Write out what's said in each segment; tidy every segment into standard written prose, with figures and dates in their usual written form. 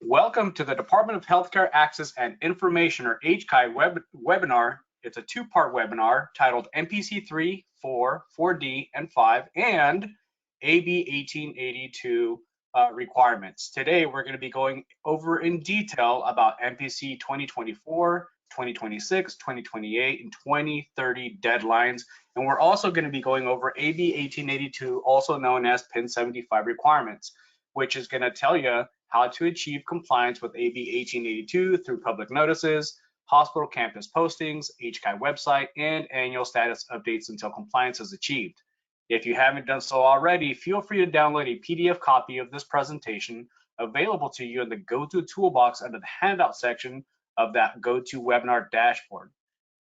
Welcome to the Department of Healthcare Access and Information, or HCI webinar. It's a two-part webinar titled MPC 3, 4, 4D, and 5, and AB 1882 requirements. Today, we're going to be going over in detail about MPC 2024, 2026, 2028, and 2030 deadlines. And we're also going to be going over AB 1882, also known as PIN 75 requirements, which is going to tell you how to achieve compliance with AB 1882 through public notices, hospital campus postings, HCI website, and annual status updates until compliance is achieved. If you haven't done so already, feel free to download a PDF copy of this presentation available to you in the GoTo toolbox under the handout section of that GoTo webinar dashboard.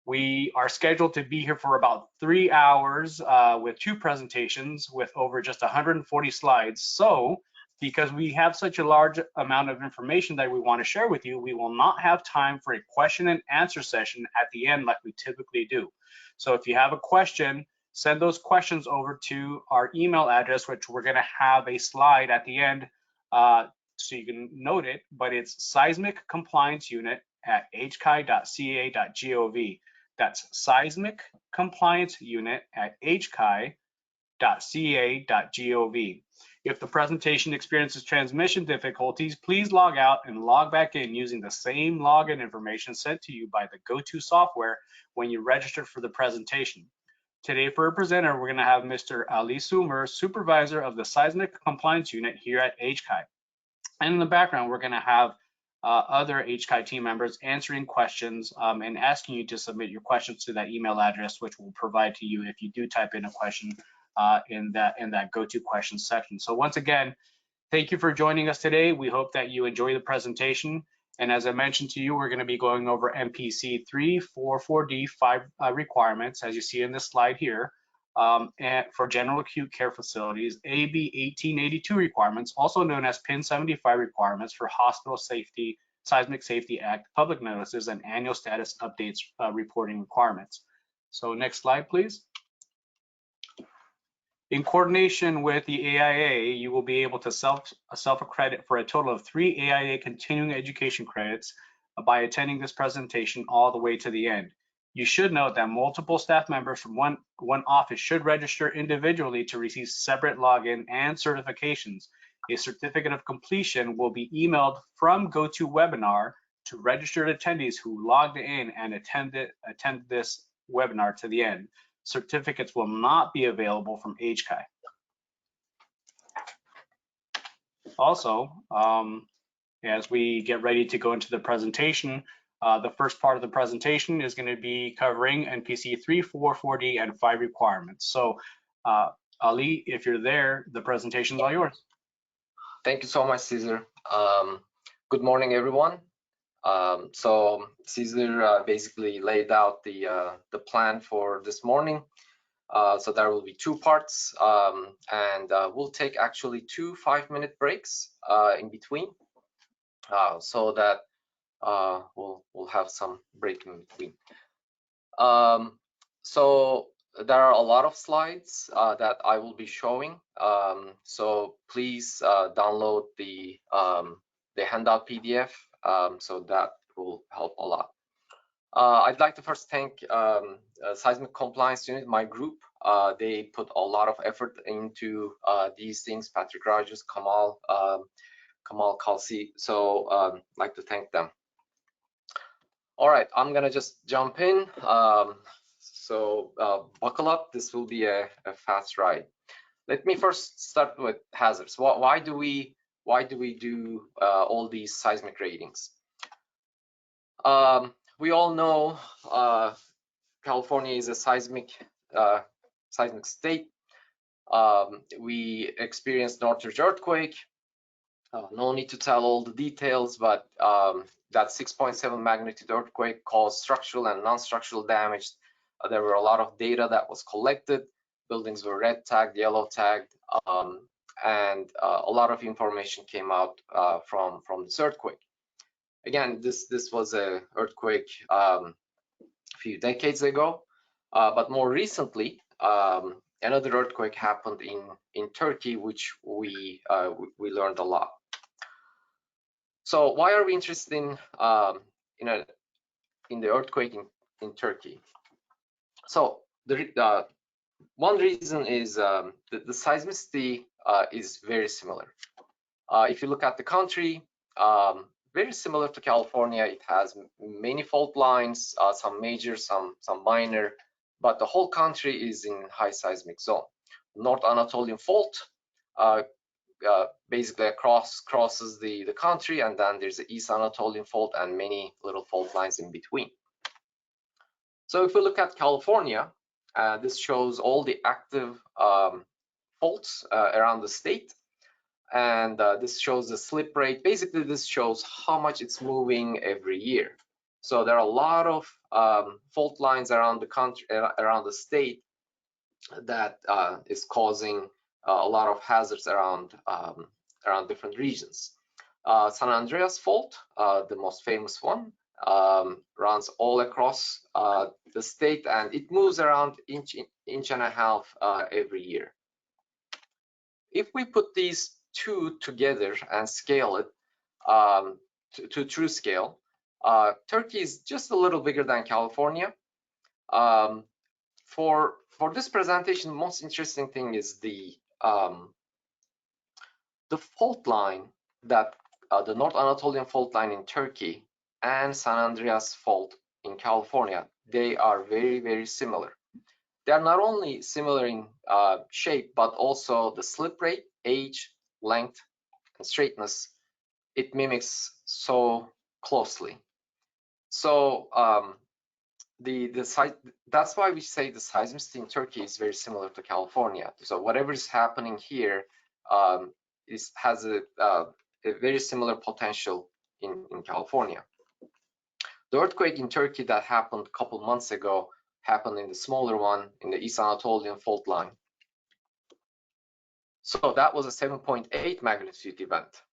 We are scheduled to be here for about 3 hours with two presentations with over just 140 slides. So, because we have such a large amount of information that we want to share with you, we will not have time for a question and answer session at the end like we typically do. So if you have a question, send those questions over to our email address, which we're going to have a slide at the end so you can note it, but it's seismic compliance unit at hci.ca.gov. That's seismic compliance unit at hci.ca.gov. If the presentation experiences transmission difficulties, please log out and log back in using the same login information sent to you by the GoTo software when you registered for the presentation. Today for a presenter, we're going to have Mr. Ali Sumer, Supervisor of the Seismic Compliance Unit here at HCI. And in the background, we're going to have other HCI team members answering questions and asking you to submit your questions to that email address, which we'll provide to you if you do type in a question in that GoTo questions section. So once again, thank you for joining us today. We hope that you enjoy the presentation. And as I mentioned to you, we're going to be going over MPC 3, 4, 4D, 5 requirements, as you see in this slide here, and for general acute care facilities, AB 1882 requirements, also known as PIN 75 requirements for hospital safety, Seismic Safety Act, public notices, and annual status updates reporting requirements. So next slide, please. In coordination with the AIA, you will be able to self-accredit for a total of 3 AIA continuing education credits by attending this presentation all the way to the end. You should note that multiple staff members from one office should register individually to receive separate login and certifications. A certificate of completion will be emailed from GoToWebinar to registered attendees who logged in and attend this webinar to the end. Certificates will not be available from HCI. Also, as we get ready to go into the presentation, the first part of the presentation is going to be covering MPC 3, 4, 4D, and 5 requirements. So, Ali, if you're there, the presentation is all yours. Thank you so much, Cesar. Good morning, everyone. So Cesar basically laid out the plan for this morning. So there will be 2 parts, and we'll take actually 2 5-minute breaks in between, so that we'll have some break in between. So there are a lot of slides that I will be showing. So please download the handout PDF. So that will help a lot. I'd like to first thank Seismic Compliance Unit, my group. They put a lot of effort into these things. Patrick Rogers, Kamal Kalsi. So I'd like to thank them. All right, I'm gonna just jump in. So buckle up. This will be a fast ride. Let me first start with hazards. Why do we do all these seismic ratings? We all know California is a seismic state. We experienced Northridge earthquake. No need to tell all the details, but that 6.7 magnitude earthquake caused structural and non-structural damage. There were a lot of data that was collected. Buildings were red tagged, yellow tagged, and a lot of information came out from this earthquake. Again, this was an earthquake a few decades ago, but more recently, another earthquake happened in Turkey, which we learned a lot. So why are we interested in the earthquake in Turkey? So the one reason is the seismicity is very similar. If you look at the country, very similar to California. It has many fault lines, some major, some minor, but the whole country is in high seismic zone. North Anatolian Fault basically crosses the country, and then there's the East Anatolian Fault and many little fault lines in between. So if we look at California, this shows all the active faults around the state. And this shows the slip rate. Basically, this shows how much it's moving every year. So there are a lot of fault lines around the country, around the state, that is causing a lot of hazards around different regions. San Andreas Fault, the most famous one, runs all across the state, and it moves around inch and a half every year. If we put these two together and scale it to true scale, Turkey is just a little bigger than California. For this presentation, the most interesting thing is the fault line that the North Anatolian fault line in Turkey and San Andreas fault in California, they are very, very similar. They are not only similar in shape, but also the slip rate, age, length, and straightness. It mimics so closely. So that's why we say the seismicity in Turkey is very similar to California. So whatever is happening here has a very similar potential in California. The earthquake in Turkey that happened a couple months ago happened in the smaller one in the East Anatolian fault line. So that was a 7.8 magnitude event,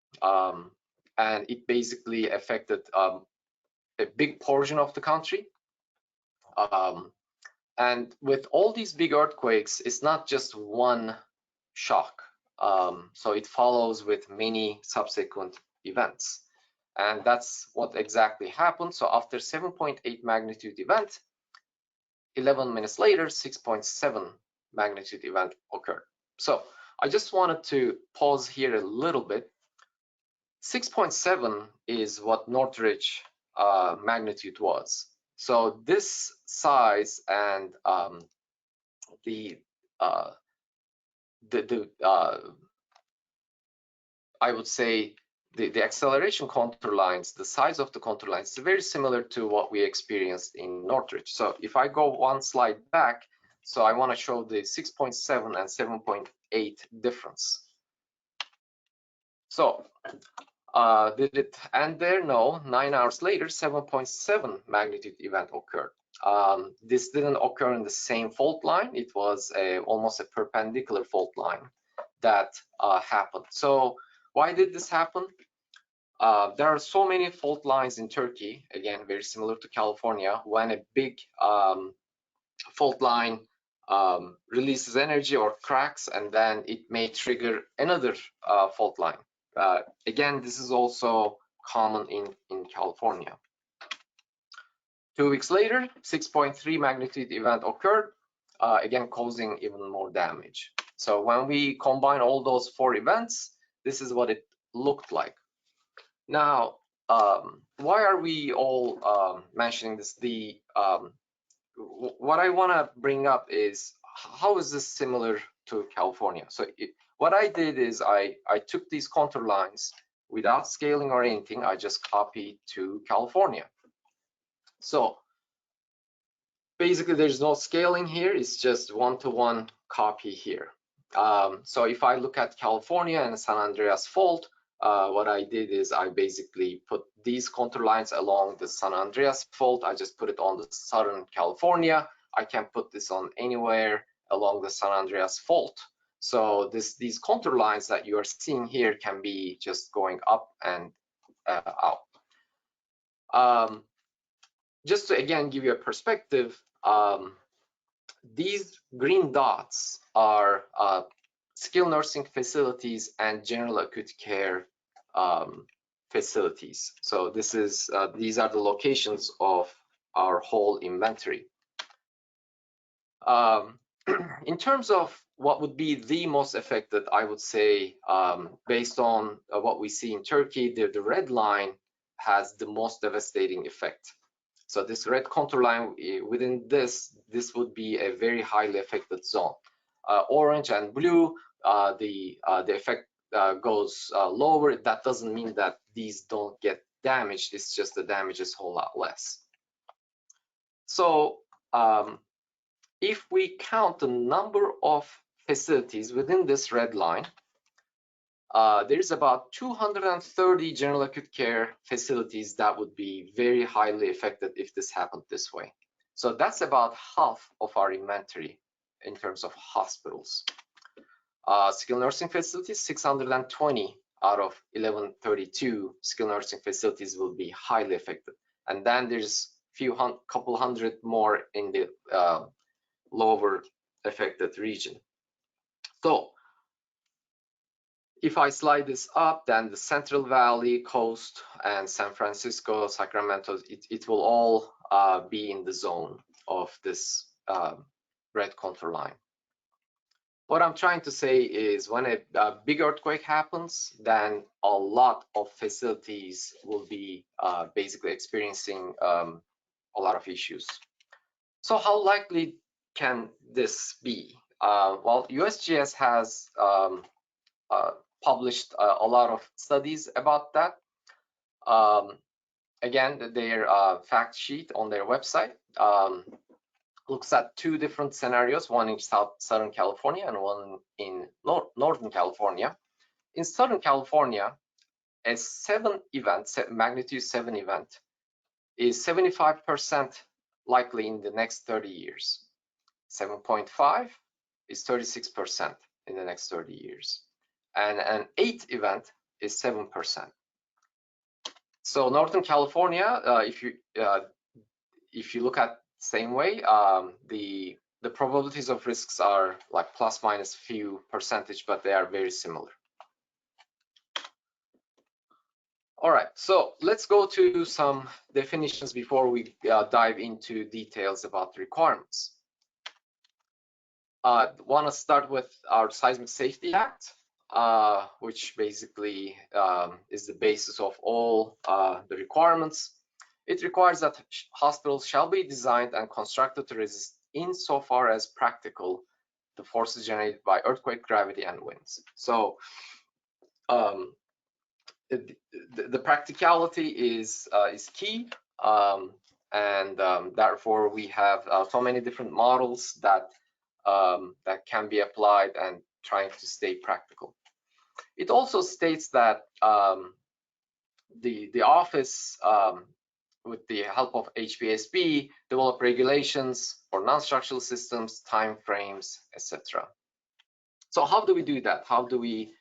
and it basically affected a big portion of the country. And with all these big earthquakes, it's not just one shock. So it follows with many subsequent events. And that's what exactly happened. So after 7.8 magnitude event, 11 minutes later, 6.7 magnitude event occurred. So I just wanted to pause here a little bit. 6.7 is what Northridge magnitude was. So this size and I would say the acceleration contour lines, the size of the contour lines is very similar to what we experienced in Northridge. So if I go one slide back, so I want to show the 6.7 and 7.8 difference. So did it end there? No. 9 hours later, 7.7 magnitude event occurred. This didn't occur in the same fault line. It was almost a perpendicular fault line that happened. So why did this happen? There are so many fault lines in Turkey, again, very similar to California. When a big fault line releases energy or cracks, and then it may trigger another fault line. Again, this is also common in California. 2 weeks later, 6.3 magnitude event occurred, again causing even more damage. So when we combine all those 4 events, this is what it looked like. Now, why are we all mentioning this? What I want to bring up is, how is this similar to California? So what I did is I took these contour lines without scaling or anything. I just copied to California. So basically, there's no scaling here. It's just one-to-one copy here. So if I look at California and San Andreas Fault, what I did is I basically put these contour lines along the San Andreas Fault. I just put it on the Southern California. I can put this on anywhere along the San Andreas Fault. So these contour lines that you are seeing here can be just going up and out. Just to again give you a perspective, these green dots are skilled nursing facilities and general acute care facilities. So this is these are the locations of our whole inventory. In terms of what would be the most affected, I would say, based on what we see in Turkey, the red line has the most devastating effect. So this red contour line, within this would be a very highly affected zone. Orange and blue, the effect goes lower. That doesn't mean that these don't get damaged. It's just the damage is a whole lot less. So if we count the number of facilities within this red line, there's about 230 general acute care facilities that would be very highly affected if this happened this way. So that's about half of our inventory in terms of hospitals. Skilled nursing facilities, 620 out of 1132 skilled nursing facilities will be highly affected. And then there's couple hundred more in the lower affected region. So if I slide this up, then the Central Valley, Coast, and San Francisco, Sacramento, it will all be in the zone of this red contour line. What I'm trying to say is when a big earthquake happens, then a lot of facilities will be basically experiencing a lot of issues. So how likely can this be? Well, USGS has published a lot of studies about that. Again, their fact sheet on their website looks at two different scenarios, one in Southern California and one in Northern California. In Southern California, a magnitude 7 event is 75% likely in the next 30 years. 7.5 is 36% in the next 30 years. And an 8 event is 7%. So Northern California, if you look at same way, the probabilities of risks are like plus minus few percentage, but they are very similar. All right, so let's go to some definitions before we dive into details about the requirements. Want to start with our Seismic Safety Act, which basically is the basis of all the requirements. It requires that hospitals shall be designed and constructed to resist insofar as practical the forces generated by earthquake, gravity, and winds. So the practicality is key, and therefore we have so many different models that can be applied and trying to stay practical. It also states that the office, with the help of HPSB, develop regulations for non-structural systems, time frames, etc. So how do we do that? How do we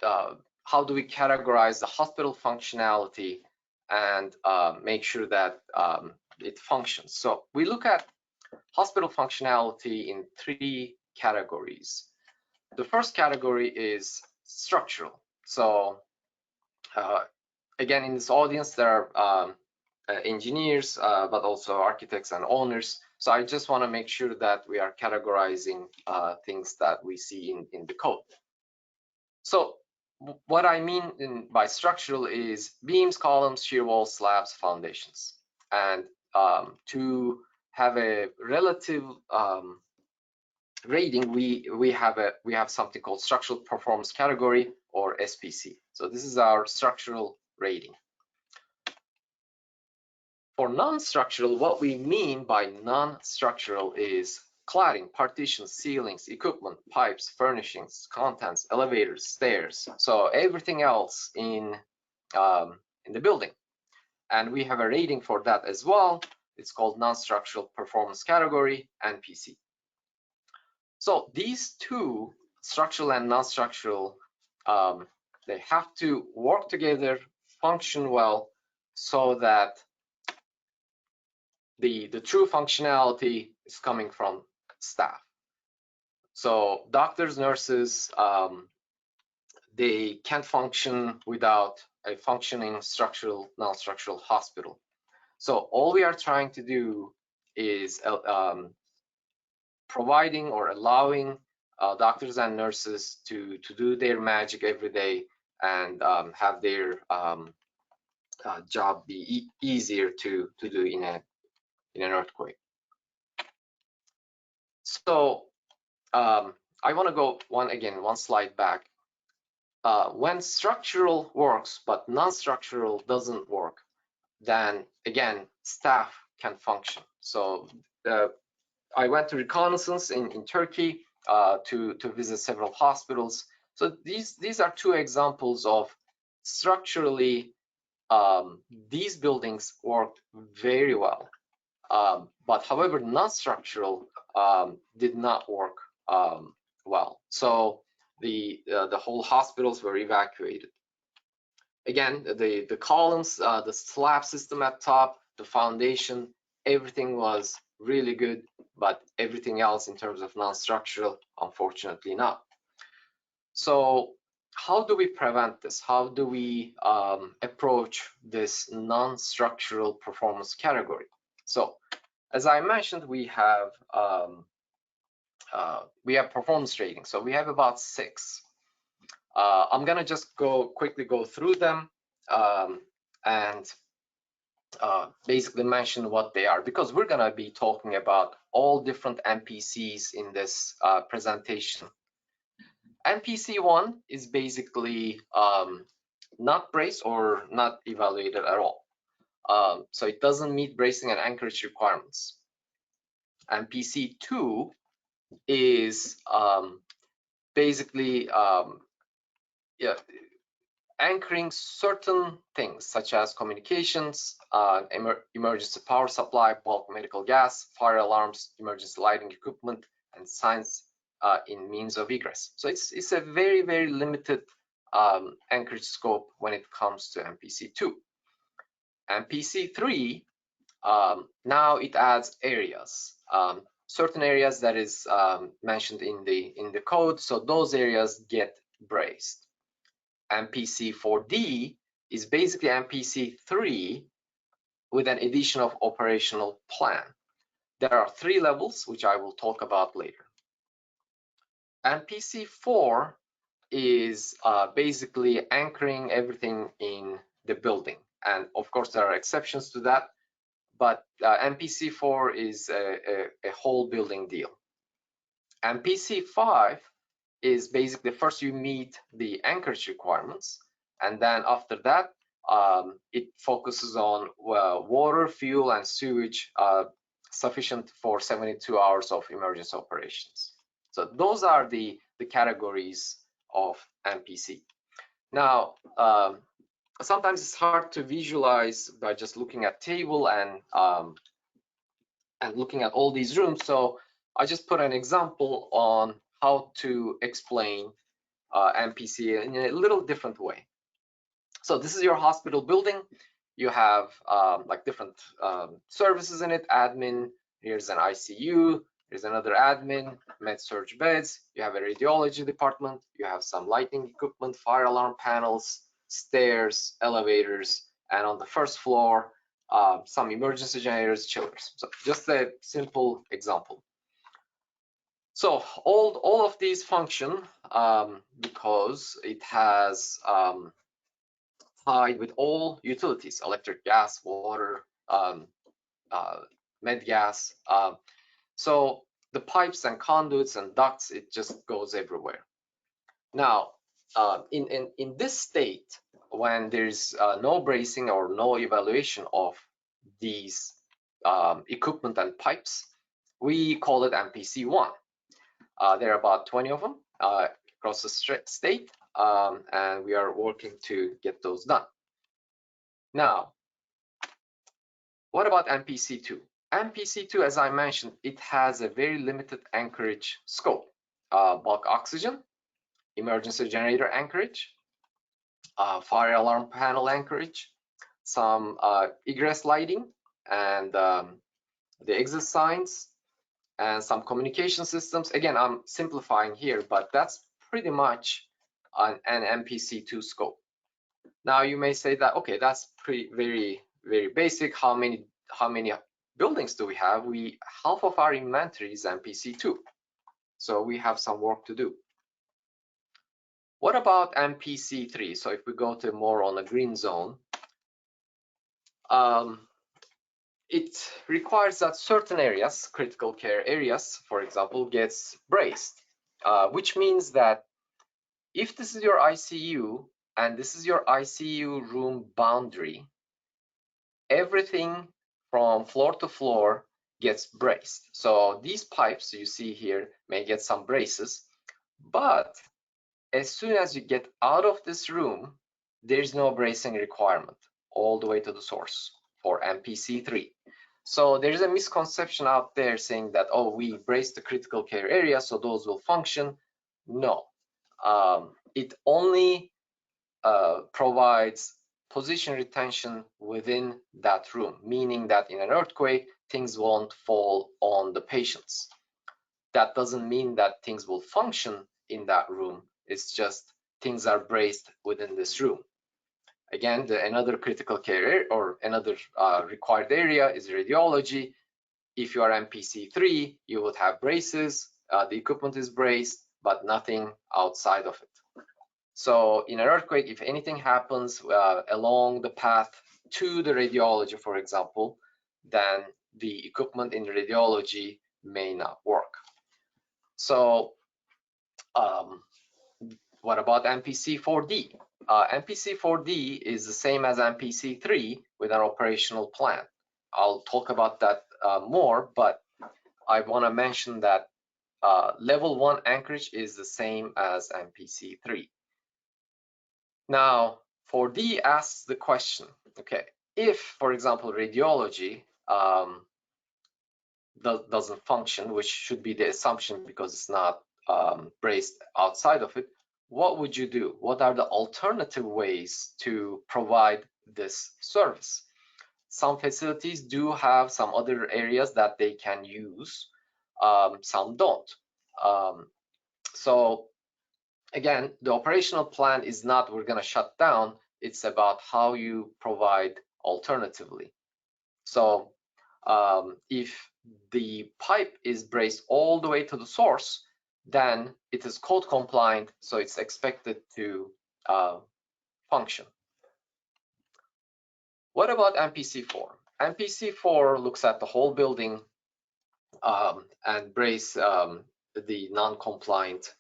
categorize the hospital functionality and make sure that it functions? So we look at hospital functionality in 3 categories. The first category is structural. So again, in this audience, there are engineers, but also architects and owners. So I just want to make sure that we are categorizing things that we see in the code. So what I mean by structural is beams, columns, shear walls, slabs, foundations. And to have a relative rating, we have something called structural performance category, or SPC. So this is our structural rating. For non-structural, what we mean by non-structural is cladding, partitions, ceilings, equipment, pipes, furnishings, contents, elevators, stairs. So everything else in the building. And we have a rating for that as well. It's called non-structural performance category, NPC. So these two, structural and non-structural, they have to work together, function well, so that the true functionality is coming from staff. So doctors, nurses, they can't function without a functioning structural, non-structural hospital. So all we are trying to do is providing or allowing doctors and nurses to do their magic every day and have their job be easier to do in an earthquake. So I want to go one slide back. When structural works but non-structural doesn't work, then again staff can function. So I went to reconnaissance in Turkey to visit several hospitals. So these are two examples of structurally these buildings worked very well, but however non-structural did not work well. So the whole hospitals were evacuated. Again, the columns, the slab system at top, the foundation, everything was really good, but everything else in terms of non-structural, unfortunately not. So how do we prevent this? How do we approach this non-structural performance category? So as I mentioned, we have performance ratings. So we have about 6. I'm gonna just quickly go through them and basically mention what they are, because we're gonna be talking about all different NPCs in this presentation. NPC 1 is basically not braced or not evaluated at all. So it doesn't meet bracing and anchorage requirements. NPC 2 is basically anchoring certain things such as communications, emergency power supply, bulk medical gas, fire alarms, emergency lighting equipment, and signs in means of egress. So it's a very, very limited anchorage scope when it comes to NPC2. NPC3, now it adds areas, certain areas that is mentioned in the code. So those areas get braced. NPC4D is basically NPC3 with an addition of operational plan. There are 3 levels, which I will talk about later. NPC4 is basically anchoring everything in the building. And of course, there are exceptions to that, but NPC4 is a whole building deal. NPC5 is basically first you meet the anchorage requirements, and then after that it focuses on water, fuel, and sewage sufficient for 72 hours of emergency operations. So those are the categories of NPC. Now sometimes it's hard to visualize by just looking at table and looking at all these rooms, so I just put an example on how to explain NPC in a little different way. So this is your hospital building. You have like different services in it. Admin, here's an ICU, here's another admin, med-surg beds. You have a radiology department. You have some lighting equipment, fire alarm panels, stairs, elevators, and on the first floor, some emergency generators, chillers. So just a simple example. So all of these function because it has tied with all utilities: electric, gas, water, med gas. So the pipes and conduits and ducts, it just goes everywhere. Now, in this state, when there's no bracing or no evaluation of these equipment and pipes, we call it NPC1. There are about 20 of them across the state, and we are working to get those done. Now, what about NPC2? NPC2, as I mentioned, it has a very limited anchorage scope. Bulk oxygen, emergency generator anchorage, fire alarm panel anchorage, some egress lighting, and the exit signs, and some communication systems. Again, I'm simplifying here, but that's pretty much an MPC2 scope. Now you may say that, okay, that's very basic. How many buildings do we have? Half of our inventory is MPC2, so we have some work to do. What about MPC3? So if we go to more on a green zone, it requires that certain areas, critical care areas, for example, gets braced, which means that if this is your ICU and this is your ICU room boundary, everything from floor to floor gets braced. So these pipes you see here may get some braces, but as soon as you get out of this room, there's no bracing requirement all the way to the source for MPC3. So there's a misconception out there saying that, oh, we brace the critical care area, so those will function. No, it only provides position retention within that room, meaning that in an earthquake, things won't fall on the patients. That doesn't mean that things will function in that room. It's just things are braced within this room. Again, another critical care or another required area is radiology. If you are MPC3, you would have braces. The equipment is braced, but nothing outside of it. So in an earthquake, if anything happens along the path to the radiology, for example, then the equipment in radiology may not work. So what about MPC4D? MPC4D is the same as MPC3 with an operational plan. I'll talk about that more, but I want to mention that level 1 anchorage is the same as MPC3. Now, 4D asks the question, okay, if, for example, radiology doesn't function, which should be the assumption because it's not braced outside of it, what would you do? What are the alternative ways to provide this service? Some facilities do have some other areas that they can use, some don't. So again, the operational plan is not we're going to shut down, it's about how you provide alternatively. So if the pipe is braced all the way to the source, then it is code compliant, so it's expected to function. What about MPC4? MPC4 looks at the whole building and brace the non-compliant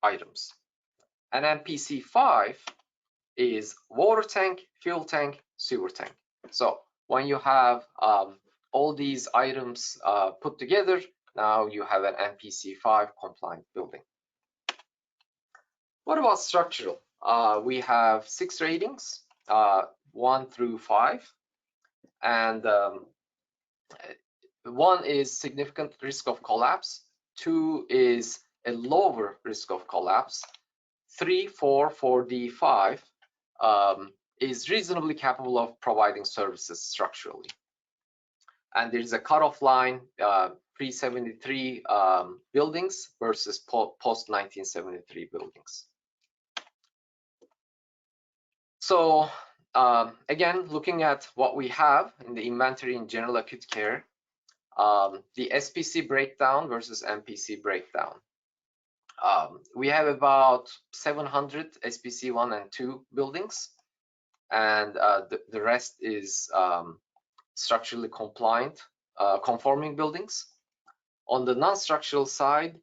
items. And MPC5 is water tank, fuel tank, sewer tank. So when you have all these items put together, now you have an MPC5 compliant building. What about structural? We have 6 ratings, 1 through 5, and 1 is significant risk of collapse, 2 is a lower risk of collapse, 3, 4, 4D, 5 is reasonably capable of providing services structurally. And there's a cutoff line, pre-73 buildings versus post-1973 buildings. So again, looking at what we have in the inventory in general acute care, the SPC breakdown versus MPC breakdown. We have about 700 SPC 1 and 2 buildings, and the rest is structurally compliant, conforming buildings. On the non-structural side,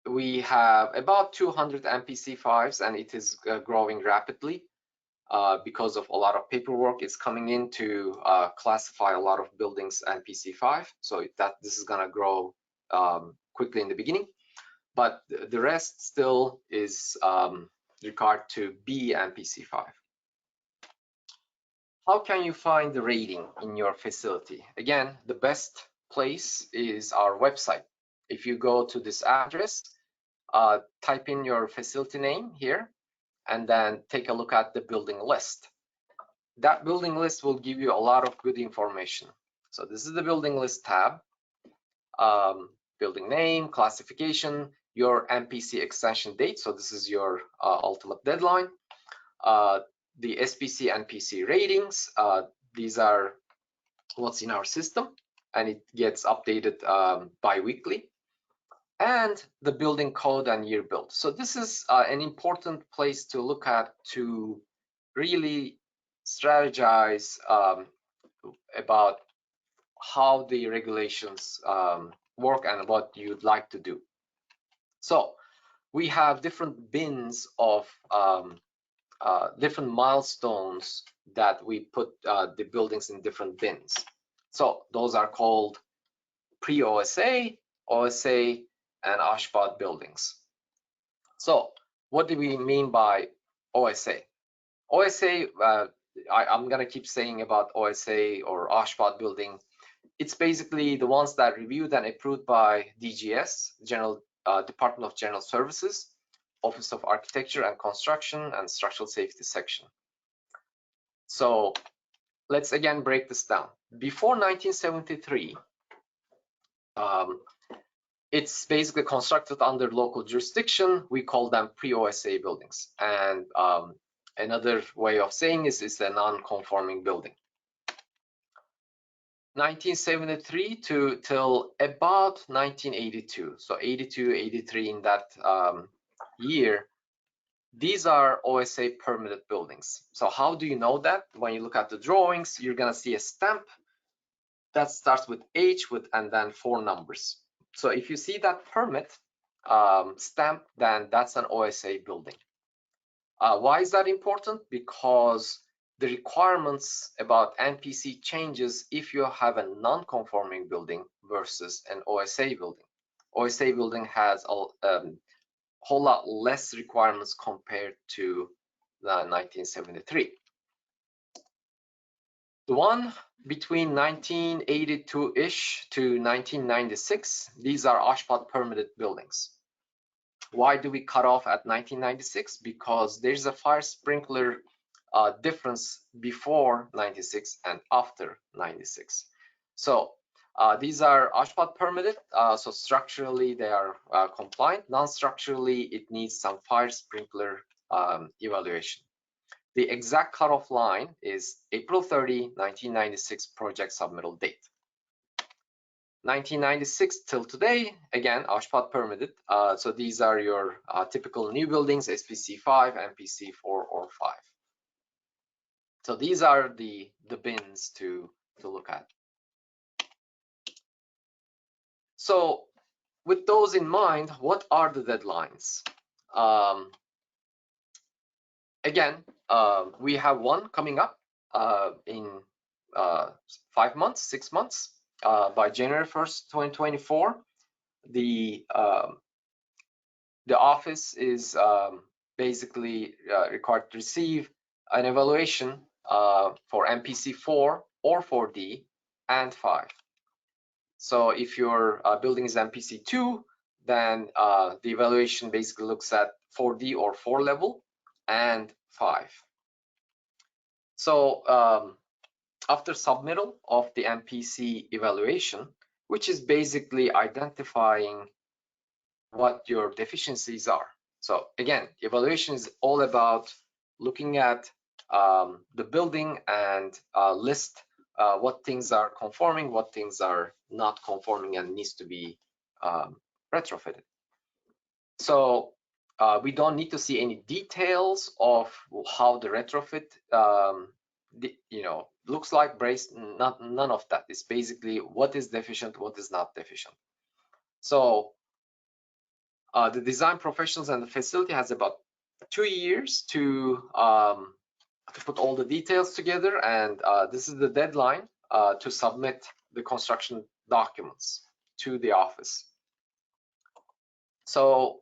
we have about 200 MPC5s, and it is growing rapidly because of a lot of paperwork is coming in to classify a lot of buildings MPC5. So this is going to grow quickly in the beginning, but the rest still is required to be MPC5. How can you find the rating in your facility? Again, the best place is our website. If you go to this address, type in your facility name here, and then take a look at the building list. That building list will give you a lot of good information. So this is the building list tab. Building name, classification, your MPC extension date. So this is your ultimate deadline. The SPC and PC ratings, these are what's in our system, and it gets updated bi-weekly. And the building code and year built. So this is an important place to look at to really strategize about how the regulations work and what you'd like to do. So we have different bins of different milestones that we put the buildings in different bins. So those are called pre-OSA, OSA, and OSHPAD buildings. So what do we mean by OSA? OSA, I'm going to keep saying about OSA or OSHPAD building. It's basically the ones that are reviewed and approved by DGS, Department of General Services, Office of Architecture and Construction, and Structural Safety Section. So let's again break this down. Before 1973, it's basically constructed under local jurisdiction. We call them pre-OSA buildings. And another way of saying this is a non-conforming building. 1973 till about 1982, so 82, 83 in that year, these are OSA permitted buildings. So how do you know that? When you look at the drawings, you're gonna see a stamp that starts with H and then 4 numbers. So if you see that permit stamp, then that's an OSA building. Why is that important? Because the requirements about MPC changes if you have a non-conforming building versus an OSA building. OSA building has a whole lot less requirements compared to the 1973. The one between 1982-ish to 1996, these are OSHPAD permitted buildings. Why do we cut off at 1996? Because there's a fire sprinkler difference before 96 and after 96. So these are OSHPAD permitted, so structurally they are compliant. Non-structurally, it needs some fire sprinkler evaluation. The exact cutoff line is April 30, 1996 project submittal date. 1996 till today, again, OSHPAD permitted. So these are your typical new buildings, SPC 5, MPC 4 or 5. So these are the bins to look at. So with those in mind, what are the deadlines? Again, we have one coming up in 5 months, 6 months. By January 1st, 2024, the office is basically required to receive an evaluation for MPC 4 or 4D and 5. So if your building is MPC 2, then the evaluation basically looks at 4D or 4 level and 5. So after submittal of the MPC evaluation, which is basically identifying what your deficiencies are. So again, evaluation is all about looking at the building and list what things are conforming, what things are not conforming and needs to be retrofitted. So we don't need to see any details of how the retrofit looks like, none of that. It's basically what is deficient, what is not deficient. So the design professionals and the facility has about 2 years to put all the details together, and this is the deadline to submit the construction documents to the office. So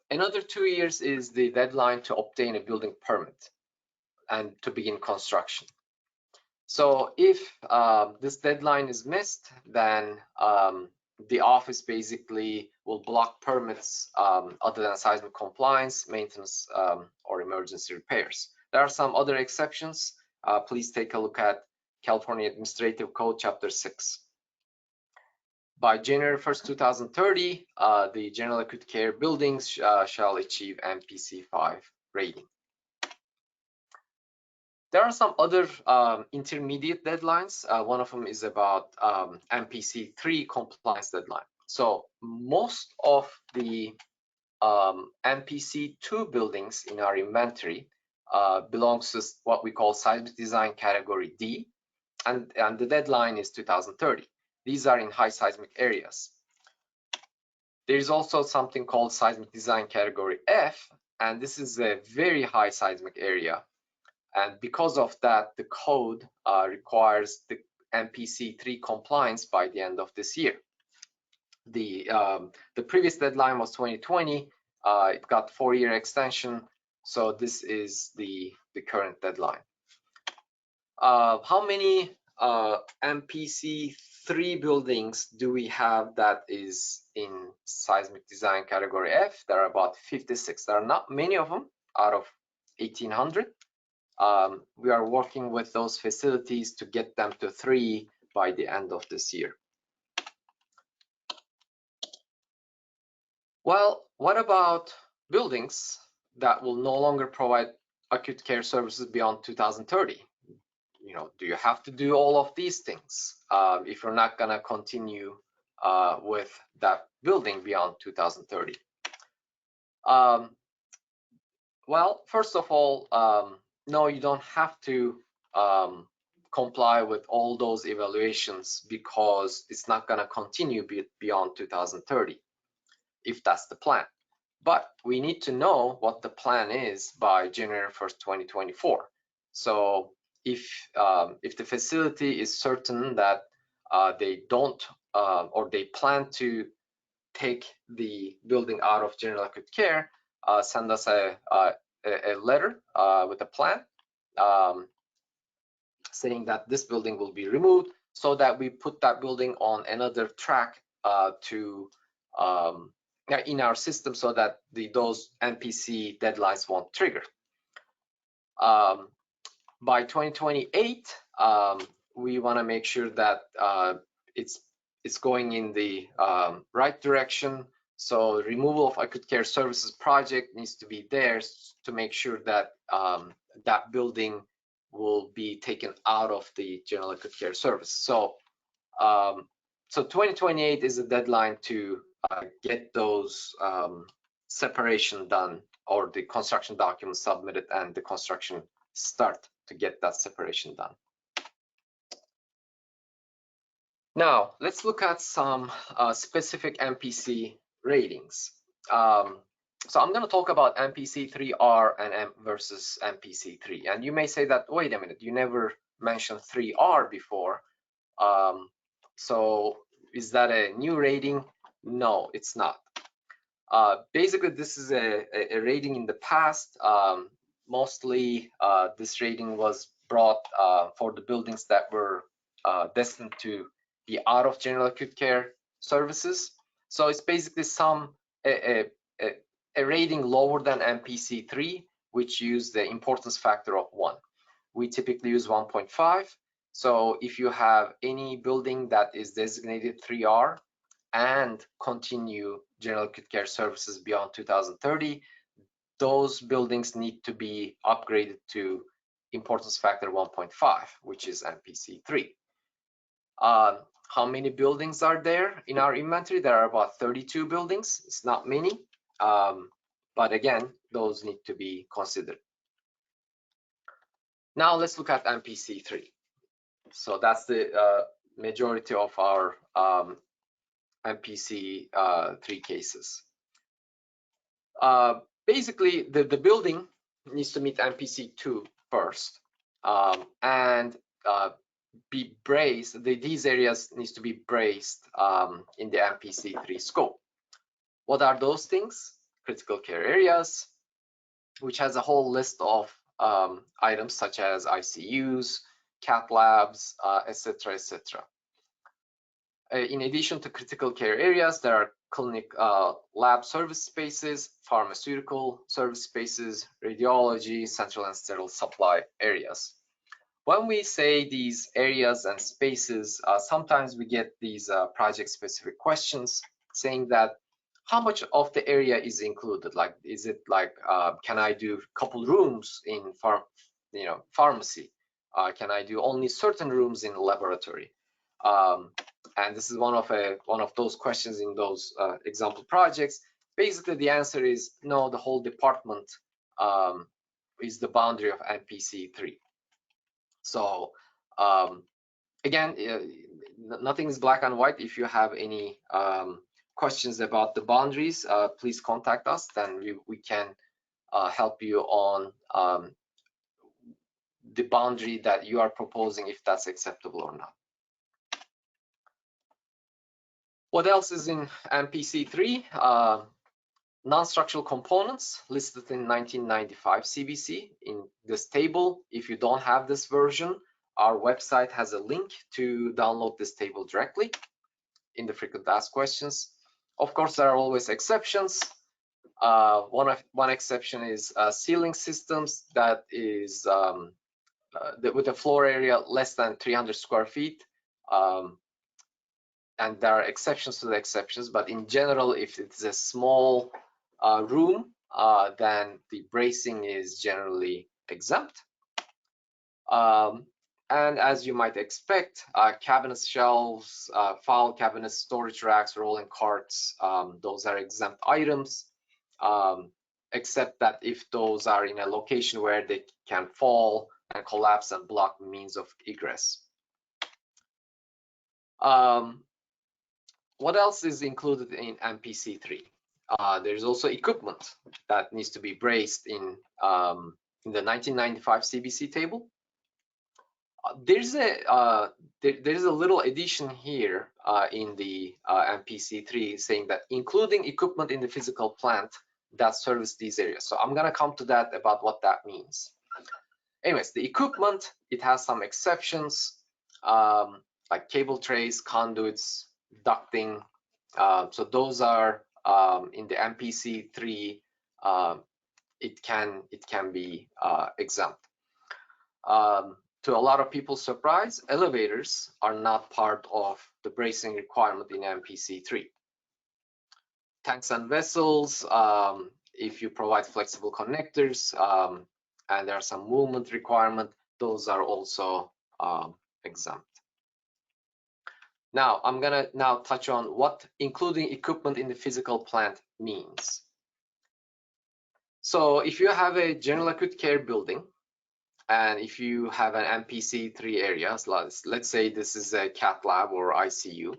another 2 years is the deadline to obtain a building permit and to begin construction. So if this deadline is missed, then the office basically will block permits other than seismic compliance, maintenance, or emergency repairs. There are some other exceptions. Please take a look at California Administrative Code Chapter 6. By January 1st, 2030, the general acute care buildings shall achieve MPC 5 rating. There are some other intermediate deadlines. One of them is about MPC 3 compliance deadline. So most of the MPC 2 buildings in our inventory belongs to what we call seismic design category D, and the deadline is 2030. These are in high seismic areas. There is also something called seismic design category F, and this is a very high seismic area. And because of that, the code requires the MPC 3 compliance by the end of this year. The previous deadline was 2020. It got 4-year extension, so this is the current deadline. How many MPC 3 buildings do we have that is in seismic design category F? There are about 56. There are not many of them out of 1,800. We are working with those facilities to get them to 3 by the end of this year. Well, what about buildings that will no longer provide acute care services beyond 2030? You know, do you have to do all of these things if you're not going to continue with that building beyond 2030? Well, first of all, no, you don't have to comply with all those evaluations because it's not going to continue beyond 2030 if that's the plan. But we need to know what the plan is by January 1st, 2024. So if the facility is certain that they don't or they plan to take the building out of general acute care, send us a letter with a plan saying that this building will be removed, so that we put that building on another track in our system, so that those MPC deadlines won't trigger. By 2028, we want to make sure that it's going in the right direction. So removal of acute care services project needs to be there to make sure that that building will be taken out of the general acute care service. So 2028 is a deadline to get those separation done, or the construction documents submitted and the construction start to get that separation done. Now, let's look at some specific MPC ratings. So I'm going to talk about MPC 3R and versus MPC 3. And you may say that, wait a minute, you never mentioned 3R before. So is that a new rating? No, it's not. Basically, this is a rating in the past. Mostly, this rating was brought for the buildings that were destined to be out of general acute care services. So it's basically a rating lower than MPC 3, which use the importance factor of 1. We typically use 1.5. So if you have any building that is designated 3R and continue general acute care services beyond 2030, those buildings need to be upgraded to importance factor 1.5, which is MPC 3. How many buildings are there in our inventory? There are about 32 buildings. It's not many, but again, those need to be considered. Now let's look at MPC 3. So that's the majority of our MPC 3 cases. Basically, the building needs to meet MPC 2 first, and be braced. These areas needs to be braced in the MPC 3 scope. What are those things? Critical care areas, which has a whole list of items such as ICUs, cath labs, etc., etc. In addition to critical care areas, there are clinic lab service spaces, pharmaceutical service spaces, radiology, central and sterile supply areas. when we say these areas and spaces, sometimes we get these project-specific questions saying that how much of the area is included? Like, is it like, can I do a couple rooms in pharmacy? Can I do only certain rooms in the laboratory? And this is one of those questions in those example projects. Basically, the answer is no. The whole department is the boundary of MPC3. So again, nothing is black and white. If you have any questions about the boundaries, please contact us. Then we can help you on the boundary that you are proposing, if that's acceptable or not. What else is in MPC3? Non-structural components listed in 1995 CBC in this table. If you don't have this version, our website has a link to download this table directly in the frequent asked questions. Of course, there are always exceptions. One exception is ceiling systems that is with a floor area less than 300 square feet. And there are exceptions to the exceptions, but in general, if it's a small room, then the bracing is generally exempt. And as you might expect, cabinets, shelves, file cabinets, storage racks, rolling carts, those are exempt items, except that if those are in a location where they can fall and collapse and block means of egress. What else is included in MPC3? There's also equipment that needs to be braced in the 1995 CBC table. There's a little addition here in the MPC3 saying that including equipment in the physical plant that service these areas. So I'm gonna come to that about what that means. Anyways, the equipment, it has some exceptions like cable trays, conduits, ducting. So those are in the MPC3. It can be exempt. To a lot of people's surprise, elevators are not part of the bracing requirement in MPC3. Tanks and vessels, if you provide flexible connectors and there are some movement requirement, those are also exempt. Now, I'm gonna touch on what including equipment in the physical plant means. So if you have a general acute care building, and if you have an MPC3 area, let's say this is a cath lab or ICU,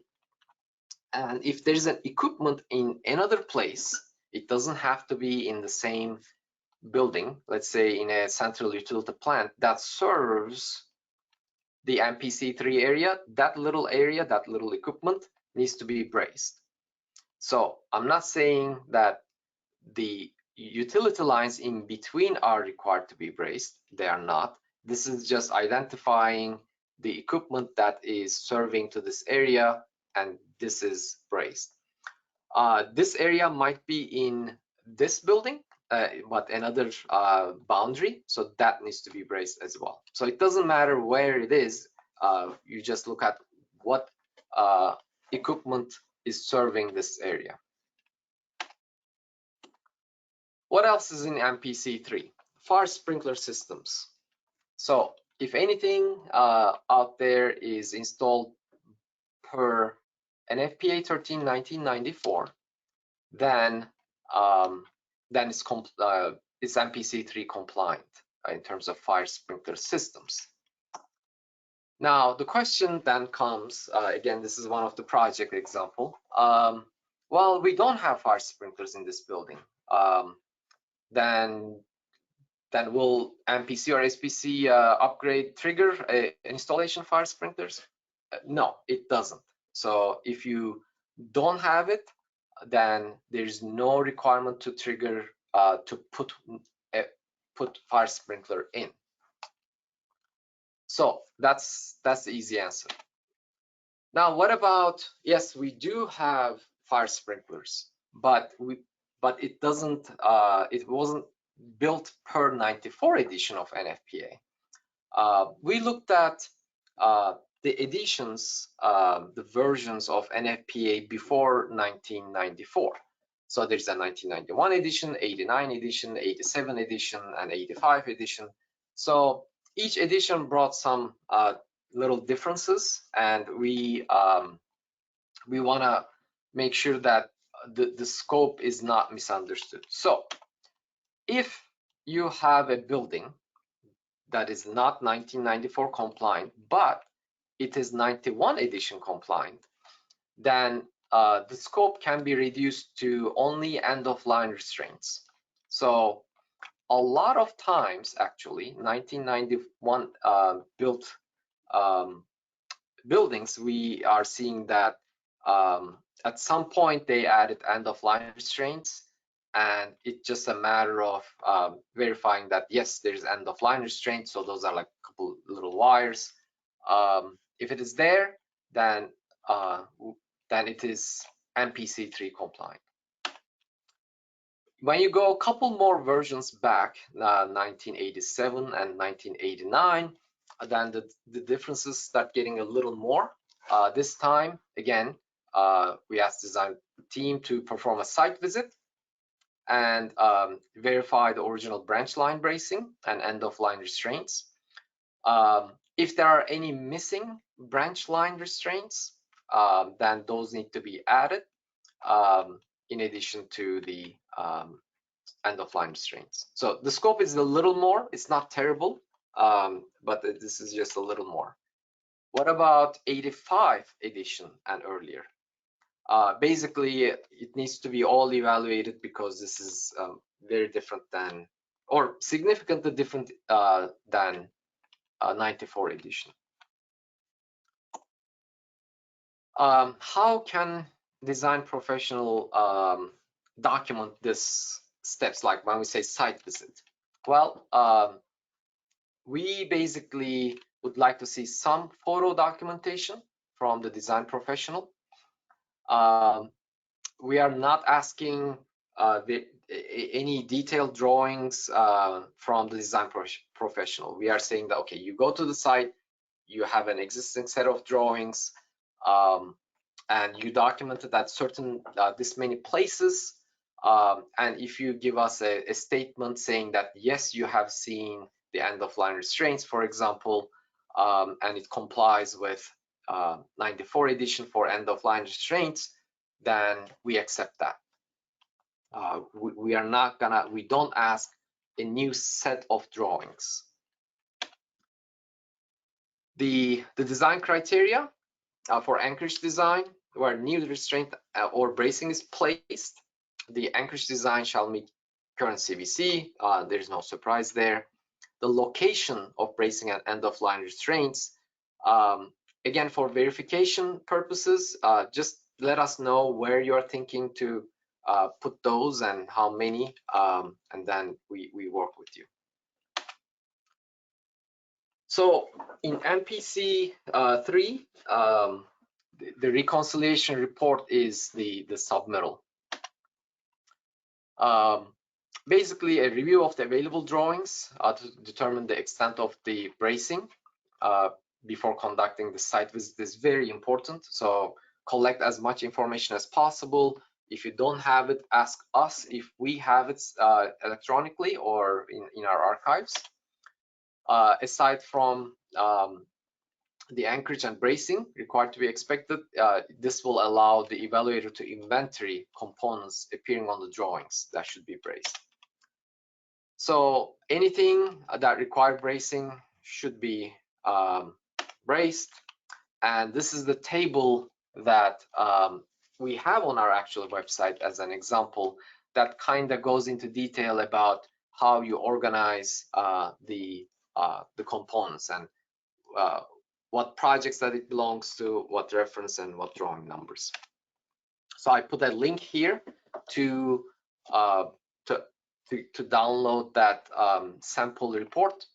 and if there's an equipment in another place, it doesn't have to be in the same building, let's say in a central utility plant that serves the MPC3 area, that little equipment needs to be braced. So I'm not saying that the utility lines in between are required to be braced. They are not. This is just identifying the equipment that is serving to this area, and this is braced. This area might be in this building, but another boundary, so that needs to be braced as well. So it doesn't matter where it is, you just look at what equipment is serving this area. What else is in MPC3? Fire sprinkler systems. So if anything out there is installed per NFPA 13 1994, then it's MPC3 compliant in terms of fire sprinkler systems. Now the question then comes, again, this is one of the project example. Well, we don't have fire sprinklers in this building. Then will MPC or SPC upgrade trigger installation fire sprinklers? No, it doesn't. So if you don't have it, then there's no requirement to trigger to put fire sprinkler in. So that's the easy answer. Now, what about, yes, we do have fire sprinklers, but it doesn't it wasn't built per 94 edition of NFPA. we looked at the editions, the versions of NFPA before 1994. So there's a 1991 edition, 89 edition, 87 edition, and 85 edition. So each edition brought some little differences, and we want to make sure that the scope is not misunderstood. So if you have a building that is not 1994 compliant, but it is 91 edition compliant, then the scope can be reduced to only end-of-line restraints. So a lot of times, actually, 1991 built buildings, we are seeing that at some point they added end-of-line restraints, and it's just a matter of verifying that yes, there's end-of-line restraints. So those are like a couple little wires. If it is there, then it is MPC3 compliant. When you go a couple more versions back, 1987 and 1989, then the differences start getting a little more. This time, again, we asked the design team to perform a site visit and verify the original branch line bracing and end-of-line restraints. If there are any missing branch line restraints, then those need to be added in addition to the end-of-line restraints. So the scope is a little more. It's not terrible, but this is just a little more. What about 85 edition and earlier? Basically, it needs to be all evaluated because this is very different than, or significantly different than 94 edition. How can design professional document this steps, like when we say site visit? Well, we basically would like to see some photo documentation from the design professional. We are not asking any detailed drawings from the design professional. We are saying that, okay, you go to the site, you have an existing set of drawings, and you documented that certain this many places, and if you give us a statement saying that yes, you have seen the end-of-line restraints, for example, and it complies with 94 edition for end-of-line restraints, then we accept that. We don't ask a new set of drawings. The design criteria for anchorage design, where new restraint or bracing is placed, the anchorage design shall meet current CVC. There's no surprise there. The location of bracing and end-of-line restraints, again, for verification purposes, just let us know where you're thinking to put those and how many, and then we work with you. So in MPC 3, the reconciliation report is the submittal. Basically, a review of the available drawings to determine the extent of the bracing before conducting the site visit is very important. So collect as much information as possible. If you don't have it, ask us if we have it electronically or in our archives. Aside from the anchorage and bracing required to be expected, this will allow the evaluator to inventory components appearing on the drawings that should be braced. So anything that requires bracing should be braced, and this is the table that we have on our actual website as an example that kind of goes into detail about how you organize the components and what projects that it belongs to, what reference, and what drawing numbers. So I put a link here to download that sample report.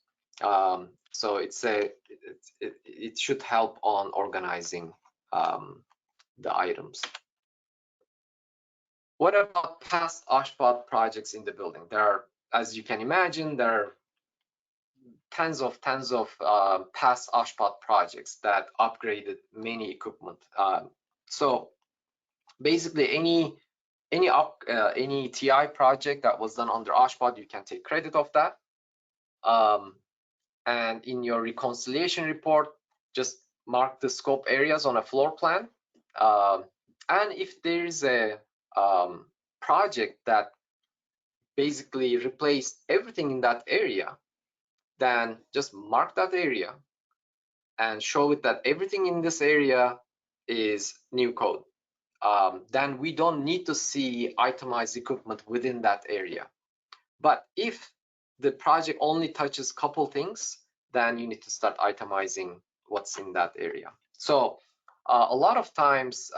So it should help on organizing the items. What about past OSHPAD projects in the building? There are, as you can imagine, there are tens of past OSHPD projects that upgraded many equipment. So basically, any TI project that was done under OSHPD, you can take credit of that. And in your reconciliation report, just mark the scope areas on a floor plan. And if there is a project that basically replaced everything in that area, then just mark that area and show it that everything in this area is new code. Then we don't need to see itemized equipment within that area. But if the project only touches a couple things, then you need to start itemizing what's in that area. So a lot of times,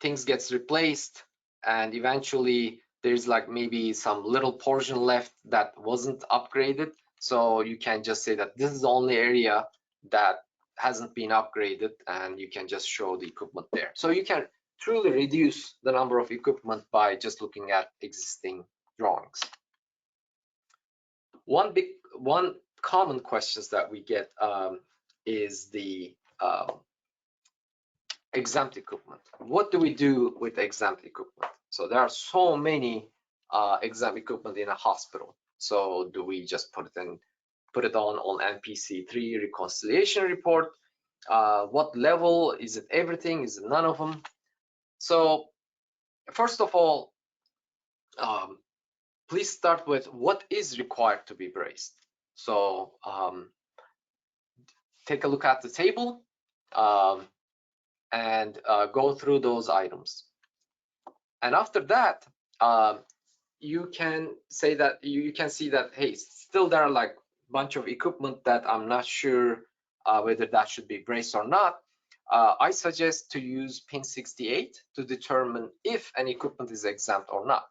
things gets replaced, and eventually there's like maybe some little portion left that wasn't upgraded. So you can just say that this is the only area that hasn't been upgraded, and you can just show the equipment there. So you can truly reduce the number of equipment by just looking at existing drawings. One common questions that we get is the exempt equipment. What do we do with exempt equipment? So there are so many exempt equipment in a hospital. So do we just put it on NPC3 reconciliation report? What level? Is it everything? Is it none of them? So first of all, please start with what is required to be braced. So take a look at the table and go through those items. And after that, you can say that you can see that, hey, still there are like a bunch of equipment that I'm not sure whether that should be braced or not. I suggest to use pin 68 to determine if an equipment is exempt or not.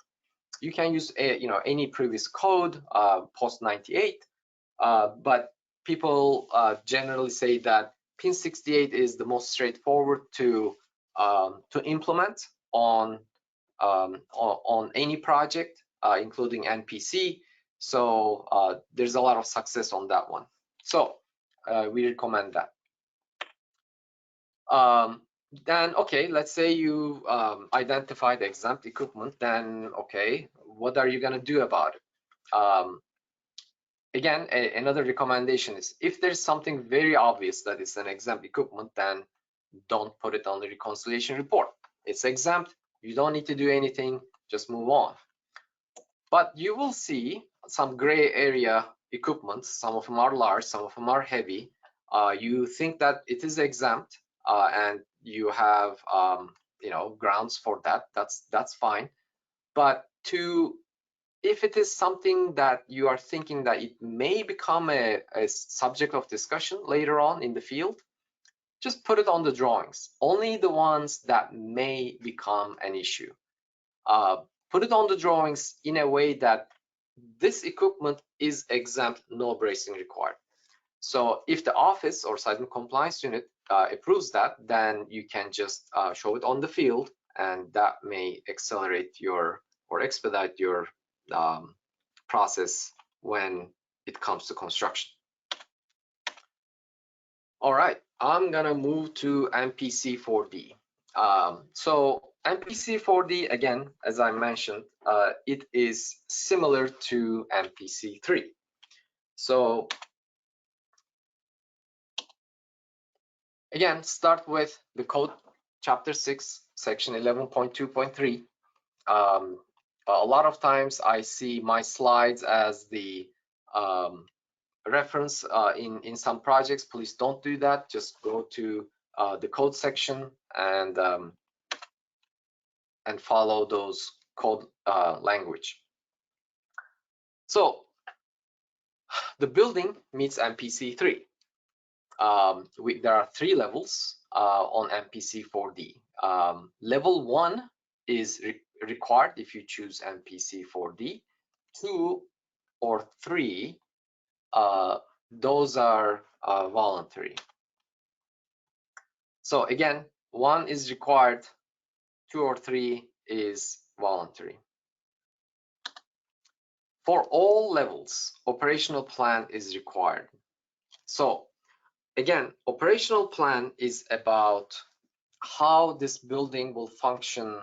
You can use any previous code post 98, but people generally say that pin 68 is the most straightforward to implement on any project, including NPC. So there's a lot of success on that one. So we recommend that. Then, okay, let's say you identify the exempt equipment, then, okay, what are you gonna do about it? Again, another recommendation is if there's something very obvious that is an exempt equipment, then don't put it on the reconciliation report. It's exempt, you don't need to do anything, just move on. But you will see some gray area equipment. Some of them are large, some of them are heavy. You think that it is exempt, and you have grounds for that. That's fine. But if it is something that you are thinking that it may become a subject of discussion later on in the field, just put it on the drawings. Only the ones that may become an issue. Put it on the drawings in a way that this equipment is exempt, no bracing required. So if the office or site and compliance unit approves that, then you can just show it on the field, and that may accelerate or expedite your process when it comes to construction. All right, I'm gonna move to MPC 4D. So MPC 4D, again, as I mentioned, it is similar to MPC 3. So again, start with the code, chapter 6, section 11.2.3. A lot of times I see my slides as the reference in some projects. Please don't do that. Just go to the code section and follow those code language. So the building meets MPC 3. There are 3 levels on MPC 4D. Level 1 is required if you choose MPC 4D. 2 or 3, those are voluntary. So again, 1 is required, 2 or 3 is voluntary. For all levels, operational plan is required. So again, operational plan is about how this building will function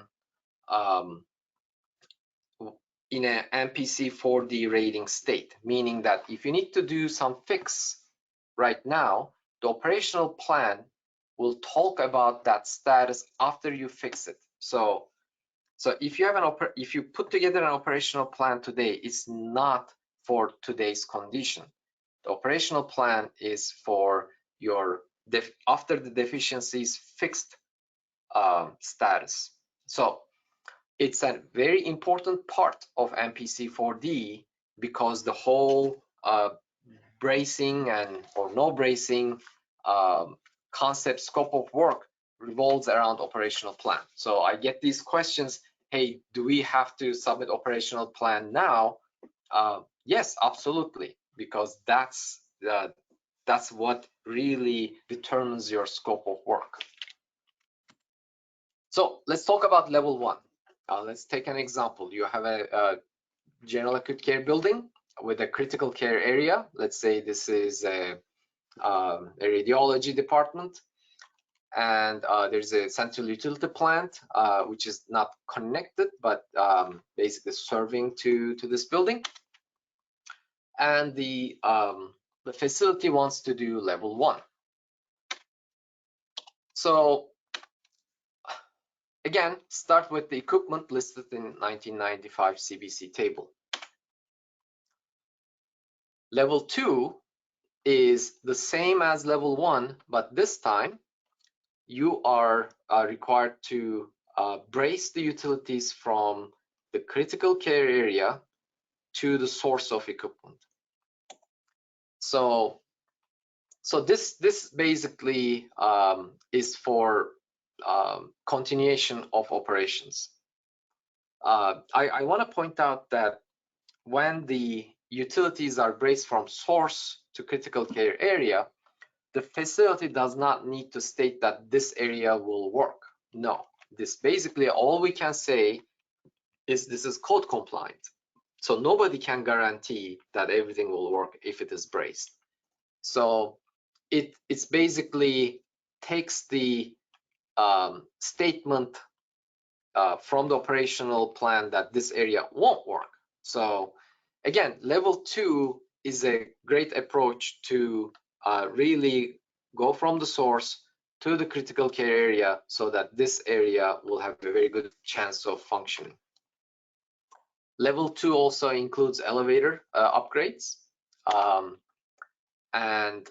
in an MPC 4D rating state, meaning that if you need to do some fix right now, the operational plan will talk about that status after you fix it. So if you have if you put together an operational plan today, it's not for today's condition. The operational plan is for your after the deficiency is fixed status. So it's a very important part of MPC 4D because the whole bracing or no bracing concept scope of work revolves around operational plan. So I get these questions, hey, do we have to submit operational plan now? Yes, absolutely, because that's what really determines your scope of work. So let's talk about level 1. Let's take an example. You have a general acute care building with a critical care area. Let's say this is a radiology department, and there's a central utility plant which is not connected but basically serving to this building, and the facility wants to do level 1. So again, start with the equipment listed in 1995 CBC table. Level 2 is the same as level 1, but this time you are required to brace the utilities from the critical care area to the source of equipment. So this basically is for continuation of operations. I want to point out that when the utilities are braced from source to critical care area, the facility does not need to state that this area will work. No, this basically all we can say is this is code compliant. So nobody can guarantee that everything will work if it is braced. So it's basically takes the statement from the operational plan that this area won't work. So again, level 2 is a great approach to really go from the source to the critical care area so that this area will have a very good chance of functioning. Level 2 also includes elevator upgrades, and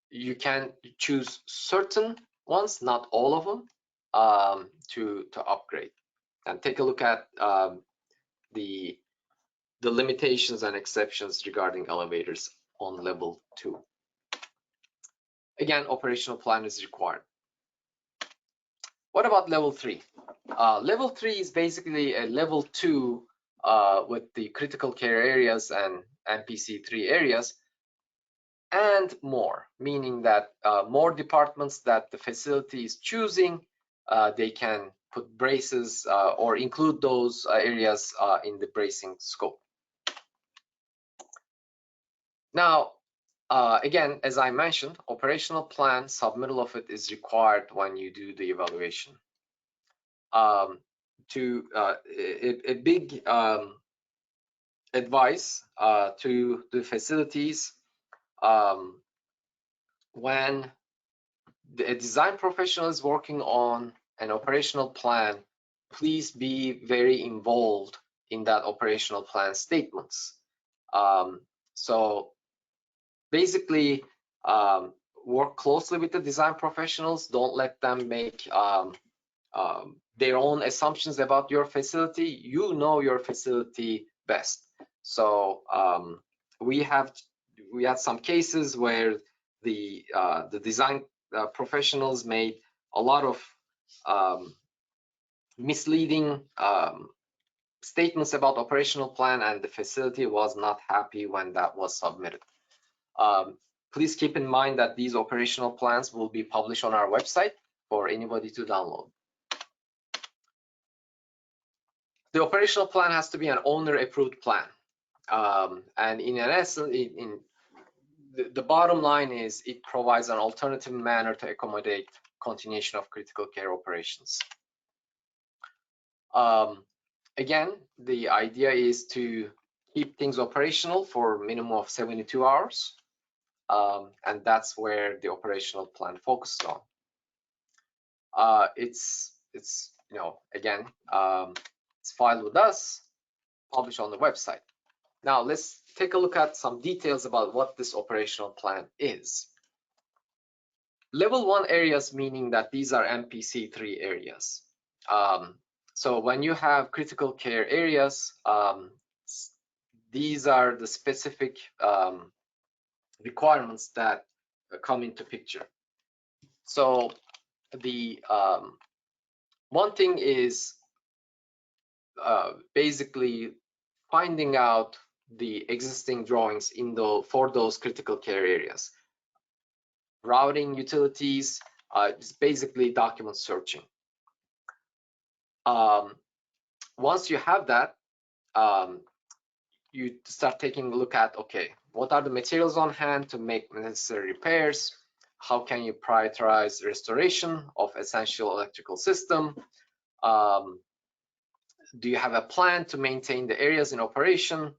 you can choose certain ones, not all of them, to upgrade. And take a look at the limitations and exceptions regarding elevators on level 2. Again, operational plan is required. What about level 3? Level 3 is basically a level 2 with the critical care areas and MPC 3 areas and more, meaning that more departments that the facility is choosing, they can put braces or include those areas in the bracing scope. Now, again, as I mentioned, operational plan submittal of it is required when you do the evaluation. A big advice to the facilities, when a design professional is working on an operational plan, please be very involved in that operational plan statements. So basically, work closely with the design professionals. Don't let them make their own assumptions about your facility. You know your facility best. So we had some cases where the design professionals made a lot of misleading statements about operational plan, and the facility was not happy when that was submitted. Please keep in mind that these operational plans will be published on our website for anybody to download. The operational plan has to be an owner-approved plan. And in essence, the bottom line is it provides an alternative manner to accommodate continuation of critical care operations. Again, the idea is to keep things operational for a minimum of 72 hours. And that's where the operational plan focuses on. It's you know, again, it's filed with us, published on the website. Now let's take a look at some details about what this operational plan is. Level 1 areas, meaning that these are MPC3 areas. So when you have critical care areas, these are the specific requirements that come into picture. So the one thing is basically finding out the existing drawings for those critical care areas. Routing utilities is basically document searching. Once you have that, you start taking a look at, okay, what are the materials on hand to make necessary repairs? How can you prioritize restoration of essential electrical system? Do you have a plan to maintain the areas in operation?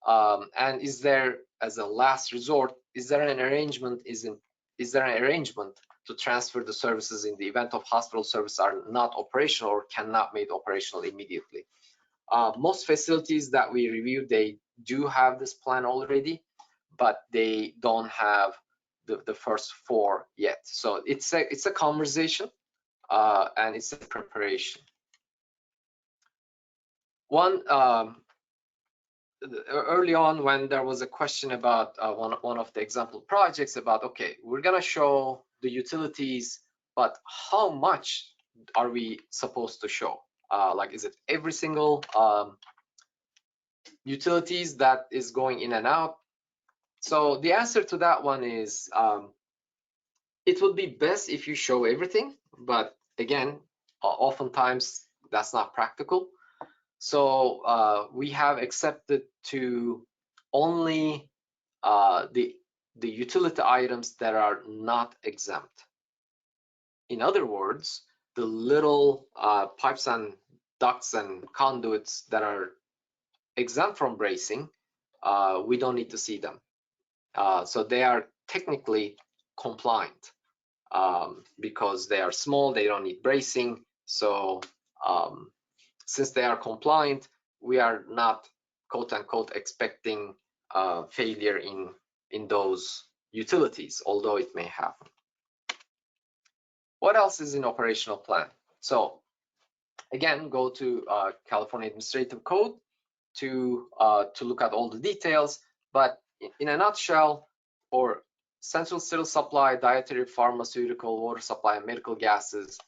And is there, as a last resort, is there an arrangement to transfer the services in the event of hospital services are not operational or cannot be made operational immediately? Most facilities that we reviewed, they do have this plan already, but they don't have the first 4 yet. So it's a conversation and it's a preparation. Early on, when there was a question about one of the example projects about, okay, we're gonna show the utilities, but how much are we supposed to show? Like, is it every single utilities that is going in and out? So the answer to that one is it would be best if you show everything, but again, oftentimes that's not practical. So we have accepted to only the utility items that are not exempt. In other words, the little pipes and ducts and conduits that are exempt from bracing, we don't need to see them. So they are technically compliant because they are small, they don't need bracing. So since they are compliant, we are not, quote unquote, expecting failure in those utilities, although it may happen. What else is in operational plan? So again, go to California Administrative Code to look at all the details. But in a nutshell, for central sterile supply, dietary, pharmaceutical, water supply, and medical gases,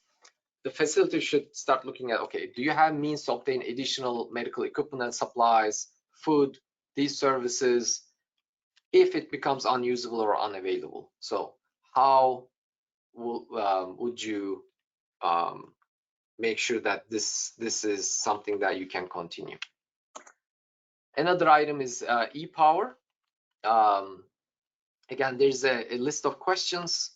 the facility should start looking at, okay, do you have means to obtain additional medical equipment and supplies, food, these services, if it becomes unusable or unavailable? So how would you make sure that this is something that you can continue? Another item is e-power. Again, there's a list of questions.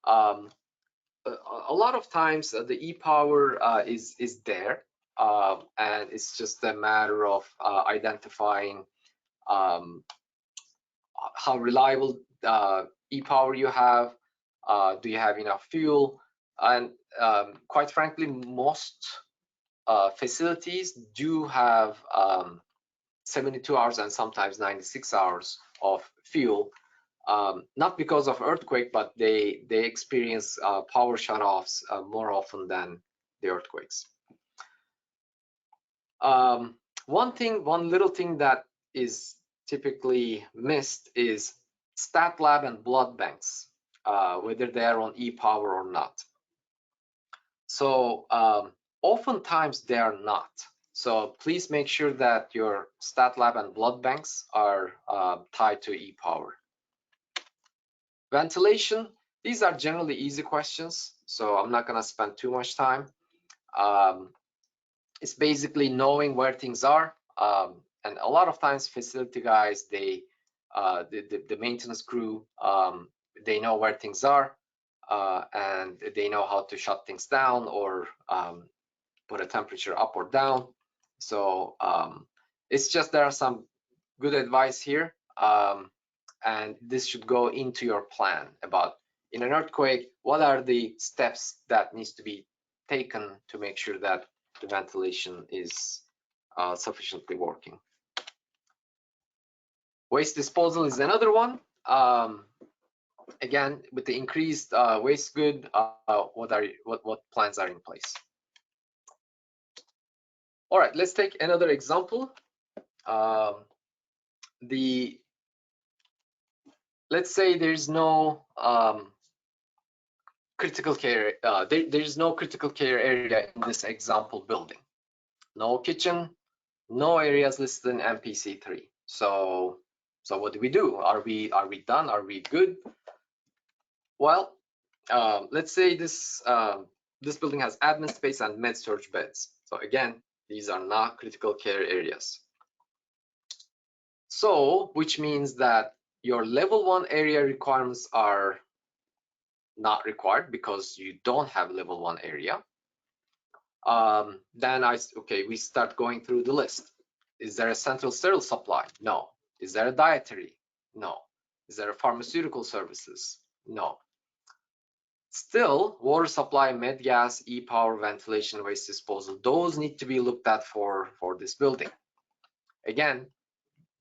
A lot of times the e-power is there, and it's just a matter of identifying how reliable e-power you have. Do you have enough fuel? And quite frankly, most facilities do have 72 hours and sometimes 96 hours of fuel. Not because of earthquake, but they experience power shutoffs more often than the earthquakes. One little thing that is typically missed is stat lab and blood banks, whether they are on e-power or not. So oftentimes they are not. So please make sure that your stat lab and blood banks are tied to e-power. Ventilation, these are generally easy questions, so I'm not going to spend too much time. It's basically knowing where things are. And a lot of times facility guys, the maintenance crew, they know where things are, and they know how to shut things down or put a temperature up or down. So it's just there are some good advice here, and this should go into your plan about in an earthquake, what are the steps that needs to be taken to make sure that the ventilation is sufficiently working. Waste disposal is another one. Again, with the increased waste good, what plans are in place? All right, let's take another example. Let's say there's no critical care. There's no critical care area in this example building. No kitchen, no areas listed in MPC3. So what do we do? Are we done? Are we good? Well, let's say this building has admin space and med-surg beds. So again, these are not critical care areas. So which means that your level 1 area requirements are not required because you don't have level 1 area. Then we start going through the list. Is there a central sterile supply? No. Is there a dietary? No. Is there a pharmaceutical services? No. Still, water supply, med gas, e-power, ventilation, waste disposal, those need to be looked at for this building. Again,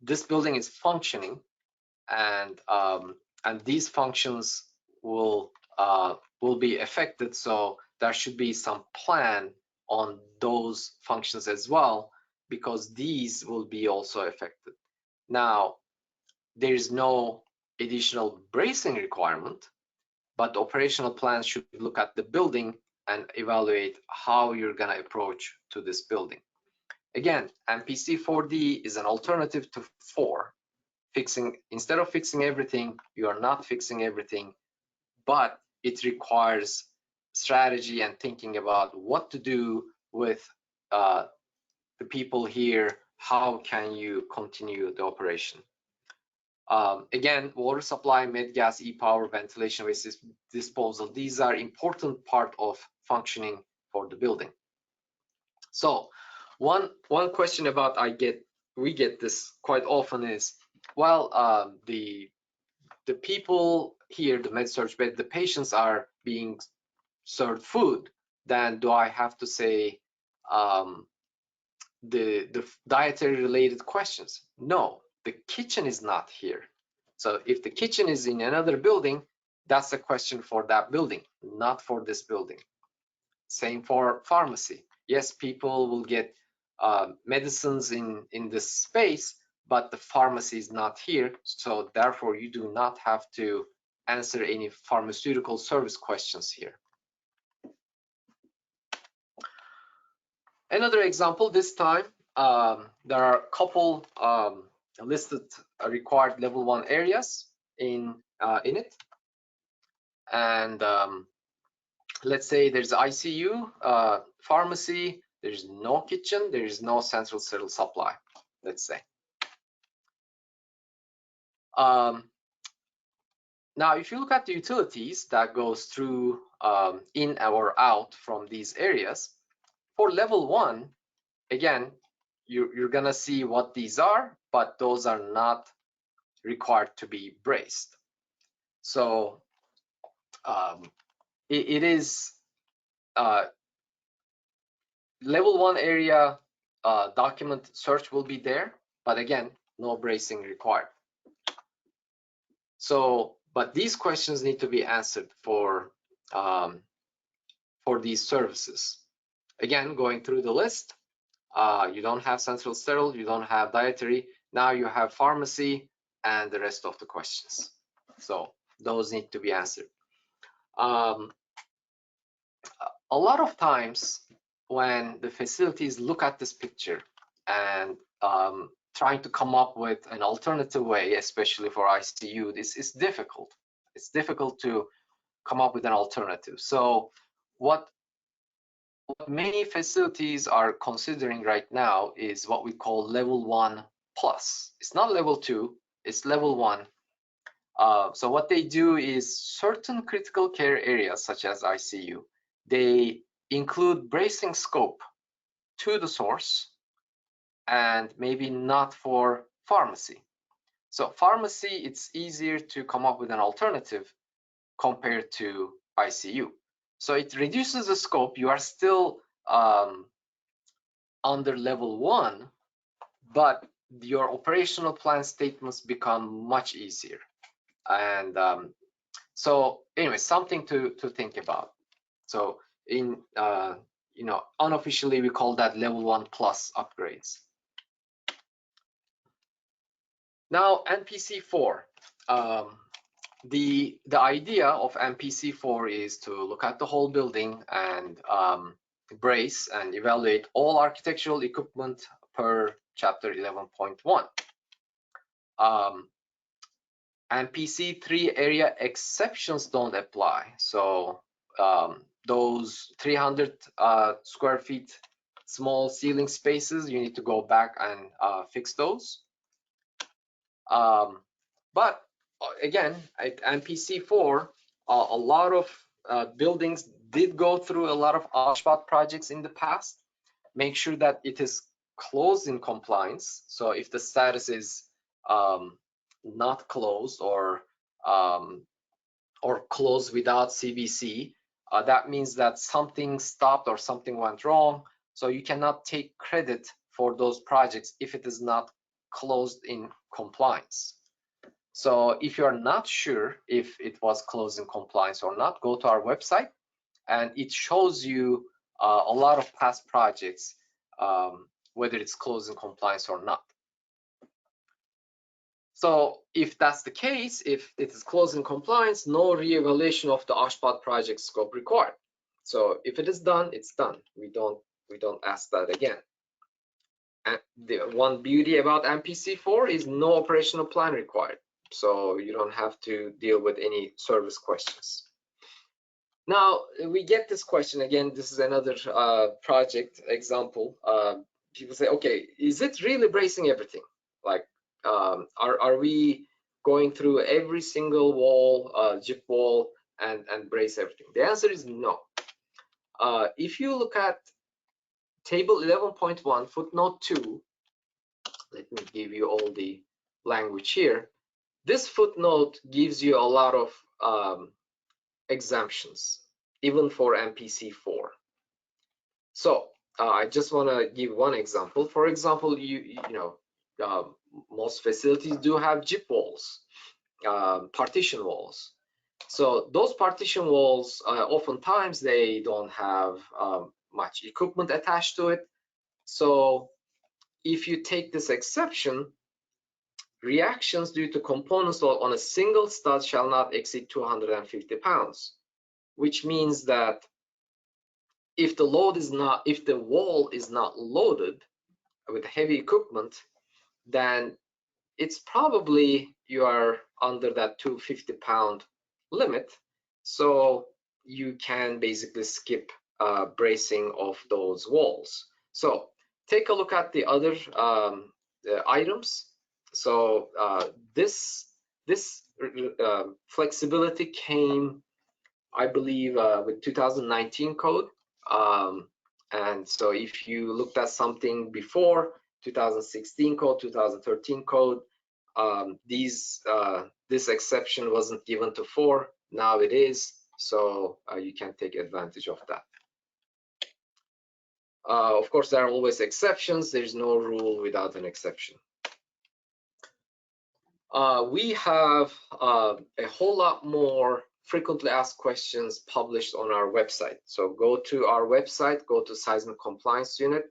this building is functioning, and these functions will be affected. So there should be some plan on those functions as well, because these will be also affected. Now, there is no additional bracing requirement, but the operational plan should look at the building and evaluate how you're going to approach to this building. Again, MPC 4D is an alternative to 4. Instead of fixing everything, you are not fixing everything, but it requires strategy and thinking about what to do with the people here. How can you continue the operation? Again, water supply, med gas, e-power, ventilation, waste disposal, these are important part of functioning for the building. So one question about we get this quite often is, well, the people here, the med-surg bed, the patients are being served food, then do I have to say the dietary related questions? No, the kitchen is not here. So if the kitchen is in another building, that's a question for that building, not for this building. Same for pharmacy. Yes, people will get medicines in this space, but the pharmacy is not here. So therefore, you do not have to answer any pharmaceutical service questions here. Another example, this time, there are a couple listed required level 1 areas in it. And let's say there's ICU, pharmacy, there's no kitchen, there is no central sterile supply, let's say. Now, if you look at the utilities that goes through in or out from these areas, for level 1, again, you're gonna see what these are, but those are not required to be braced. So it is level 1 area document search will be there, but again, no bracing required. So, but these questions need to be answered for these services. Again, going through the list, you don't have central sterile, you don't have dietary, now you have pharmacy and the rest of the questions. So those need to be answered. A lot of times when the facilities look at this picture and trying to come up with an alternative way, especially for ICU, this is difficult. It's difficult to come up with an alternative. So what what many facilities are considering right now is what we call level 1 plus. It's not level 2, it's level 1. So what they do is certain critical care areas such as ICU, they include bracing scope to the source and maybe not for pharmacy. So pharmacy, it's easier to come up with an alternative compared to ICU. So it reduces the scope. You are still under level 1, but your operational plan statements become much easier. And so anyway, something to think about. So in unofficially we call that level 1 plus upgrades. Now NPC4. The idea of NPC4 is to look at the whole building and brace and evaluate all architectural equipment per chapter 11.1. NPC3 area exceptions don't apply. So those 300 square feet small ceiling spaces, you need to go back and fix those. But again, at NPC4, a lot of buildings did go through a lot of OSHPAT projects in the past. Make sure that it is closed in compliance. So if the status is not closed or closed without CBC, that means that something stopped or something went wrong. So you cannot take credit for those projects if it is not closed in compliance. So if you're not sure if it was closed in compliance or not, go to our website and it shows you a lot of past projects, whether it's closed in compliance or not. So if that's the case, if it is closed in compliance, no reevaluation of the OSHPAT project scope required. So if it is done, it's done. We don't ask that again. And the one beauty about NPC4 is no operational plan required. So you don't have to deal with any service questions. Now we get this question again. This is another project example. People say, okay, is it really bracing everything? Like, are we going through every single wall, jip wall, and brace everything? The answer is no. If you look at table 11.1 footnote 2, let me give you all the language here. This footnote gives you a lot of exemptions, even for NPC4. So I just want to give one example. For example, most facilities do have jip walls, partition walls. So those partition walls, oftentimes they don't have much equipment attached to it. So if you take this exception, reactions due to components on a single stud shall not exceed 250 pounds, which means that if the wall is not loaded with heavy equipment, then it's probably you are under that 250-pound limit. So you can basically skip bracing of those walls. So take a look at the other items. So this flexibility came, I believe, with 2019 code. And so if you looked at something before 2016 code, 2013 code, this exception wasn't given to 4. Now it is. So you can take advantage of that. Of course, there are always exceptions. There's no rule without an exception. We have a whole lot more frequently asked questions published on our website. So go to our website, go to Seismic Compliance Unit,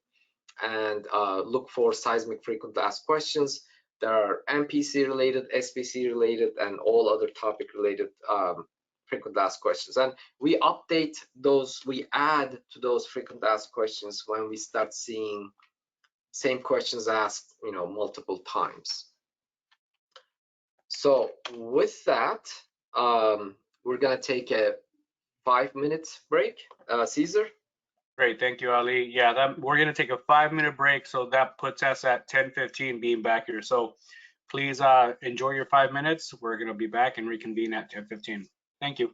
and look for seismic frequently asked questions. There are NPC related, SPC related, and all other topic related frequently asked questions. And we update those, we add to those frequently asked questions when we start seeing same questions asked, multiple times. So with that, we're gonna take a 5-minute break. Caesar? Great, thank you, Ali. Yeah, we're gonna take a 5-minute break, so that puts us at 10:15 being back here. So please enjoy your 5 minutes. We're gonna be back and reconvene at 10:15. Thank you.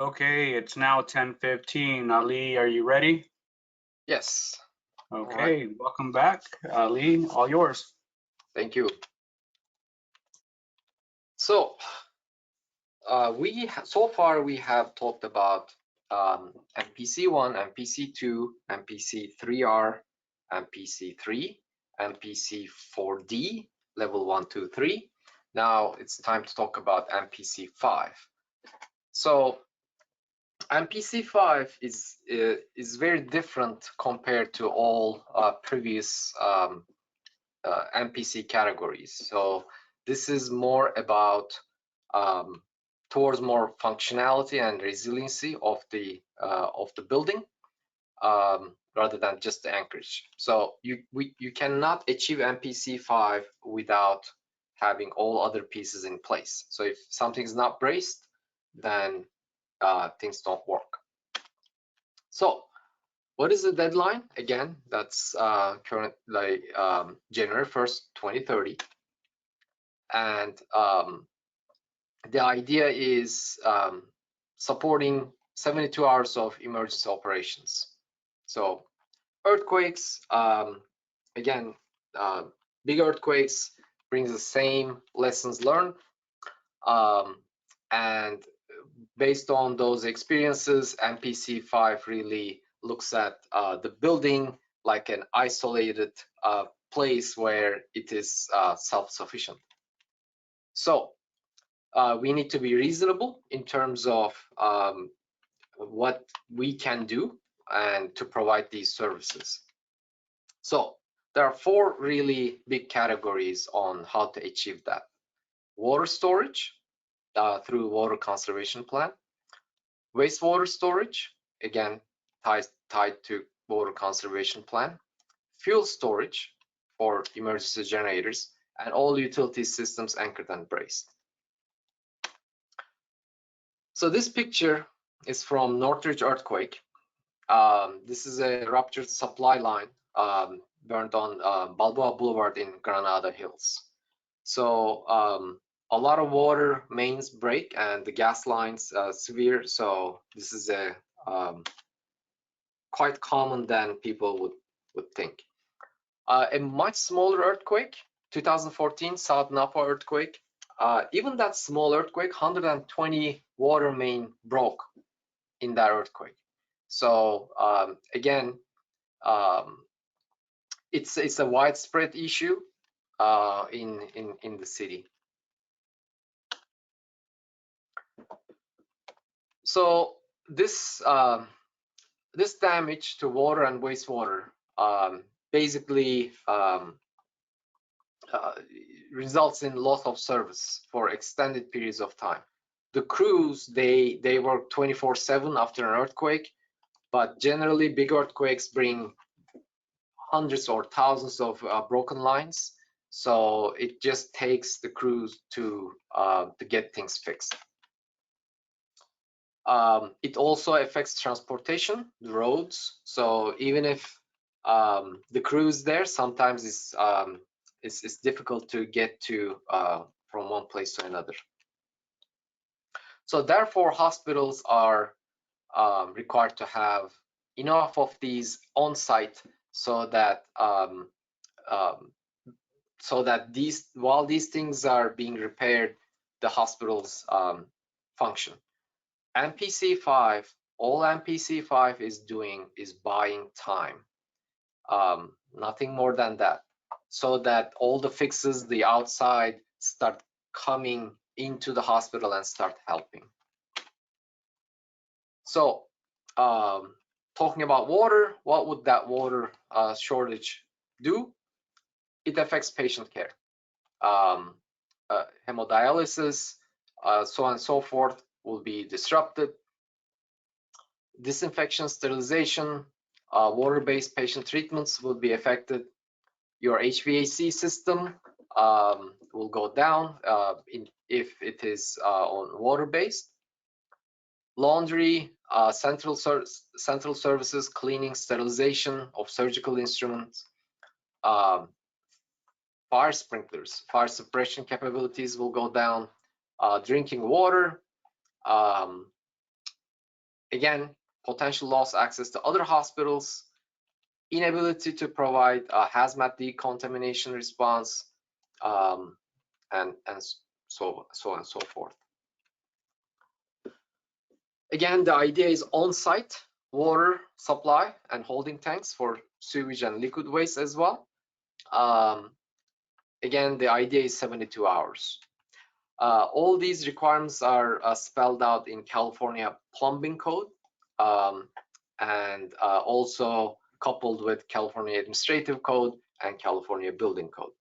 Okay, it's now 10:15. Ali, are you ready? Yes. All right. Okay, welcome back. Ali, all yours. Thank you. So so far we have talked about MPC1, MPC2, MPC3R, MPC3, MPC4D, level 1, 2, 3. Now it's time to talk about MPC5. So MPC5 is very different compared to all previous MPC categories. So this is more about towards more functionality and resiliency of the building rather than just the anchorage. So you cannot achieve MPC5 without having all other pieces in place. So if something is not braced, then things don't work. So what is the deadline? Again, that's currently January 1st, 2030. And the idea is supporting 72 hours of emergency operations. So earthquakes, again, big earthquakes brings the same lessons learned. And based on those experiences, MPC5 really looks at the building like an isolated place where it is self-sufficient. So we need to be reasonable in terms of what we can do and to provide these services. So there are 4 really big categories on how to achieve that. Water storage through water conservation plan. Wastewater storage, again, tied to water conservation plan. Fuel storage for emergency generators, and all utility systems anchored and braced. So this picture is from Northridge earthquake. This is a ruptured supply line burned on Balboa Boulevard in Granada Hills. So a lot of water mains break and the gas lines severe. So this is a quite common than people would think. A much smaller earthquake, 2014 South Napa earthquake. Even that small earthquake, 120 water main broke in that earthquake. So again, it's a widespread issue in the city. So this this damage to water and wastewater basically results in loss of service for extended periods of time. The crews, they work 24/7 after an earthquake, but generally big earthquakes bring hundreds or thousands of broken lines. So it just takes the crews to get things fixed. It also affects transportation, the roads. So even if the crew is there, sometimes it's difficult to get to from one place to another. So therefore, hospitals are required to have enough of these on site so that while these things are being repaired, the hospitals function. MPC5, all MPC5 is doing is buying time, nothing more than that, so that all the fixes, the outside, start coming into the hospital and start helping. So talking about water, what would that water shortage do? It affects patient care, hemodialysis, so on and so forth will be disrupted. Disinfection, sterilization, water-based patient treatments will be affected. Your HVAC system will go down if it is on water-based. Laundry, central services, cleaning, sterilization of surgical instruments, fire sprinklers, fire suppression capabilities will go down, drinking water, again, potential loss access to other hospitals, inability to provide a hazmat decontamination response, and so on and so forth. Again, the idea is on-site water supply and holding tanks for sewage and liquid waste as well. Again, the idea is 72 hours. All these requirements are spelled out in California Plumbing Code, and also coupled with California Administrative Code and California Building Code.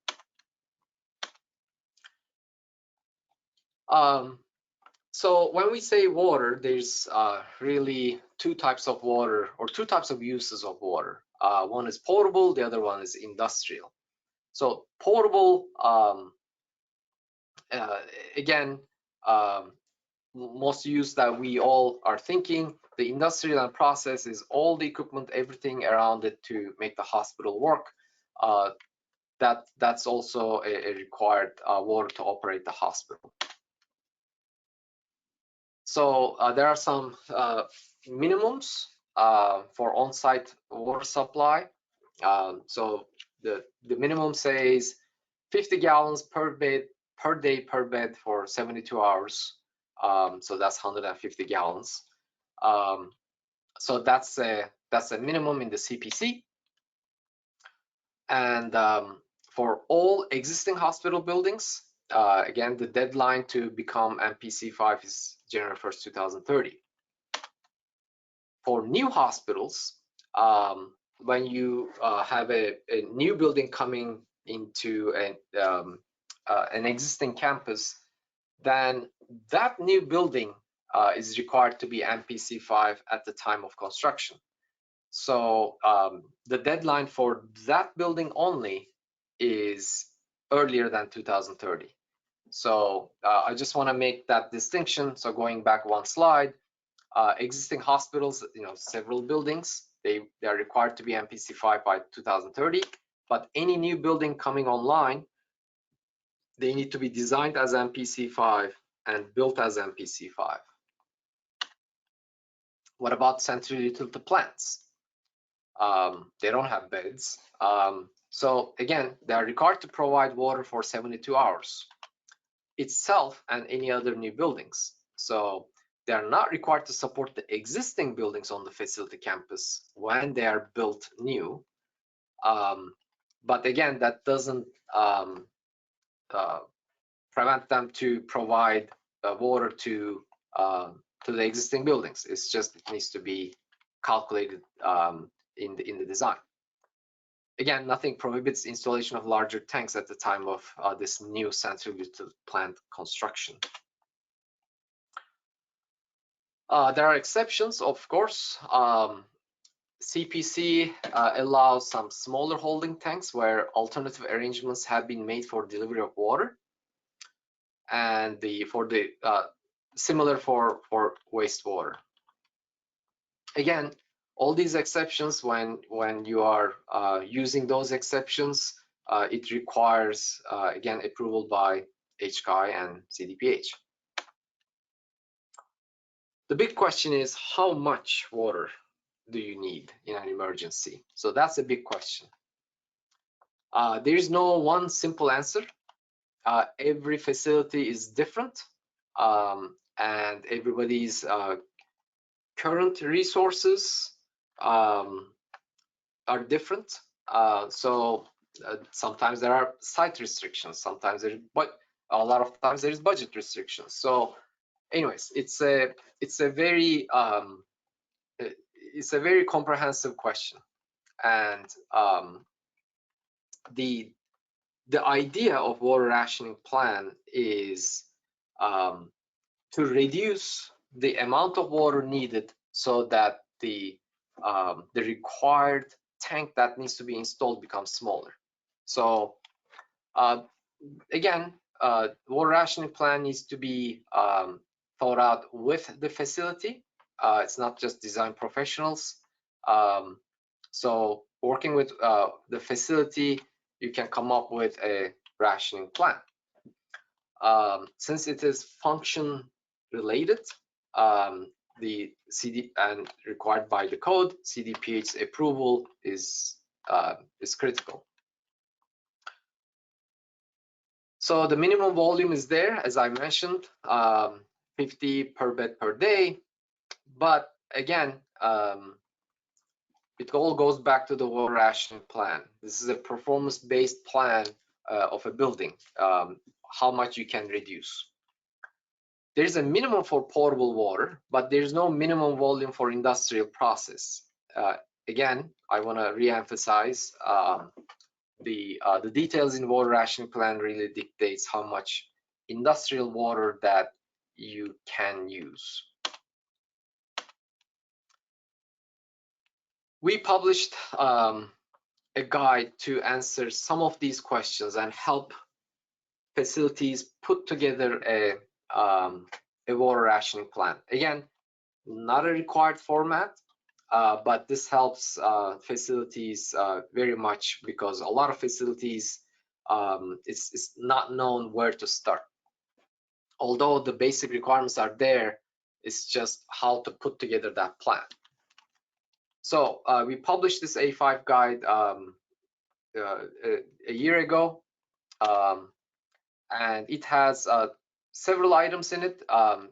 So when we say water, there's really two types of water, or two types of uses of water. One is potable, the other one is industrial. So potable, again, most use that we all are thinking, the industrial and process is all the equipment, everything around it to make the hospital work. That's also a required water to operate the hospital. So there are some minimums for on-site water supply. So the minimum says 50 gallons per day per bed for 72 hours. So that's 150 gallons. So that's a minimum in the CPC. And for all existing hospital buildings, again, the deadline to become MPC5 is January 1st, 2030. For new hospitals, when you have a new building coming into an existing campus, then that new building is required to be MPC5 at the time of construction. So the deadline for that building only is earlier than 2030. So I just want to make that distinction. So going back one slide, existing hospitals, several buildings, they are required to be MPC5 by 2030. But any new building coming online, they need to be designed as MPC5 and built as MPC5. What about central utility plants? They don't have beds. So again, they are required to provide water for 72 hours itself and any other new buildings. So they are not required to support the existing buildings on the facility campus when they are built new. But again, that doesn't prevent them to provide water to the existing buildings. It's just, it needs to be calculated in the design. Again, nothing prohibits installation of larger tanks at the time of this new central utility plant construction. There are exceptions, of course. CPC allows some smaller holding tanks where alternative arrangements have been made for delivery of water, and similar for wastewater. Again, all these exceptions, when you are using those exceptions, it requires again approval by HCI and CDPH. The big question is, how much water do you need in an emergency? So that's a big question. There is no one simple answer. Every facility is different, and everybody's current resources are different. So sometimes there are site restrictions, sometimes there, but a lot of times there is budget restrictions. So anyways, it's a very comprehensive question, and the idea of water rationing plan is to reduce the amount of water needed so that the required tank that needs to be installed becomes smaller. So again, water rationing plan needs to be thought out with the facility. It's not just design professionals. So working with the facility, you can come up with a rationing plan. Since it is function related, the CD and required by the code, CDPH's approval is critical. So the minimum volume is there, as I mentioned, 50 per bed per day. But again, it all goes back to the water rationing plan. This is a performance-based plan of a building, how much you can reduce. There's a minimum for potable water, but there's no minimum volume for industrial process. Again, I want to re-emphasize the details in water rationing plan really dictates how much industrial water that you can use. We published a guide to answer some of these questions and help facilities put together a water rationing plan. Again, not a required format, but this helps facilities very much, because a lot of facilities, it's not known where to start. Although the basic requirements are there, it's just how to put together that plan. So we published this A5 guide a year ago, and it has several items in it.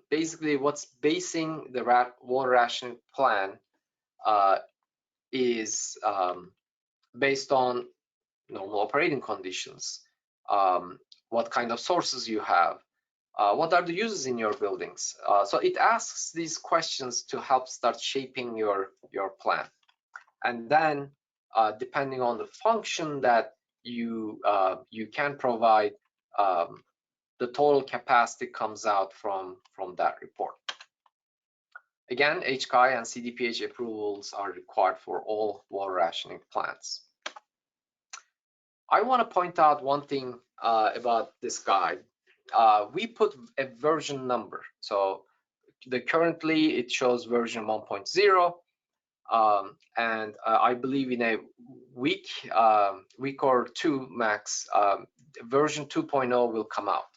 Basically, what's basing the water rationing plan is based on normal operating conditions, what kind of sources you have, what are the uses in your buildings. So it asks these questions to help start shaping your plan. And then depending on the function that you can provide, the total capacity comes out from that report. Again, HKI and CDPH approvals are required for all water rationing plans. I want to point out one thing about this guide. We put a version number. So currently it shows version 1.0, and I believe in a week or two max, version 2.0 will come out.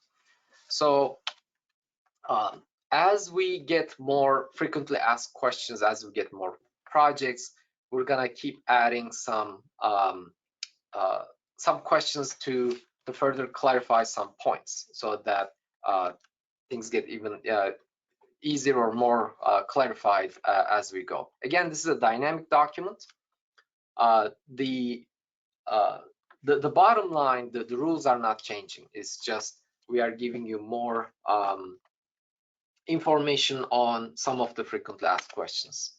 So as we get more frequently asked questions, as we get more projects, we're gonna keep adding some questions to further clarify some points, so that things get even easier or more clarified as we go. Again, this is a dynamic document. The bottom line, the rules are not changing. It's just we are giving you more information on some of the frequently asked questions.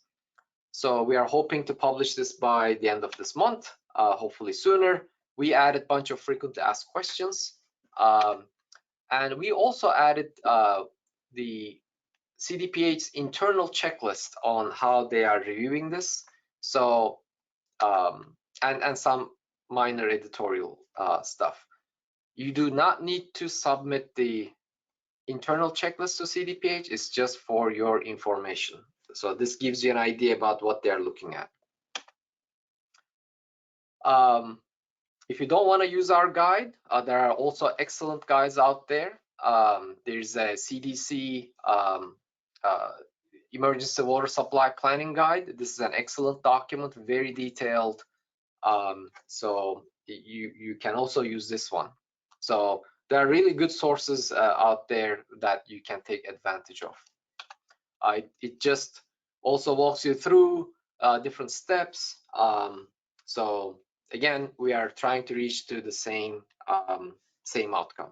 So we are hoping to publish this by the end of this month, hopefully sooner. We added a bunch of frequently asked questions, and we also added the CDPH's internal checklist on how they are reviewing this. So and some minor editorial stuff. You do not need to submit the internal checklist to CDPH. It's just for your information. So this gives you an idea about what they're looking at. If you don't want to use our guide, there are also excellent guides out there. There's a CDC emergency water supply planning guide. This is an excellent document, very detailed. So you can also use this one. So there are really good sources out there that you can take advantage of. It just also walks you through different steps. So again, we are trying to reach to the same outcome.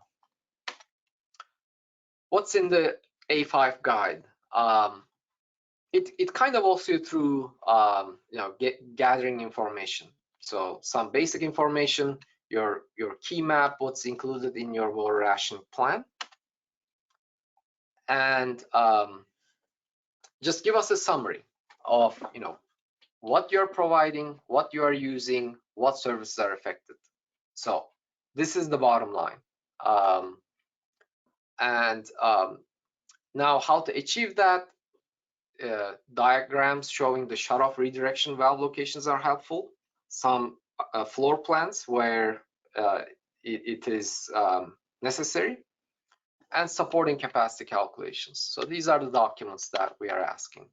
What's in the A5 guide? It kind of walks you through gathering information. So some basic information, your key map, what's included in your water rationing plan, and just give us a summary of what you're providing, what you are using, what services are affected. So this is the bottom line. Now how to achieve that, diagrams showing the shutoff redirection valve locations are helpful. Some floor plans where it is necessary, and supporting capacity calculations. So these are the documents that we are asking.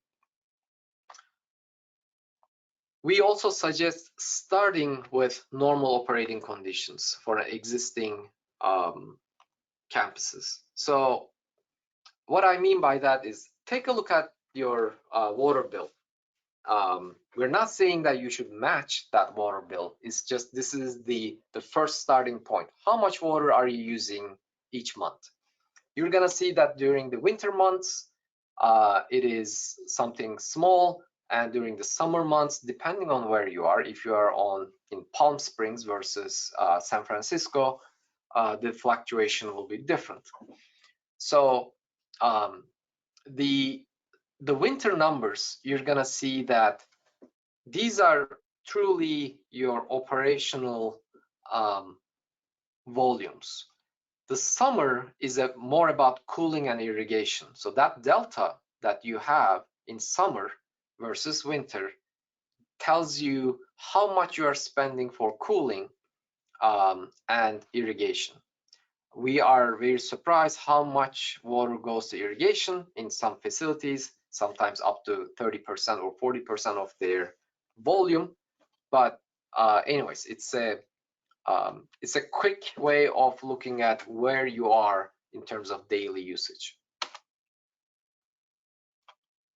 We also suggest starting with normal operating conditions for existing campuses. So what I mean by that is take a look at your water bill. We're not saying that you should match that water bill. It's just this is the first starting point. How much water are you using each month? You're gonna see that during the winter months, it is something small, and during the summer months, depending on where you are, if you are in Palm Springs versus San Francisco, the fluctuation will be different. So the winter numbers, you're gonna see that these are truly your operational volumes. The summer is more about cooling and irrigation. So that delta that you have in summer versus winter tells you how much you are spending for cooling and irrigation. We are very surprised how much water goes to irrigation in some facilities, sometimes up to 30% or 40% of their volume. But anyways, it's a quick way of looking at where you are in terms of daily usage.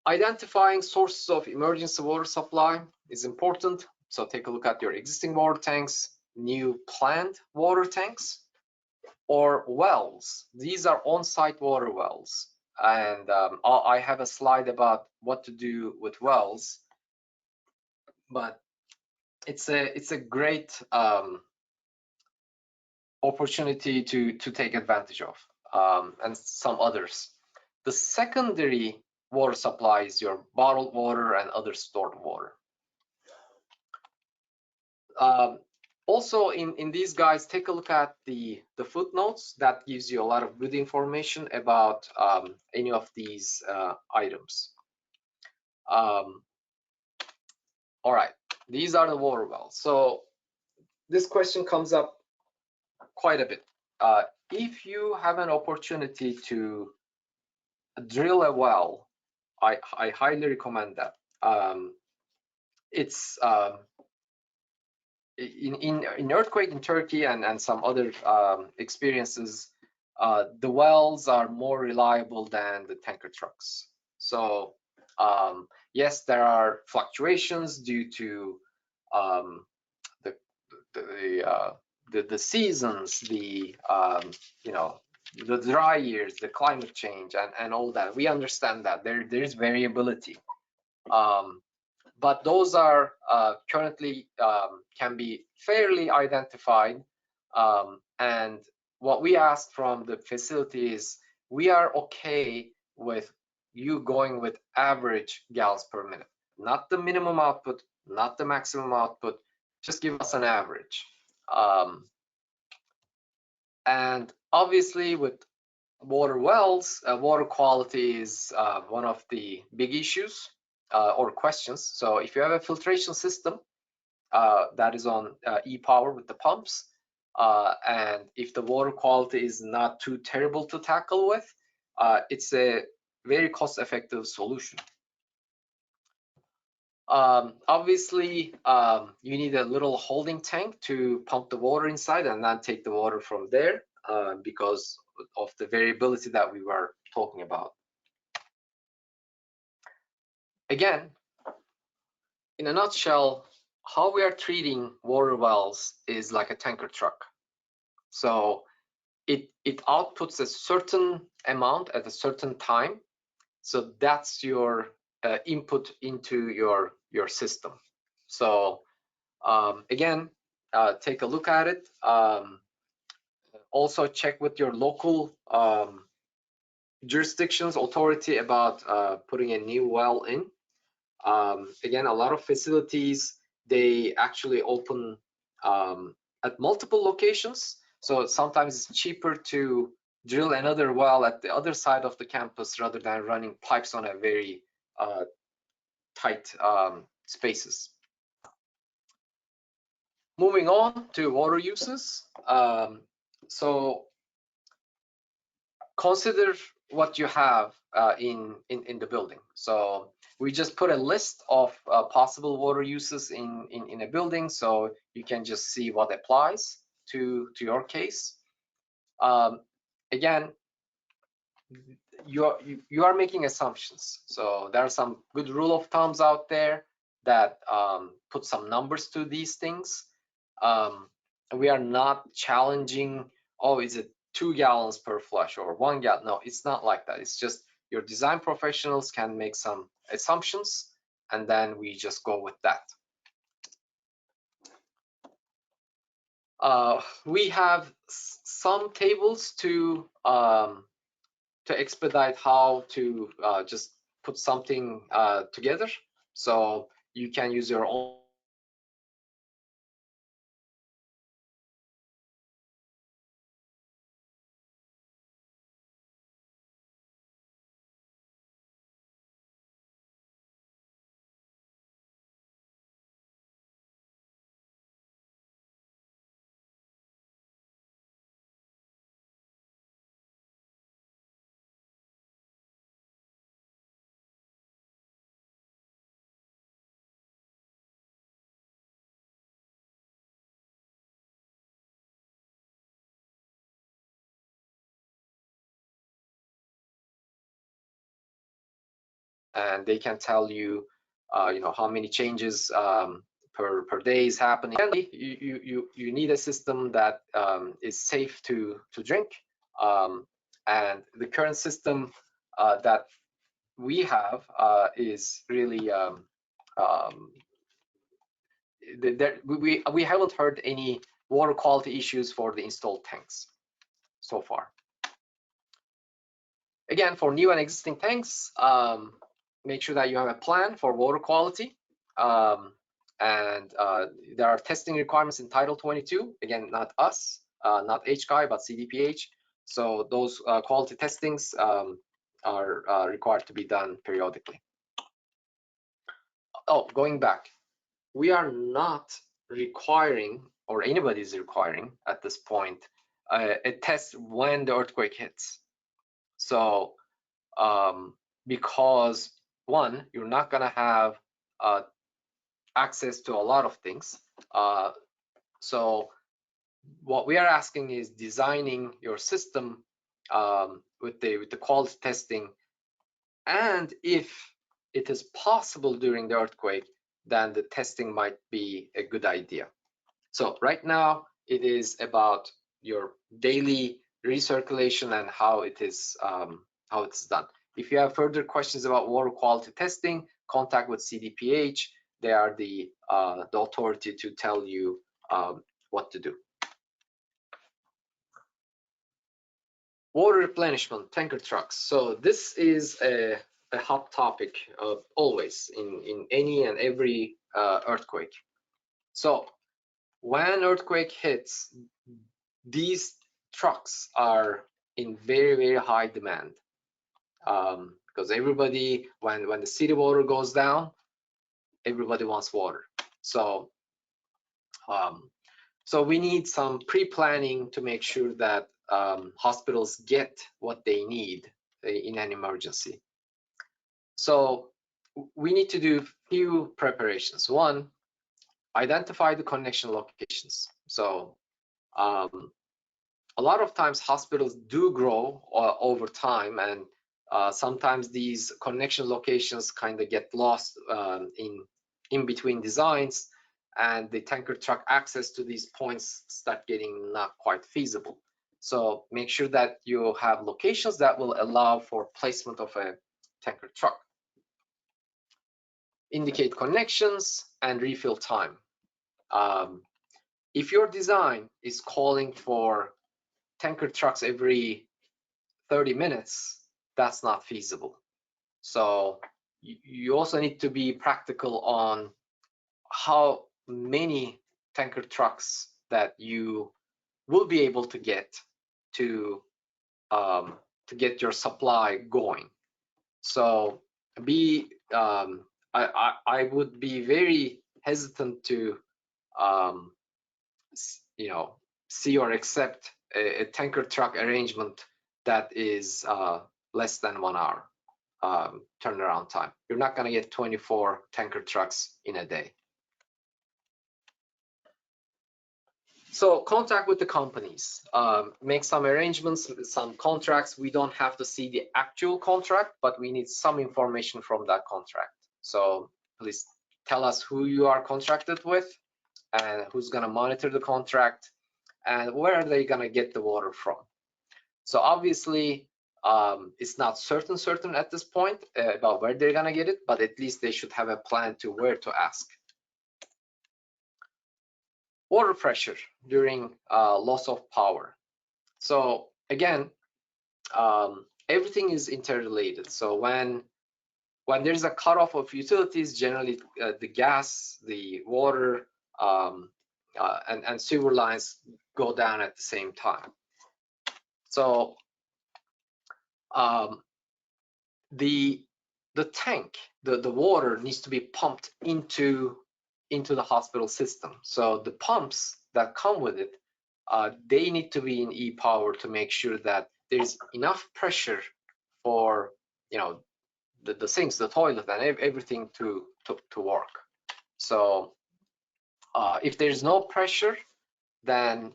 Identifying sources of emergency water supply is important. So take a look at your existing water tanks, new planned water tanks, or wells. These are on-site water wells. And I have a slide about what to do with wells, but it's a great opportunity to take advantage of, and some others. The secondary water supply is your bottled water and other stored water. Also in these guides, take a look at the footnotes. That gives you a lot of good information about any of these items. All right, these are the water wells. So this question comes up quite a bit. If you have an opportunity to drill a well, I highly recommend that. It's in earthquake in Turkey and some other experiences, the wells are more reliable than the tanker trucks. So yes, there are fluctuations due to the seasons, the the dry years, the climate change, and all that. We understand that there is variability. But those are currently can be fairly identified. And what we ask from the facility is, we are okay with you going with average gallons per minute, not the minimum output, not the maximum output, just give us an average. And obviously with water wells, water quality is one of the big issues or questions. So if you have a filtration system that is on e-power with the pumps, and if the water quality is not too terrible to tackle with, it's a very cost-effective solution. Obviously, you need a little holding tank to pump the water inside and then take the water from there because of the variability that we were talking about. Again, in a nutshell, how we are treating water wells is like a tanker truck. So it outputs a certain amount at a certain time. So that's your input into your system. So again, take a look at it. Also check with your local jurisdictions authority about putting a new well in. Again, a lot of facilities, they actually open at multiple locations. So sometimes it's cheaper to drill another well at the other side of the campus rather than running pipes on a very tight spaces. Moving on to water uses. So consider what you have in the building. So we just put a list of possible water uses in a building, so you can just see what applies to your case. Again, you are making assumptions. So there are some good rule of thumbs out there that put some numbers to these things. We are not challenging, oh, is it 2 gallons per flush or 1 gallon? No, it's not like that. It's just your design professionals can make some assumptions, and then we just go with that. We have some tables to expedite how to just put something together. So you can use your own. And they can tell you, you know, how many changes per day is happening. You need a system that is safe to drink. And the current system that we have is really we haven't heard any water quality issues for the installed tanks so far. Again, for new and existing tanks, make sure that you have a plan for water quality. And there are testing requirements in Title 22. Again, not us, not HCI, but CDPH. So those quality testings are required to be done periodically. Oh, going back, we are not requiring, or anybody is requiring at this point, a test when the earthquake hits. So because one, you're not going to have access to a lot of things. So what we are asking is designing your system with the quality testing, and if it is possible during the earthquake, then the testing might be a good idea. So right now it is about your daily recirculation and how it's done. If you have further questions about water quality testing, contact with CDPH. They are the authority to tell you what to do. Water replenishment, tanker trucks. So this is a hot topic always in any and every earthquake. So when earthquake hits, these trucks are in very, very high demand because everybody, when the city water goes down, everybody wants water. So so we need some pre-planning to make sure that hospitals get what they need in an emergency. So we need to do few preparations. One, identify the connection locations. So a lot of times hospitals do grow over time, and sometimes these connection locations kind of get lost in between designs, and the tanker truck access to these points start getting not quite feasible. So make sure that you have locations that will allow for placement of a tanker truck. Indicate connections and refill time. If your design is calling for tanker trucks every 30 minutes, that's not feasible. So you also need to be practical on how many tanker trucks that you will be able to get get your supply going. So I would be very hesitant to you know, see or accept a tanker truck arrangement that is less than 1 hour turnaround time. You're not going to get 24 tanker trucks in a day. So contact with the companies, make some arrangements, some contracts. We don't have to see the actual contract, but we need some information from that contract. So please tell us who you are contracted with and who's going to monitor the contract and where are they going to get the water from. So obviously, it's not certain at this point about where they're going to get it, but at least they should have a plan to where to ask. Water pressure during loss of power. So again, everything is interrelated. So when there's a cutoff of utilities, generally the gas, the water, and sewer lines go down at the same time. So the tank, the water needs to be pumped into the hospital system. So the pumps that come with it, they need to be in E-Power to make sure that there's enough pressure for, you know, the sinks, the toilet, and everything to work. So if there's no pressure, then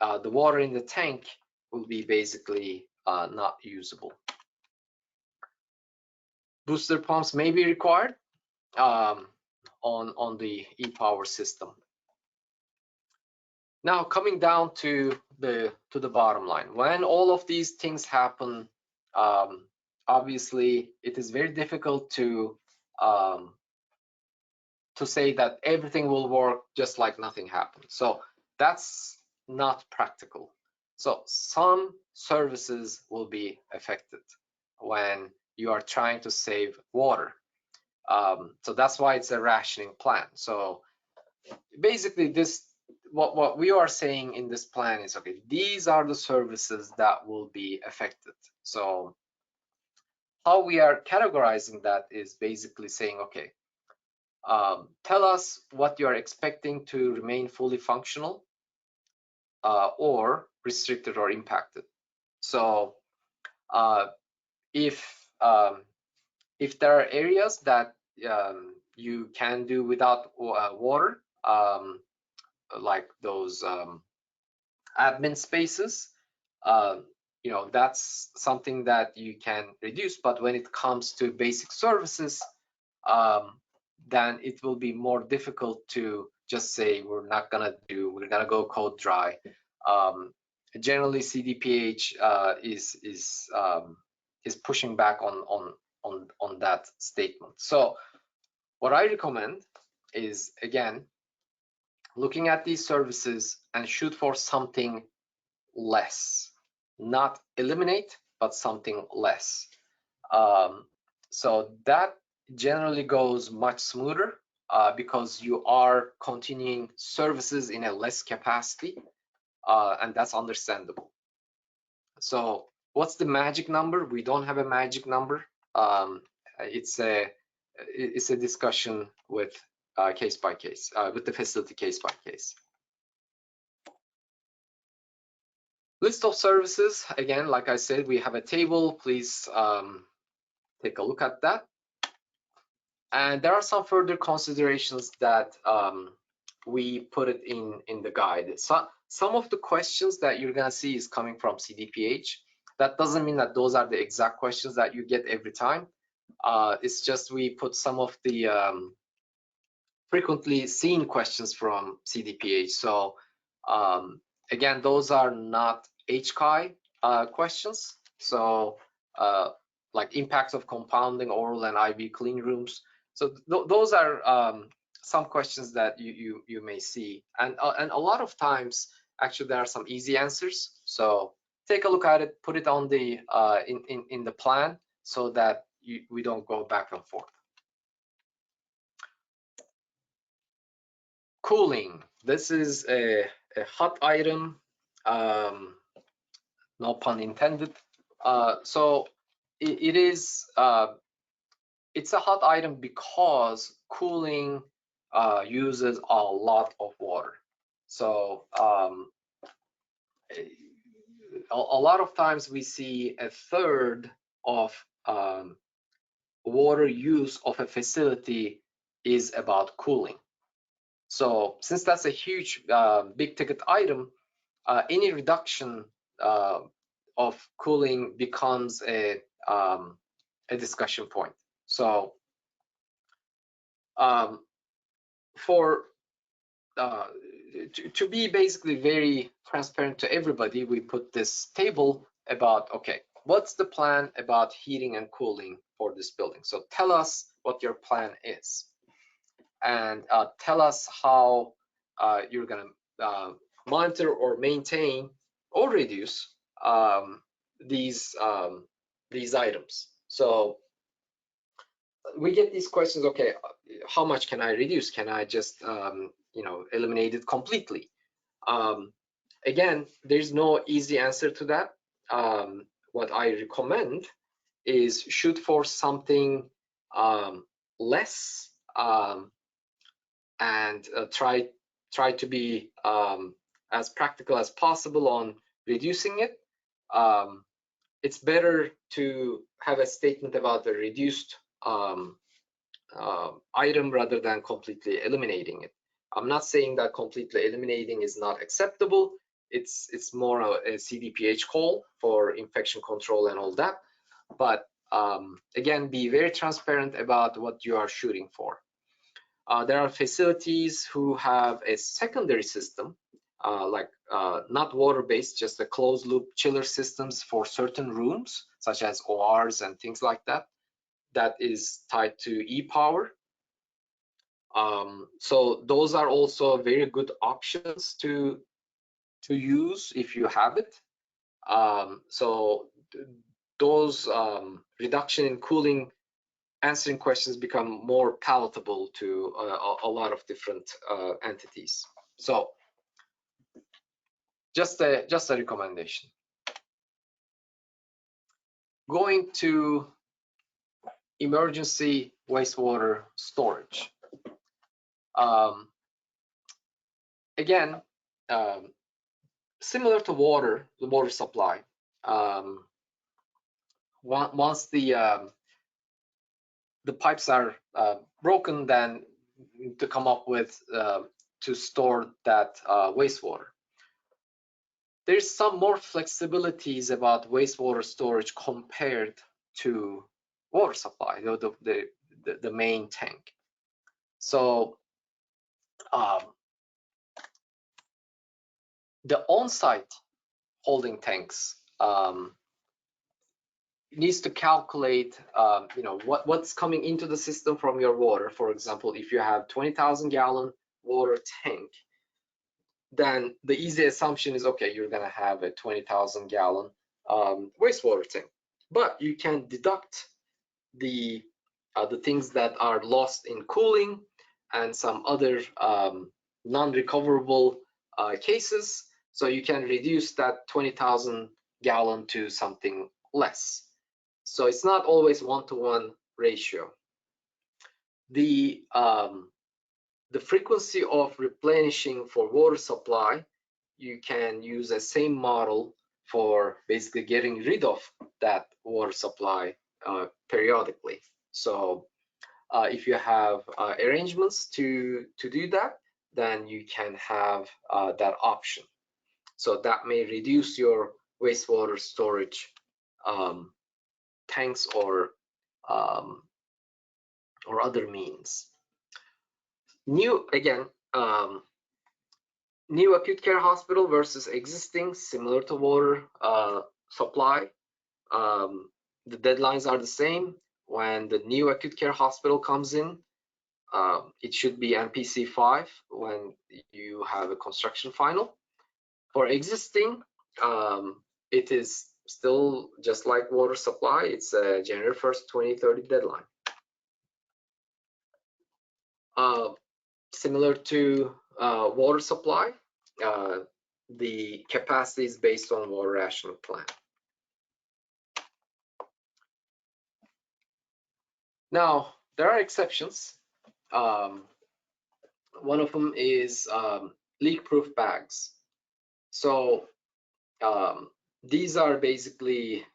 the water in the tank will be basically not usable. Booster pumps may be required on the E-Power system. Now coming down to the bottom line, when all of these things happen, obviously it is very difficult to say that everything will work just like nothing happened. So that's not practical. So some services will be affected when you are trying to save water. So that's why it's a rationing plan. So basically what we are saying in this plan is, okay, these are the services that will be affected. So how we are categorizing that is basically saying, okay, tell us what you are expecting to remain fully functional or restricted or impacted. So if there are areas that you can do without water, like those admin spaces, you know, that's something that you can reduce. But when it comes to basic services, then it will be more difficult to just say we're gonna go code dry. Generally, CDPH is pushing back on that statement. So what I recommend is, again, looking at these services and shoot for something less, not eliminate, but something less. So that generally goes much smoother because you are continuing services in a less capacity, and that's understandable. So what's the magic number? We don't have a magic number. It's a discussion with case by case, with the facility case by case. List of services, again, like I said, we have a table. Please take a look at that. And there are some further considerations that we put it in the guide. So some of the questions that you're gonna see is coming from CDPH. That doesn't mean that those are the exact questions that you get every time. It's just we put some of the frequently seen questions from CDPH. So again, those are not HCI questions. So like impacts of compounding oral and IV clean rooms. So those are some questions that you may see, and a lot of times actually there are some easy answers. So take a look at it, put it on the in the plan so that we don't go back and forth. Cooling. This is a hot item, no pun intended. So it is. It's a hot item because cooling uses a lot of water. So a lot of times we see a third of water use of a facility is about cooling. So since that's a huge big ticket item, any reduction of cooling becomes a discussion point. So for to be basically very transparent to everybody, we put this table about, okay, what's the plan about heating and cooling for this building? So tell us what your plan is, and tell us how you're going to monitor or maintain or reduce these items. So we get these questions, okay, how much can I reduce? Can I just eliminate it completely? Again, there's no easy answer to that. What I recommend is shoot for something less, and try to be as practical as possible on reducing it. It's better to have a statement about the reduced item rather than completely eliminating it. I'm not saying that completely eliminating is not acceptable. It's more a CDPH call for infection control and all that. But again, be very transparent about what you are shooting for. There are facilities who have a secondary system, like not water-based, just a closed-loop chiller systems for certain rooms, such as ORs and things like that, that is tied to e-power. So those are also very good options to use if you have it. So those reduction in cooling answering questions become more palatable to a lot of different entities. So just a recommendation. Going to emergency wastewater storage. Again, similar to water, the water supply. Once the pipes are broken, then to come up with to store that wastewater. There's some more flexibilities about wastewater storage compared to water supply, the main tank. So the on-site holding tanks needs to calculate what's coming into the system from your water. For example, if you have 20,000 gallon water tank, then the easy assumption is, okay, you're going to have a 20,000 gallon wastewater tank. But you can deduct the things that are lost in cooling and some other non-recoverable cases. So you can reduce that 20,000 gallon to something less. So it's not always one-to-one ratio. The frequency of replenishing for water supply, you can use the same model for basically getting rid of that water supply periodically. So if you have arrangements to do that, then you can have that option. So that may reduce your wastewater storage tanks or other means. New acute care hospital versus existing, similar to water supply. The deadlines are the same. When the new acute care hospital comes in, it should be MPC 5 when you have a construction final. For existing, it is still just like water supply. It's a January 1st, 2030 deadline. Similar to water supply, the capacity is based on water rationing plan. Now, there are exceptions. One of them is leak-proof bags. So these are basically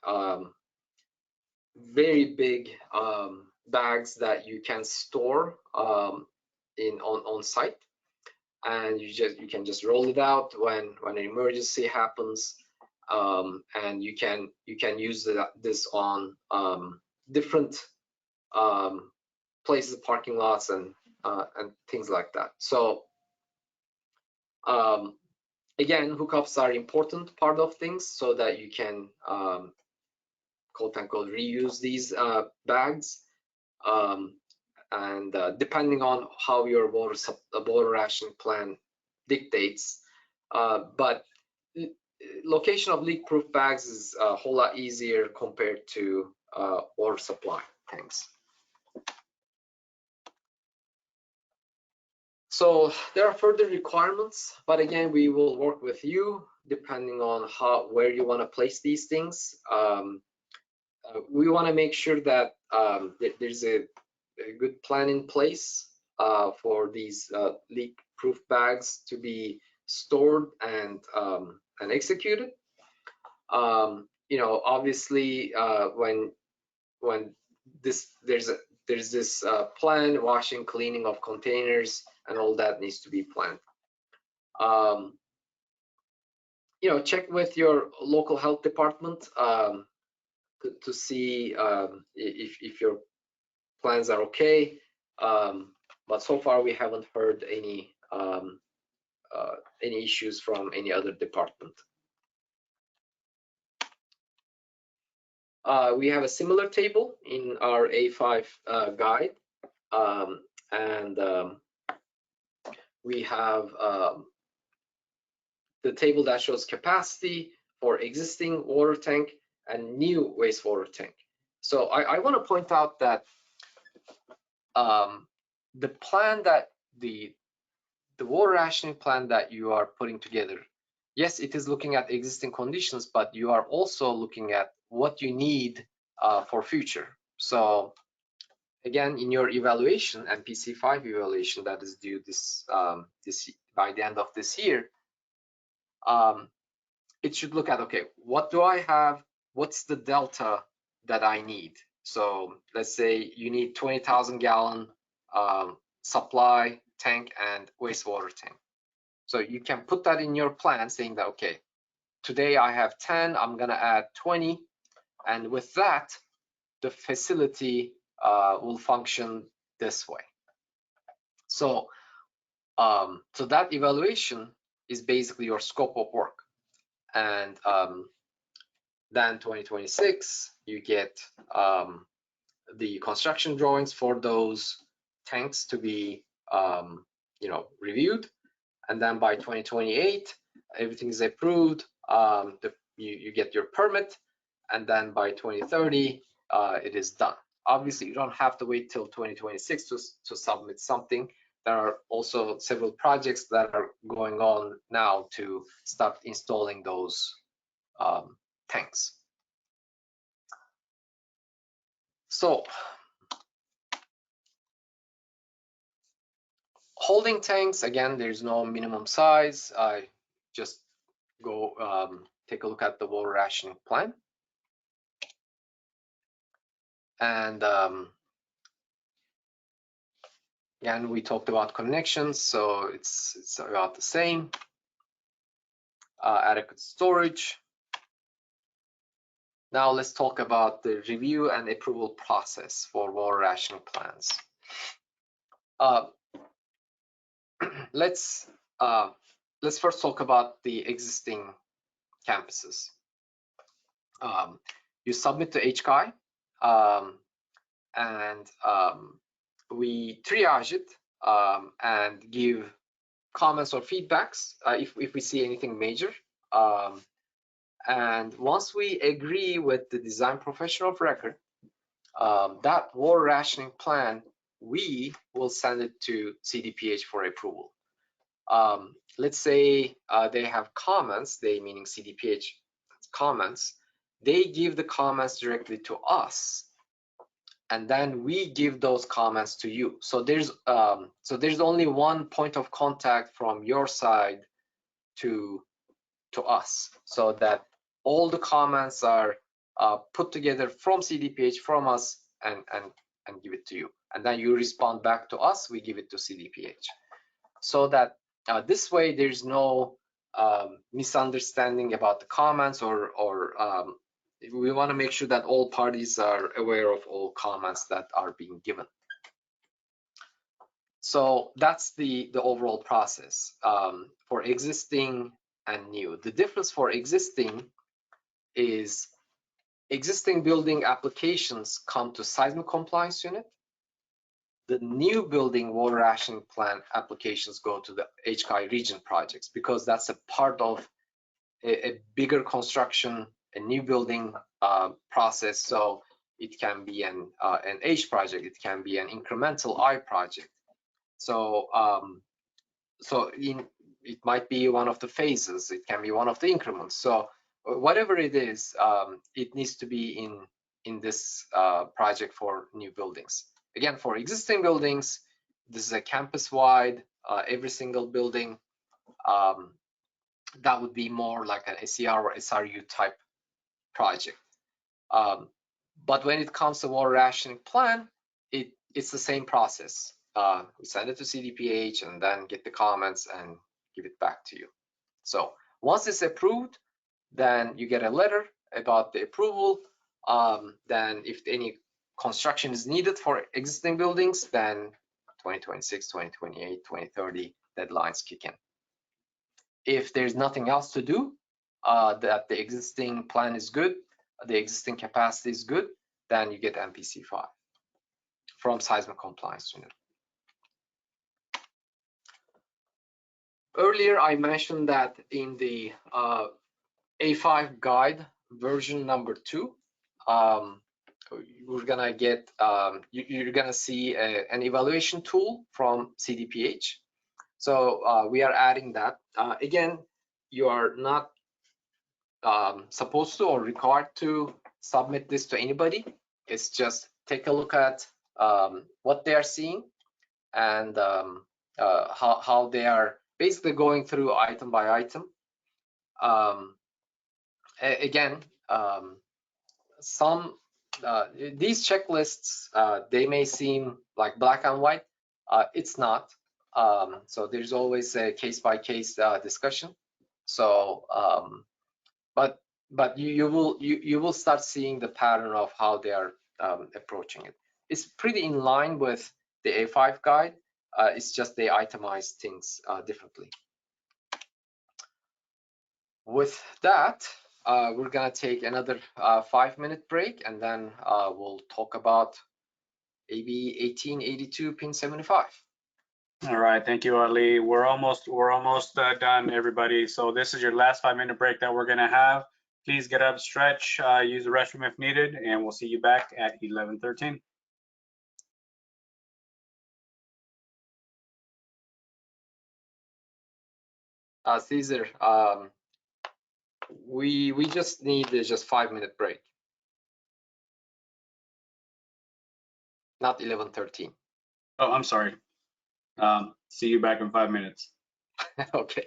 very big bags that you can store on site. and you can just roll it out when an emergency happens, and you can use this on different places, parking lots, and things like that. So again, hookups are important part of things so that you can quote unquote reuse these bags, and depending on how your water rationing plan dictates, but location of leak-proof bags is a whole lot easier compared to water supply tanks. So there are further requirements, but again, we will work with you depending on where you want to place these things. We want to make sure that there's a good plan in place for these leak-proof bags to be stored and executed. You know, obviously, when there's this plan, washing, cleaning of containers, and all that needs to be planned. You know, check with your local health department to see if your plans are okay. But so far we haven't heard any issues from any other department. We have a similar table in our A5 guide, and we have the table that shows capacity for existing water tank and new wastewater tank. So I want to point out that the plan that the water rationing plan that you are putting together, yes, it is looking at existing conditions, but you are also looking at what you need for future. So again, in your evaluation, NPC5 evaluation that is due this by the end of this year, it should look at, okay, what do I have? What's the delta that I need? So let's say you need 20,000 gallon supply tank and wastewater tank. So you can put that in your plan saying that, okay, today I have 10, I'm gonna add 20. And with that, the facility will function this way. So, so that evaluation is basically your scope of work. And then 2026, you get the construction drawings for those tanks to be you know, reviewed. And then by 2028, everything is approved. You get your permit, and then by 2030, it is done. Obviously, you don't have to wait till 2026 to submit something. There are also several projects that are going on now to start installing those tanks. So holding tanks, again, there's no minimum size. I just go take a look at the water rationing plan. And again, we talked about connections, so it's about the same. Adequate storage. Now let's talk about the review and approval process for water rationing plans. Let's first talk about the existing campuses. You submit to HCI, and we triage it and give comments or feedbacks if we see anything major. And once we agree with the design professional of record, that water rationing plan, we will send it to CDPH for approval. Let's say they have comments, they meaning CDPH comments, they give the comments directly to us, and then we give those comments to you. So there's only one point of contact from your side to us, so that all the comments are put together from CDPH, from us, and give it to you. And then you respond back to us, we give it to CDPH. So that This way, there's no misunderstanding about the comments, or we want to make sure that all parties are aware of all comments that are being given. So that's the overall process for existing and new. The difference for existing is existing building applications come to seismic compliance unit. The new building water rationing plan applications go to the HKI region projects, because that's a part of a bigger construction, a new building process. So it can be an H project, it can be an incremental I project. So it might be one of the phases, it can be one of the increments. So whatever it is, it needs to be in this project for new buildings. Again, for existing buildings, this is a campus-wide, every single building. That would be more like an SER or SRU type project. But when it comes to water rationing plan, it's the same process. We send it to CDPH and then get the comments and give it back to you. So once it's approved, then you get a letter about the approval. Then if any construction is needed for existing buildings, then 2026, 2028, 2030 deadlines kick in. If there's nothing else to do, that the existing plan is good, the existing capacity is good, then you get MPC 5 from seismic compliance unit. Earlier, I mentioned that in the A5 guide version number 2, we're gonna get, you're gonna see an evaluation tool from CDPH. So we are adding that. Again, you are not supposed to or required to submit this to anybody. It's just take a look at what they are seeing and how they are basically going through item by item. Again, these checklists, they may seem like black and white. It's not. So there's always a case-by-case discussion. So, but you will start seeing the pattern of how they are approaching it. It's pretty in line with the A5 guide. It's just they itemize things differently. With that, we're gonna take another 5-minute break, and then we'll talk about AB 1882 pin 75. All right, thank you, Ali. We're almost done, everybody. So this is your last 5-minute break that we're gonna have. Please get up, stretch, use the restroom if needed, and we'll see you back at 11:13. Caesar, we just need just 5-minute break, not 11:13. Oh, I'm sorry. See you back in 5 minutes. Okay.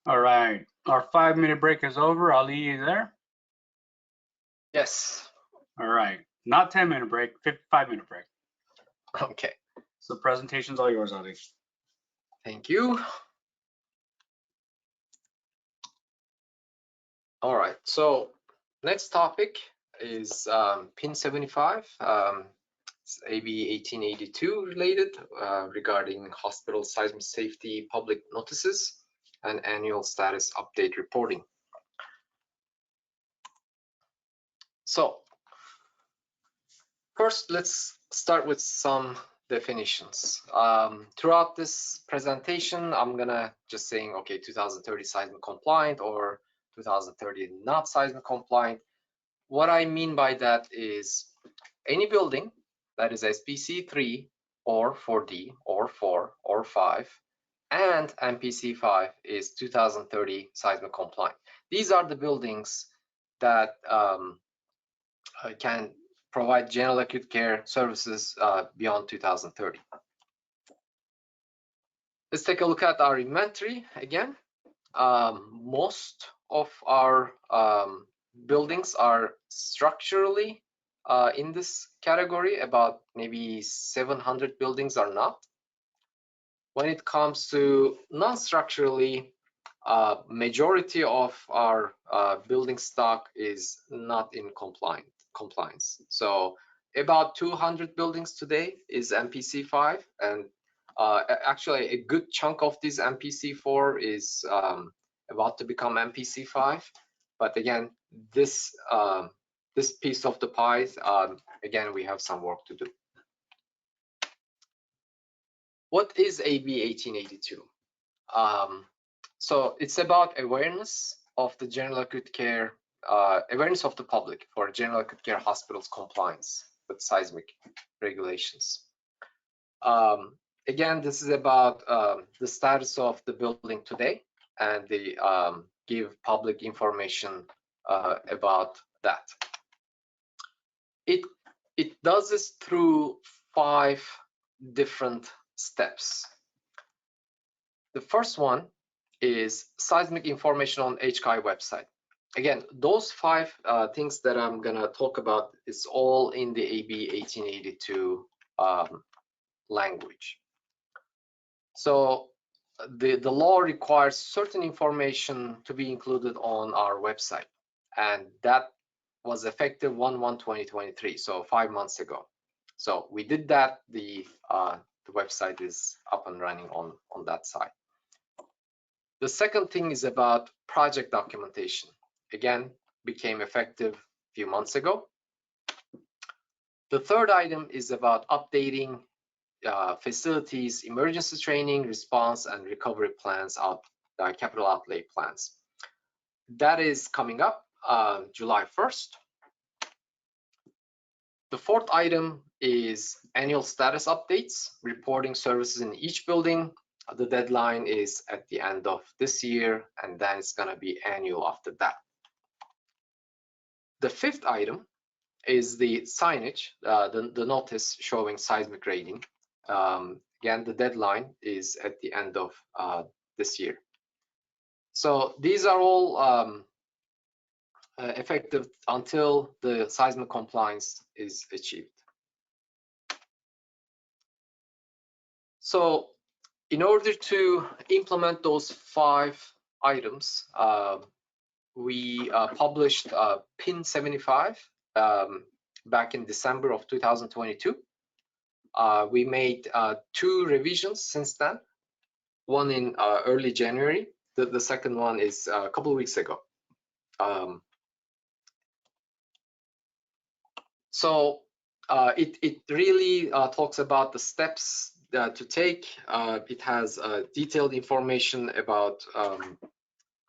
All right, our 5-minute break is over. Ali, you there? Yes. All right, not 10-minute break, 5-minute break. Okay. So presentation's all yours, Ali. Thank you. All right. So next topic is PIN 75. It's AB 1882 related regarding hospital seismic safety public notices and annual status update reporting. So first, let's start with some definitions. Throughout this presentation, I'm gonna just saying, okay, 2030 seismic compliant or 2030 not seismic compliant. What I mean by that is any building that is SPC 3 or 4D or 4 or 5 and MPC 5 is 2030 seismic compliant. These are the buildings that can provide general acute care services beyond 2030. Let's take a look at our inventory again. Most of our buildings are structurally in this category. About maybe 700 buildings are not. When it comes to non-structurally, majority of our building stock is not in compliance. So about 200 buildings today is MPC 5, and actually a good chunk of this MPC 4 is about to become MPC 5. But again, this this piece of the pie, again, we have some work to do. What is AB 1882? So it's about awareness of the general acute care, awareness of the public for general acute care hospitals compliance with seismic regulations. Again, this is about the status of the building today and the give public information about that. It does this through 5 different steps. The first one is seismic information on HCAI website. Again, those 5 things that I'm gonna talk about is all in the AB 1882 language. So the law requires certain information to be included on our website, and that was effective 1/1/2023, so 5 months ago. So we did that. The website is up and running on that side. The second thing is about project documentation. Again, became effective a few months ago. The third item is about updating facilities, emergency training, response, and recovery plans, capital outlay plans. That is coming up July 1st. The fourth item is annual status updates, reporting services in each building. The deadline is at the end of this year, and then it's going to be annual after that. The fifth item is the signage, the notice showing seismic rating. Again, the deadline is at the end of this year. So these are all effective until the seismic compliance is achieved. So in order to implement those 5 items, we published PIN 75 back in December of 2022. We made 2 revisions since then, one in early January. The second one is a couple of weeks ago. So it really talks about the steps to take. It has detailed information about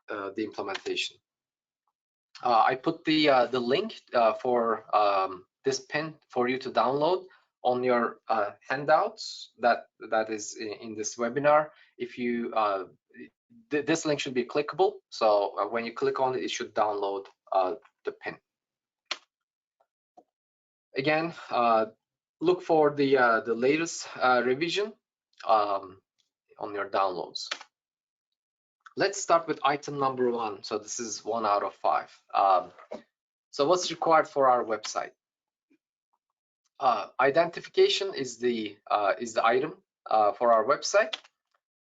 the implementation. I put the link for this PIN for you to download on your handouts that is in this webinar. If you this link should be clickable, so when you click on it, it should download the PIN. Again, look for the latest revision on your downloads. let's start with item number 1. So this is 1 out of 5. So what's required for our website? Identification is the item for our website.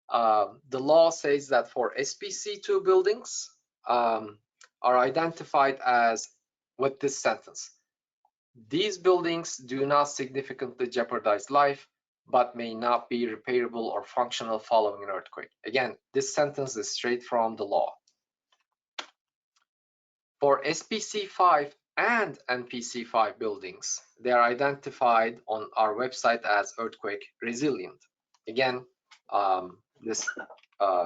The law says that for SPC2 buildings are identified as with this sentence. These buildings do not significantly jeopardize life, but may not be repairable or functional following an earthquake. Again, this sentence is straight from the law. For SPC5 and NPC5 buildings, they are identified on our website as earthquake resilient. Again, this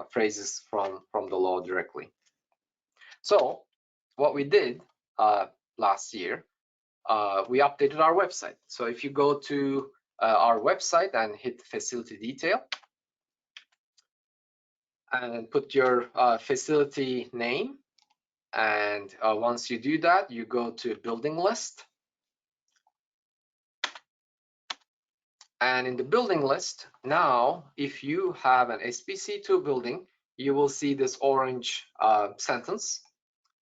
phrase is from the law directly. So what we did last year, we updated our website. So if you go to our website and hit facility detail and put your facility name, and once you do that, you go to building list. And in the building list, now, if you have an SPC2 building, you will see this orange sentence.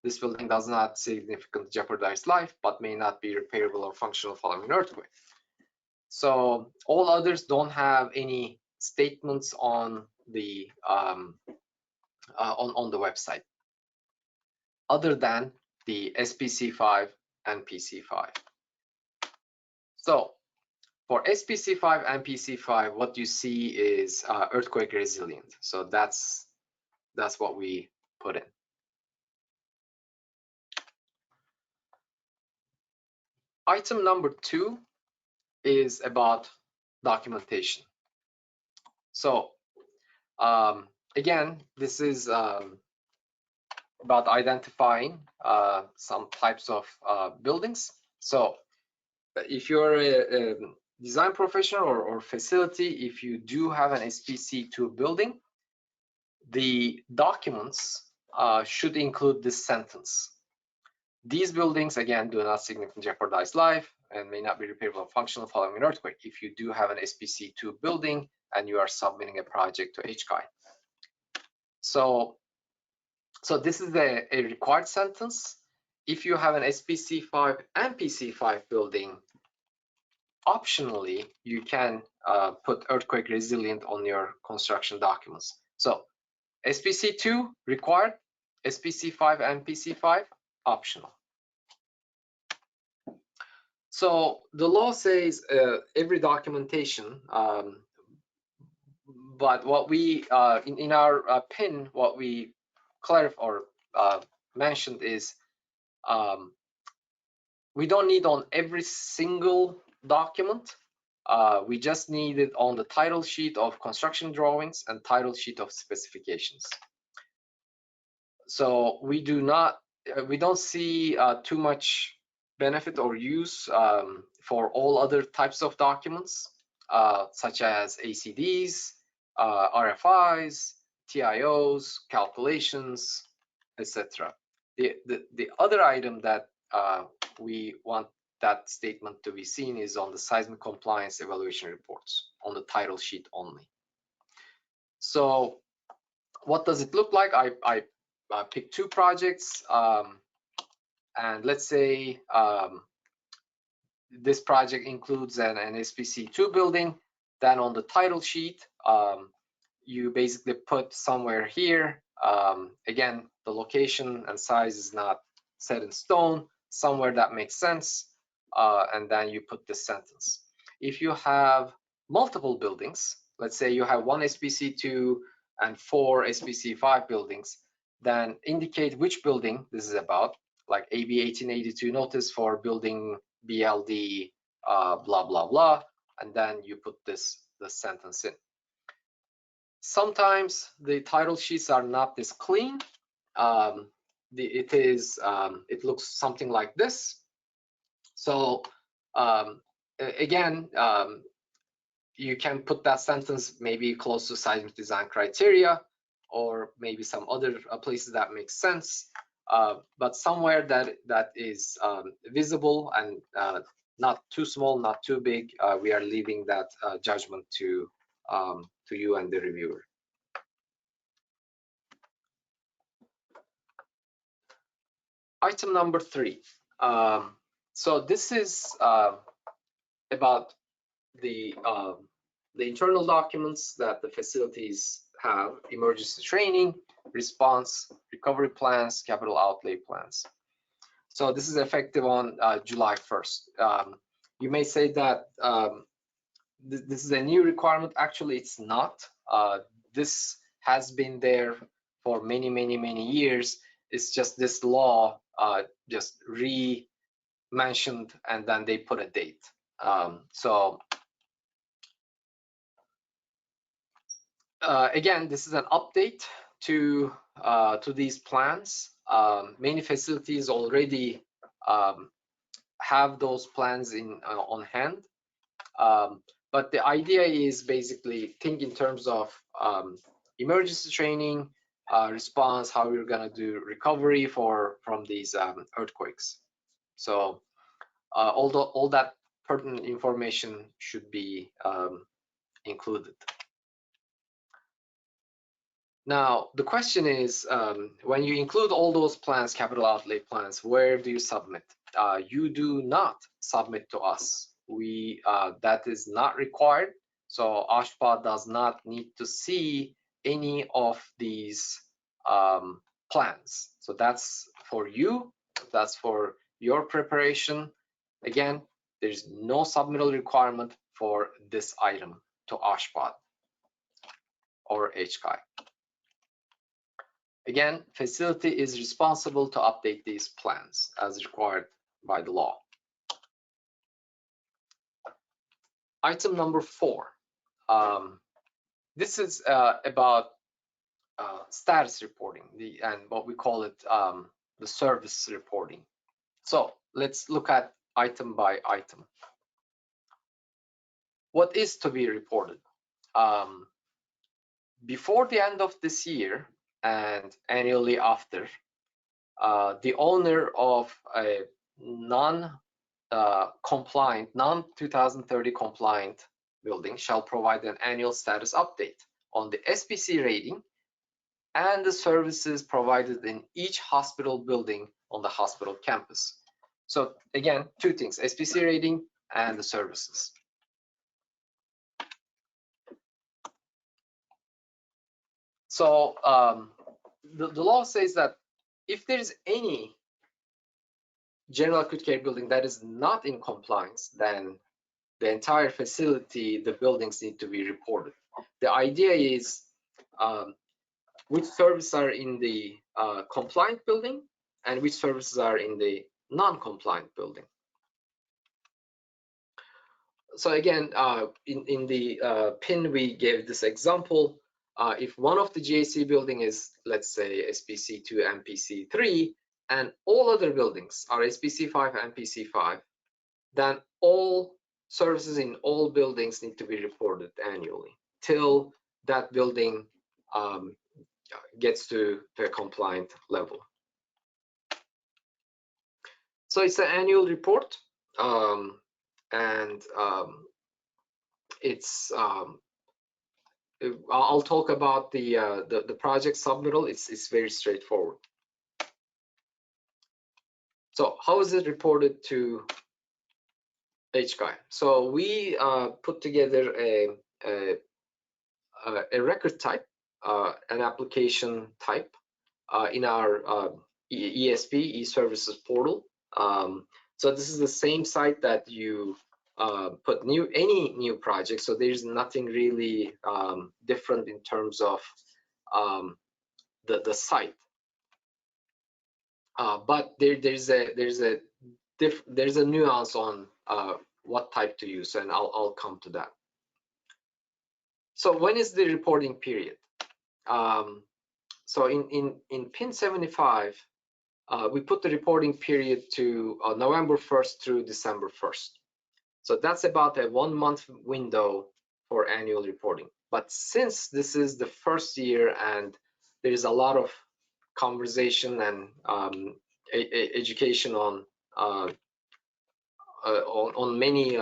This building does not significantly jeopardize life, but may not be repairable or functional following an earthquake. So all others don't have any statements on the on the website, other than the SPC5 and PC5. So for SPC5 and PC5, what you see is earthquake resilient. So that's what we put in. Item number 2 is about documentation. So again, this is about identifying some types of buildings. So if you're a design professional or facility, if you do have an SPC2 building, the documents should include this sentence. These buildings, again, do not significantly jeopardize life and may not be repairable or functional following an earthquake. If you do have an SPC2 building and you are submitting a project to HCAI. So this is a required sentence. If you have an SPC5 and PC5 building, optionally, you can put earthquake resilient on your construction documents. So SPC2 required, SPC5 and PC5 optional. So the law says every documentation, but what we in our PIN, what we clarified or mentioned is we don't need on every single document. We just need it on the title sheet of construction drawings and title sheet of specifications. So we don't see too much benefit or use for all other types of documents, such as ACDs, RFIs, TIOs, calculations, etc. The other item that we want that statement to be seen is on the seismic compliance evaluation reports on the title sheet only. So what does it look like? I picked 2 projects, and let's say this project includes an SPC2 building. Then on the title sheet, you basically put somewhere here. Again, the location and size is not set in stone, somewhere that makes sense, and then you put this sentence. If you have multiple buildings, let's say you have 1 SPC2 and 4 SPC5 buildings, then indicate which building this is about, like AB 1882 notice for building BLD blah blah blah, and then you put the sentence in. Sometimes the title sheets are not this clean. It looks something like this. So again, you can put that sentence maybe close to seismic design criteria, or maybe some other places that make sense, but somewhere that is visible and not too small, not too big. We are leaving that judgment to you and the reviewer. Item number 3. So this is about the internal documents that the facilities have: emergency training, response, recovery plans, capital outlay plans. So this is effective on July 1st. You may say that this is a new requirement. Actually, it's not. This has been there for many years. It's just this law just re-mentioned, and then they put a date. Again, this is an update to these plans. Many facilities already have those plans on hand, but the idea is basically think in terms of emergency training, response, how we're going to do recovery from these earthquakes. So all that pertinent information should be included. Now, the question is, when you include all those plans, capital outlay plans, where do you submit? You do not submit to us. That is not required. So OSHPA does not need to see any of these plans. So that's for you. That's for your preparation. Again, there's no submittal requirement for this item to OSHPA or HCI. Again, facility is responsible to update these plans as required by the law. Item number 4. This is about status reporting, and what we call it the service reporting. So let's look at item by item. What is to be reported? Before the end of this year and annually after, the owner of a non-2030 compliant building shall provide an annual status update on the SPC rating and the services provided in each hospital building on the hospital campus. So again, 2 things: SPC rating and the services. So the law says that if there is any general acute care building that is not in compliance, then the entire facility, the buildings need to be reported. The idea is which services are in the compliant building and which services are in the non-compliant building. So again, in the PIN, we gave this example. If one of the GAC building is, let's say, SPC2, MPC3, and all other buildings are SPC5 and MPC5, then all services in all buildings need to be reported annually till that building gets to a compliant level. So it's an annual report, it's I'll talk about the project submittal. It's very straightforward. So how is it reported to HCI? So we put together a record type, an application type in our ESP, e-services portal. So this is the same site that you put any new project. So there's nothing really different in terms of the site. But there's a nuance on what type to use, and I'll come to that. So when is the reporting period? So in PIN 75, we put the reporting period to November 1st through December 1st. So that's about a 1-month window for annual reporting. But since this is the first year and there is a lot of conversation and education on many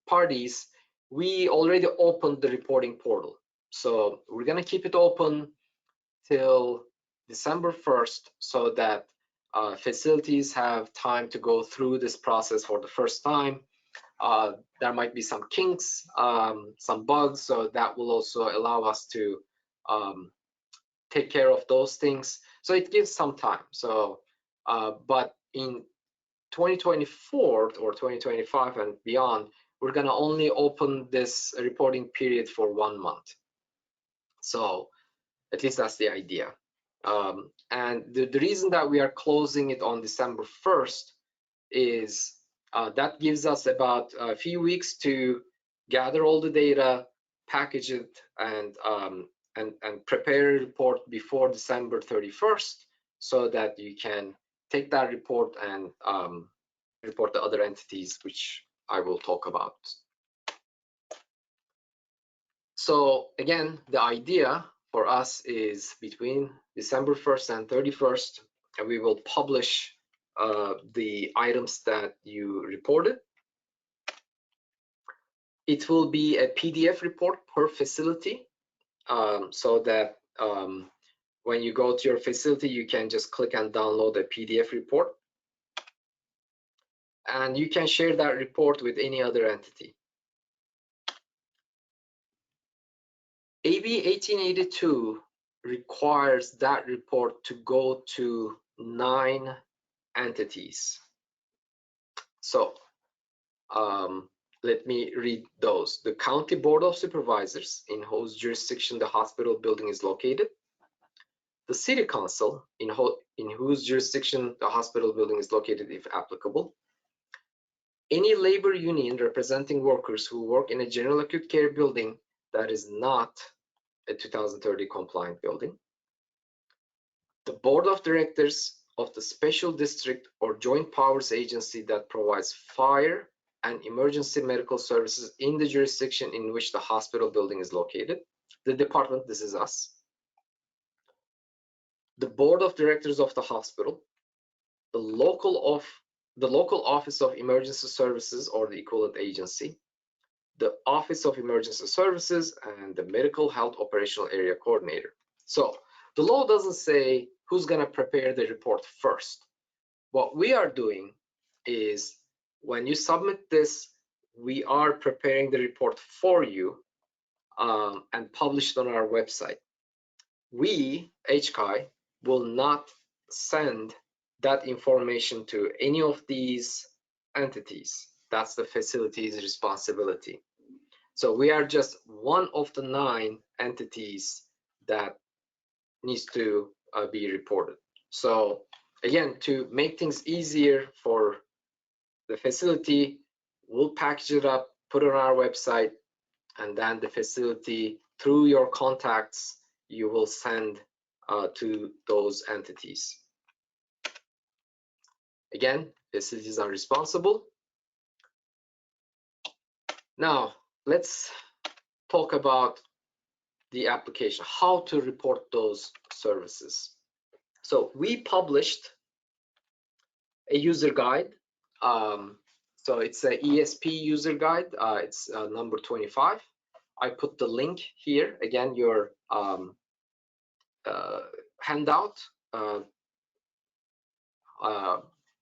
parties, we already opened the reporting portal. So we're going to keep it open till December 1st so that facilities have time to go through this process for the first time. There might be some kinks, some bugs, so that will also allow us to take care of those things. So it gives some time. So, but in 2024 or 2025 and beyond, we're gonna only open this reporting period for 1 month. So at least that's the idea. And the reason that we are closing it on December 1st is that gives us about a few weeks to gather all the data, package it, and prepare a report before December 31st, so that you can take that report and report the other entities, which I will talk about. So again, the idea for us is between December 1st and 31st, and we will publish the items that you reported. It will be a PDF report per facility, so that when you go to your facility, you can just click and download a PDF report. And you can share that report with any other entity. AB 1882 requires that report to go to 9 entities. So let me read those. The County Board of Supervisors, in whose jurisdiction the hospital building is located. The City Council, in whose jurisdiction the hospital building is located, if applicable. Any labor union representing workers who work in a general acute care building that is not a 2030 compliant building. The Board of Directors of the Special District or Joint Powers Agency that provides fire and emergency medical services in the jurisdiction in which the hospital building is located. The department, this is us. The Board of Directors of the hospital. The local Office of Emergency Services or the equivalent agency. The Office of Emergency Services, and the Medical Health Operational Area Coordinator. So the law doesn't say who's going to prepare the report first. What we are doing is, when you submit this, we are preparing the report for you and publish it on our website. We, HCI, will not send that information to any of these entities. That's the facility's responsibility. So we are just one of the 9 entities that needs to be reported. So again, to make things easier for the facility, we'll package it up, put it on our website, and then the facility, through your contacts, you will send to those entities. Again, facilities are responsible. Now, let's talk about the application, how to report those services. So we published a user guide. So it's an ESP user guide. It's number 25. I put the link here. Again, your handout,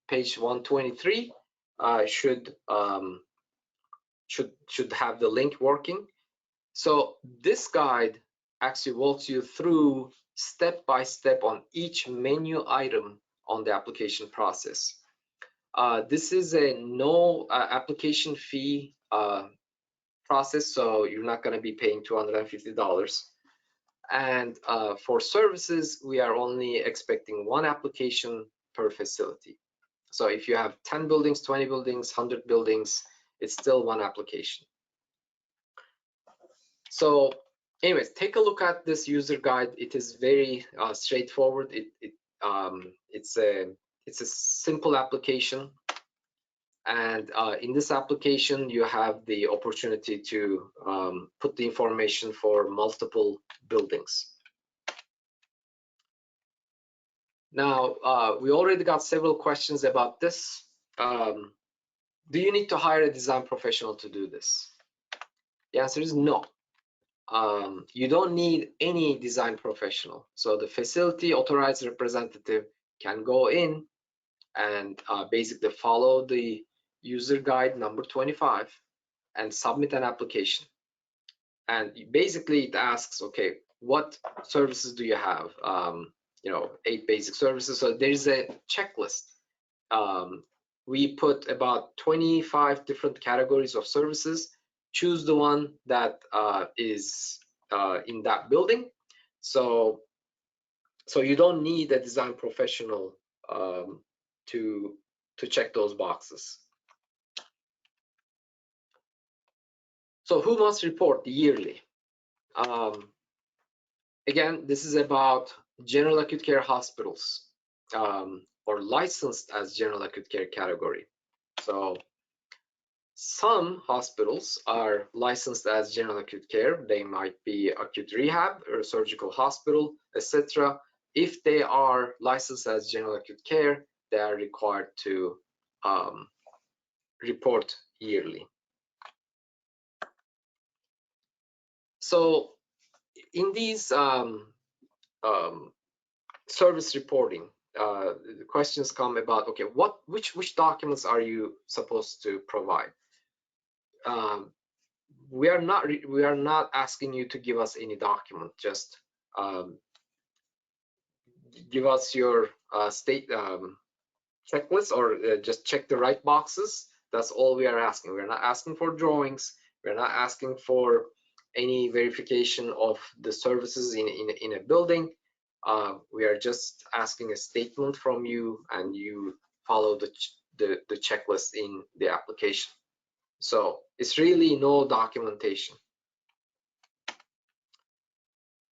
page 123, should have the link working. So this guide actually walks you through step by step on each menu item on the application process. This is a no application fee process, so you're not going to be paying $250. And for services, we are only expecting 1 application per facility. So if you have 10 buildings, 20 buildings, 100 buildings, it's still 1 application. So anyways, take a look at this user guide. It is very straightforward. It's a simple application, and in this application you have the opportunity to put the information for multiple buildings. Now, we already got several questions about this. Do you need to hire a design professional to do this? The answer is no. You don't need any design professional. So the facility authorized representative can go in and basically follow the user guide number 25 and submit an application. And basically it asks, okay, what services do you have? 8 basic services. So there's a checklist. We put about 25 different categories of services. Choose the one that is in that building. So you don't need a design professional to check those boxes. So who must report yearly? Again, this is about general acute care hospitals or licensed as general acute care category. So some hospitals are licensed as general acute care. They might be acute rehab or surgical hospital, etc. If they are licensed as general acute care, they are required to report yearly. So in these service reporting, the questions come about, okay, which documents are you supposed to provide? We are not asking you to give us any document. Just give us your state checklist, or just check the right boxes. That's all we are asking. We're not asking for drawings. We're not asking for any verification of the services in a building. We are just asking a statement from you, and you follow the checklist in the application. So it's really no documentation.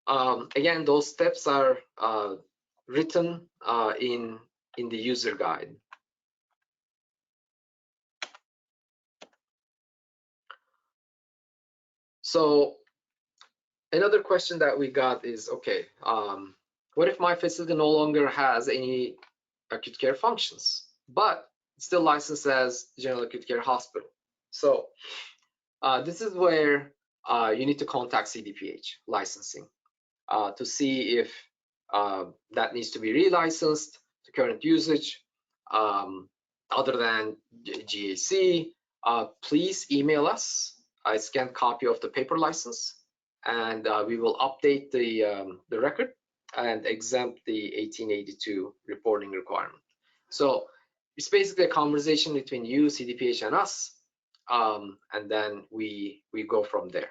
Again, those steps are written in the user guide. So another question that we got is, okay, what if my facility no longer has any acute care functions, but it's still licensed as general acute care hospital? So this is where you need to contact CDPH licensing to see if that needs to be relicensed to current usage. Other than GAC, please email us a scanned copy of the paper license, and we will update the record and exempt the 1882 reporting requirement. So it's basically a conversation between you, CDPH, and us, and then we go from there.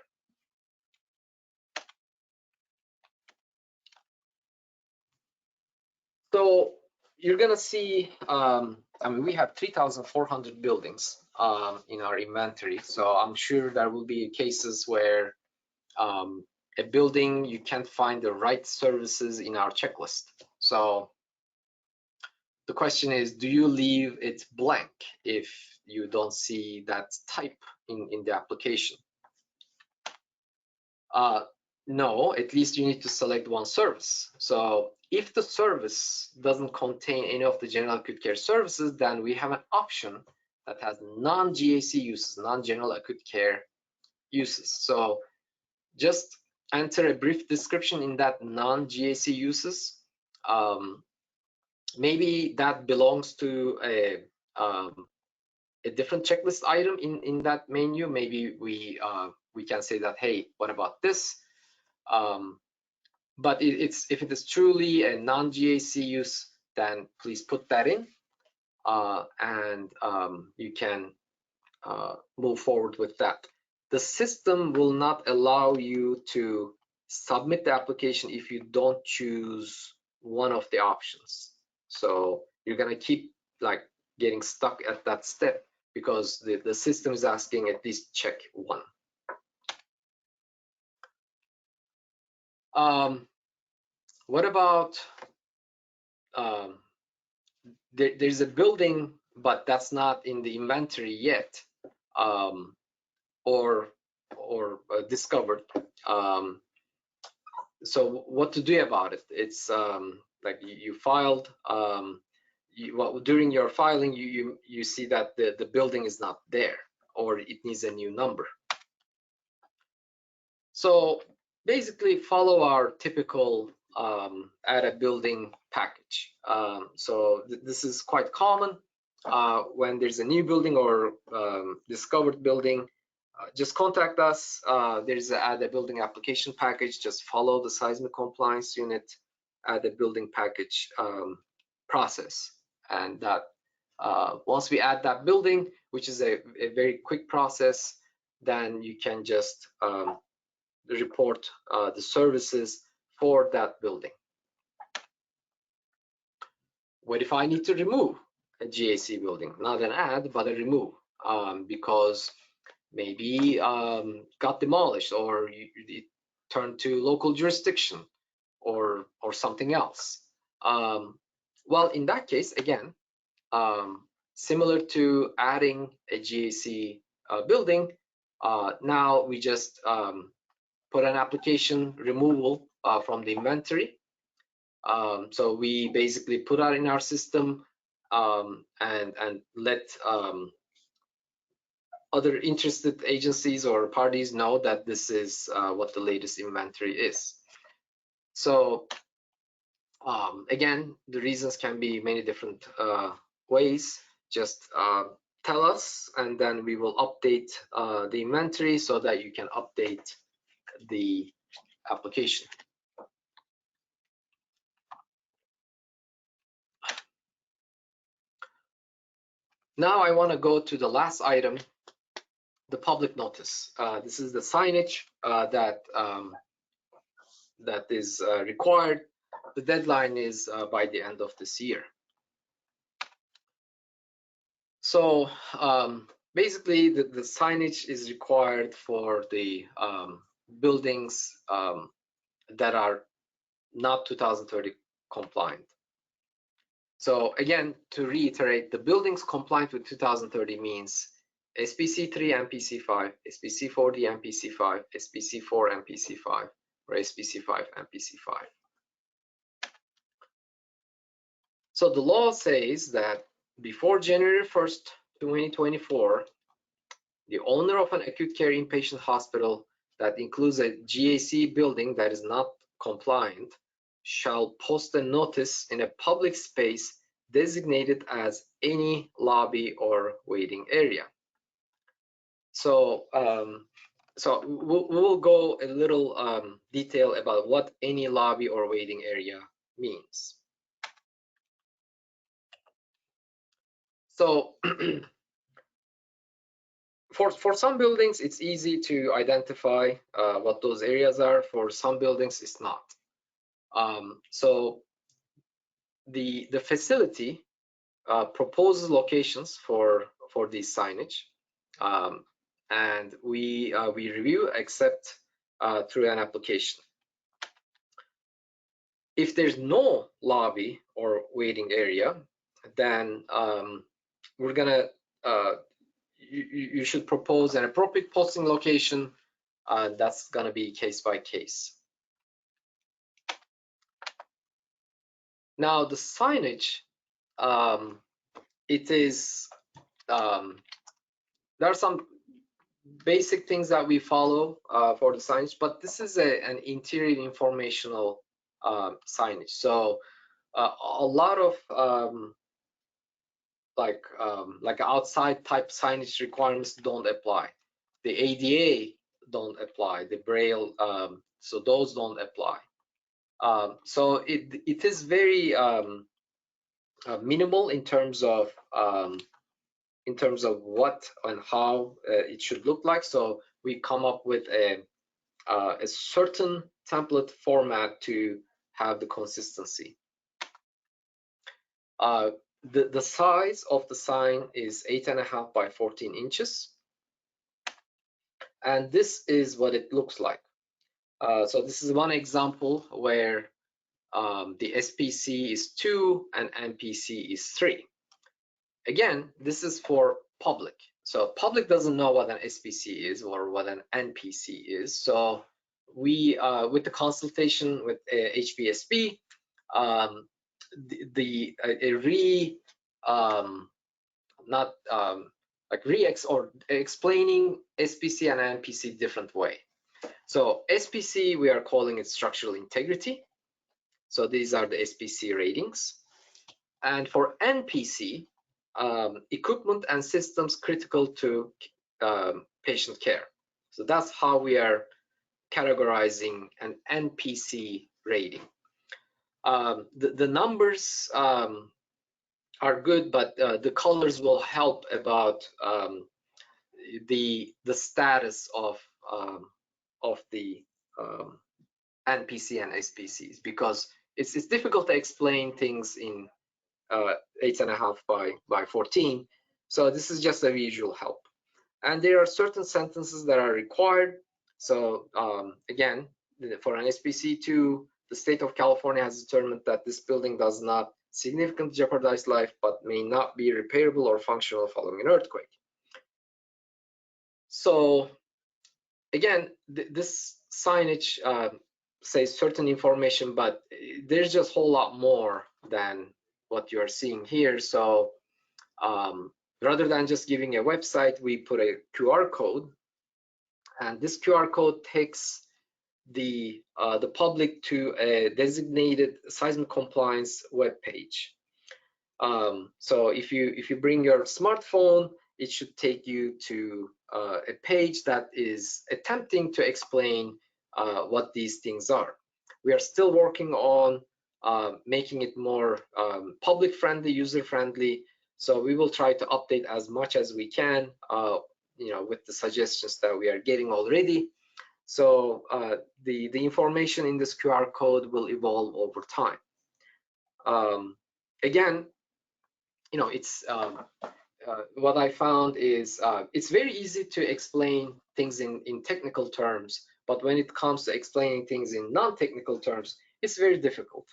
So you're gonna see, I mean, we have 3,400 buildings in our inventory. So I'm sure there will be cases where a building, you can't find the right services in our checklist. So the question is, do you leave it blank if you don't see that type in the application? No, at least you need to select one service. So if the service doesn't contain any of the general acute care services, then we have an option that has non-GAC uses, non-general acute care uses. So just enter a brief description in that non-GAC uses. Maybe that belongs to a different checklist item in that menu. Maybe we can say that, hey, what about this? But if it is truly a non-GAC use, then please put that in, and you can move forward with that. The system will not allow you to submit the application if you don't choose one of the options. So you're gonna keep like getting stuck at that step because the system is asking at least check one. What about there's a building, but that's not in the inventory yet, or discovered. So what to do about it? It's like you filed, during your filing, you see that the building is not there, or it needs a new number. So basically follow our typical add a building package. So this is quite common when there's a new building or discovered building. Just contact us. There's a add a building application package. Just follow the seismic compliance unit add a building package process, and that once we add that building, which is a very quick process, then you can just report the services for that building. What if I need to remove a GAC building? Not an add, but a remove, because maybe got demolished, or it turned to local jurisdiction, or something else. Well, in that case, again, similar to adding a GAC building, now we just put an application removal from the inventory. So we basically put that in our system and let other interested agencies or parties know that this is what the latest inventory is. So again, the reasons can be many different ways. Just tell us, and then we will update the inventory so that you can update the application. Now I want to go to the last item, the public notice. This is the signage that is required. The deadline is by the end of this year. So basically, the signage is required for the buildings that are not 2030 compliant. So again, to reiterate, the buildings compliant with 2030 means SPC3 MPC5, SPC4D MPC5, SPC4 MPC5, or SPC5 MPC5. So the law says that before January 1st, 2024, the owner of an acute care inpatient hospital that includes a GAC building that is not compliant shall post a notice in a public space designated as any lobby or waiting area. So, we'll go a little detail about what any lobby or waiting area means. So, for some buildings, it's easy to identify what those areas are. For some buildings, it's not. So the facility proposes locations for these signage, and we review, accept through an application. If there's no lobby or waiting area, then we're gonna you should propose an appropriate posting location. That's gonna be case by case. Now the signage, it is there are some basic things that we follow for the signage, but this is an interior informational signage. So a lot of like outside type signage requirements don't apply. The ADA don't apply. The Braille, so those don't apply. So it is very minimal in terms of what and how it should look like. So we come up with a certain template format to have the consistency. The size of the sign is 8.5 by 14 inches. And this is what it looks like. So this is one example where the SPC is 2 and MPC is 3. Again, this is for public. So public doesn't know what an SPC is or what an NPC is. So we, with the consultation with HBSB, explaining SPC and NPC different way. So SPC, we are calling it structural integrity. So these are the SPC ratings. And for NPC, equipment and systems critical to patient care. So that's how we are categorizing an NPC rating. The numbers are good, but the colors will help about the status of the NPC and SPCs, because it's difficult to explain things in 8.5 by 14. So this is just a visual help. And there are certain sentences that are required. So again, for an SPC2, the state of California has determined that this building does not significantly jeopardize life, but may not be repairable or functional following an earthquake. So again, this signage says certain information, but there's just a whole lot more than what you're seeing here. So rather than just giving a website, we put a QR code, and this QR code takes the public to a designated seismic compliance web page. So if you bring your smartphone, it should take you to a page that is attempting to explain what these things are. We are still working on making it more public friendly, user friendly. So we will try to update as much as we can, with the suggestions that we are getting already. So the information in this QR code will evolve over time. Again, it's what I found is it's very easy to explain things in technical terms, but when it comes to explaining things in non-technical terms, it's very difficult.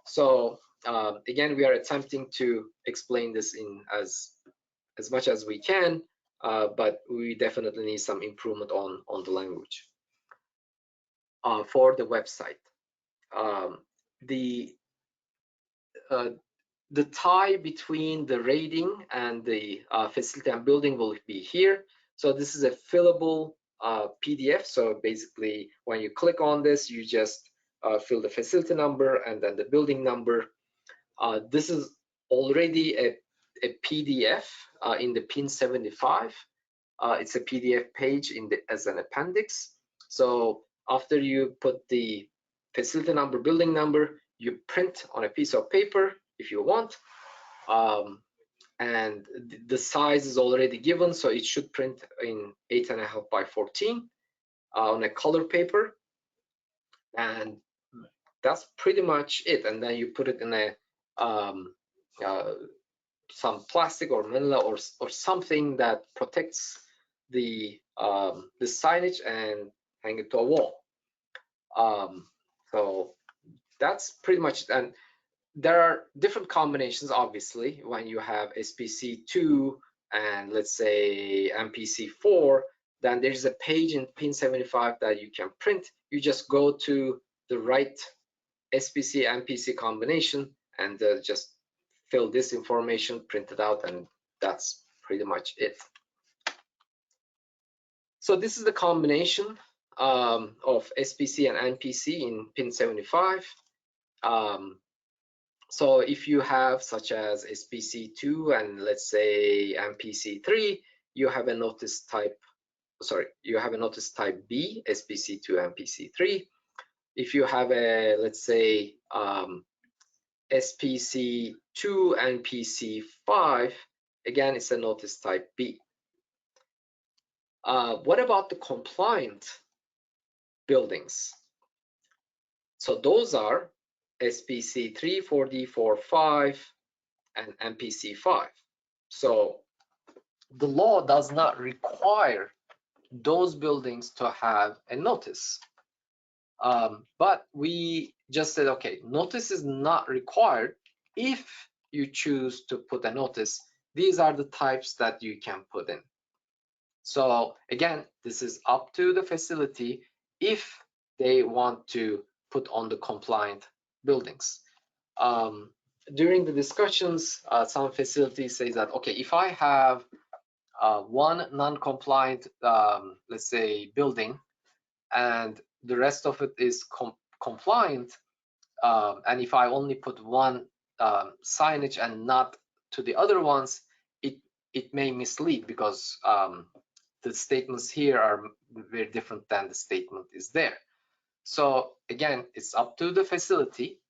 So again, we are attempting to explain this in as much as we can, but we definitely need some improvement on the language. For the website, the tie between the rating and the facility and building will be here. So this is a fillable PDF. So basically, when you click on this, you just fill the facility number and then the building number. This is already a PDF in the Pin 75. It's a PDF page as an appendix. So after you put the facility number, building number, you print on a piece of paper if you want, and the size is already given, so it should print in 8.5 by 14 on a color paper, and that's pretty much it. And then you put it in a some plastic or manila or something that protects the signage and hang it to a wall. So that's pretty much it. And there are different combinations, obviously, when you have SPC2 and let's say MPC4, then there's a page in Pin 75 that you can print. You just go to the right SPC MPC combination and just fill this information, print it out, and that's pretty much it. So this is the combination of SPC and MPC in Pin 75. So if you have such as SPC2 and let's say MPC3, you have a notice type, you have a notice type B, SPC2, MPC3. If you have a, let's say, SPC2 and PC5, again, it's a notice type B. What about the compliant buildings? So those are SPC3, 4D, 4, 5, and MPC5. So the law does not require those buildings to have a notice. But we just said, okay, notice is not required. If you choose to put a notice, these are the types that you can put in. So again, this is up to the facility if they want to put on the compliant buildings. During the discussions, some facilities say that, okay, if I have one non-compliant, let's say, building, and the rest of it is compliant, and if I only put one signage and not to the other ones, it may mislead, because the statements here are very different than the statement is there. So again, it's up to the facility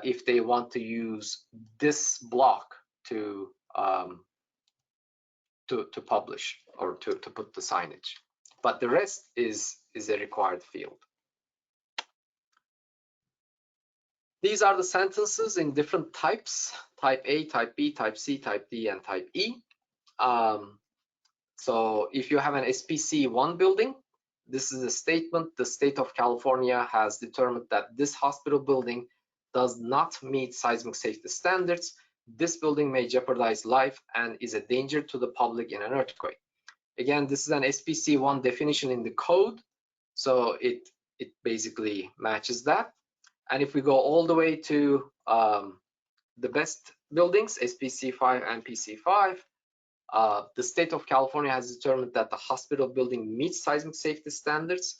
if they want to use this block to publish or to put the signage, but the rest is a required field. These are the sentences in different types: type A, type B, type C, type D, and type E. So if you have an SPC1 building, this is a statement: the state of California has determined that this hospital building does not meet seismic safety standards. This building may jeopardize life and is a danger to the public in an earthquake. Again, this is an SPC1 definition in the code, so it basically matches that. And if we go all the way to the best buildings, SPC5 and PC5, the state of California has determined that the hospital building meets seismic safety standards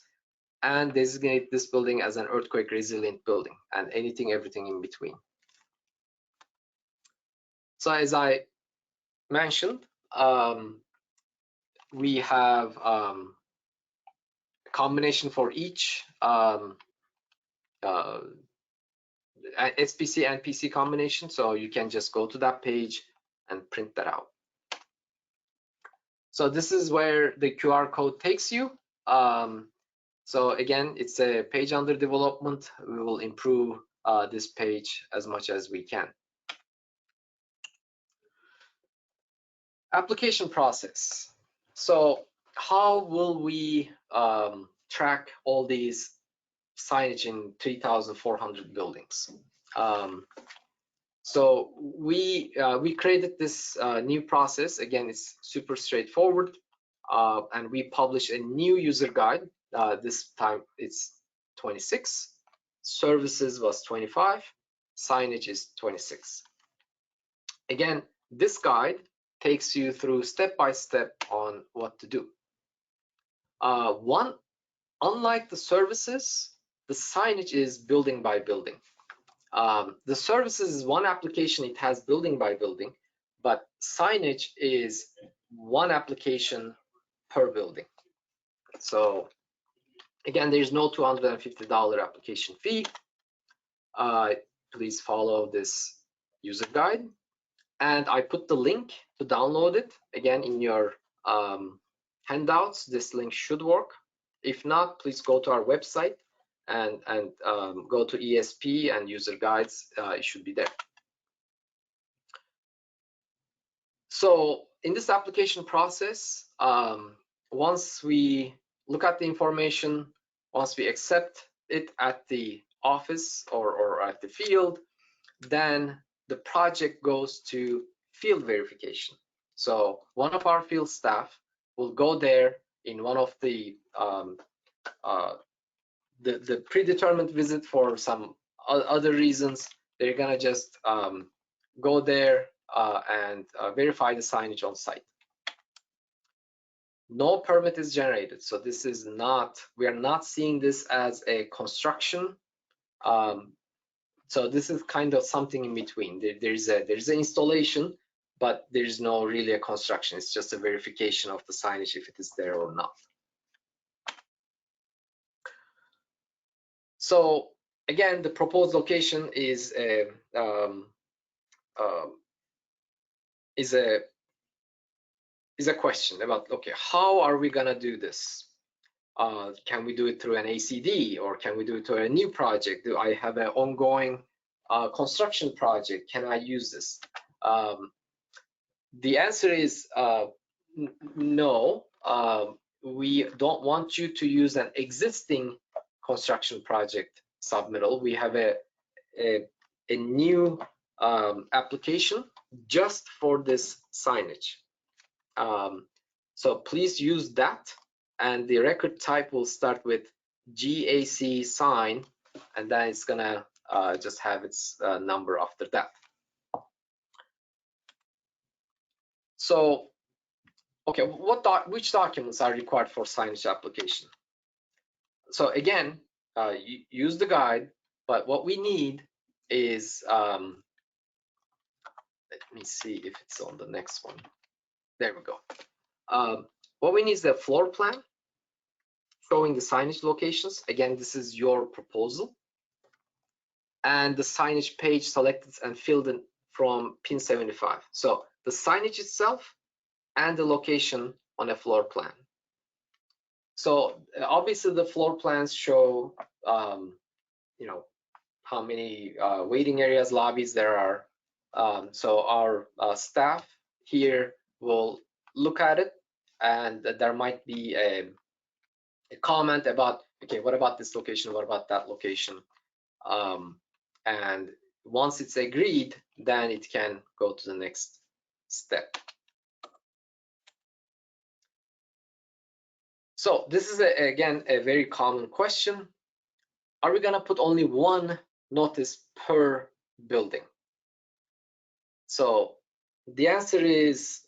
and designate this building as an earthquake resilient building, and everything in between. So as I mentioned, we have a combination for each SPC and PC combination, so you can just go to that page and print that out. So this is where the QR code takes you. So again, it's a page under development. We will improve this page as much as we can. Application process. So how will we track all these signage in 3,400 buildings? So we created this new process. Again, it's super straightforward, and we publish a new user guide. This time it's 26. Services was 25. Signage is 26. Again, this guide takes you through step by step on what to do. Unlike the services, the signage is building by building. The services is one application, it has building by building, but signage is one application per building. So again, there's no $250 application fee. Please follow this user guide. And I put the link to download it again in your handouts. This link should work. If not, please go to our website and go to ESP and user guides. It should be there. So in this application process, once we look at the information, once we accept it at the office or at the field, then the project goes to field verification. So one of our field staff will go there in one of the predetermined visit for some other reasons. They're gonna just go there and verify the signage on site. No permit is generated, so this is not, we are not seeing this as a construction. So this is kind of something in between. There's an installation, but there's no really a construction. It's just a verification of the signage if it is there or not. So again, the proposed location is a question about, okay, how are we gonna do this? Can we do it through an ACD, or can we do it through a new project? Do I have an ongoing construction project? Can I use this? The answer is no. We don't want you to use an existing construction project submittal. We have a new application just for this signage. So please use that, and the record type will start with GAC sign, and then it's gonna just have its number after that. So, okay, which documents are required for signage application? So again, use the guide, But what we need is, let me see if it's on the next one. There we go. What we need is the floor plan showing the signage locations. Again, this is your proposal. And the signage page selected and filled in from pin 75. So the signage itself and the location on a floor plan. So obviously the floor plans show, you know, how many waiting areas, lobbies there are. So our staff here will look at it, and there might be a comment about, okay, what about this location? What about that location? And once it's agreed, then it can go to the next step. So this is, again, a very common question. Are we gonna put only one notice per building? So the answer is,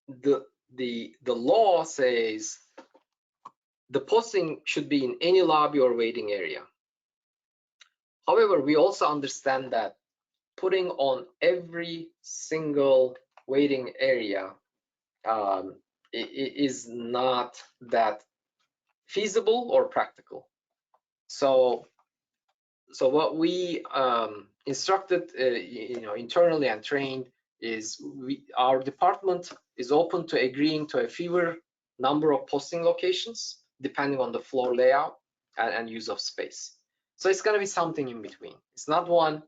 the law says the posting should be in any lobby or waiting area. However, we also understand that putting on every single waiting area is not that feasible or practical. So what we instructed, internally and trained is, our department is open to agreeing to a fewer number of posting locations depending on the floor layout and use of space. So it's going to be something in between. It's not one,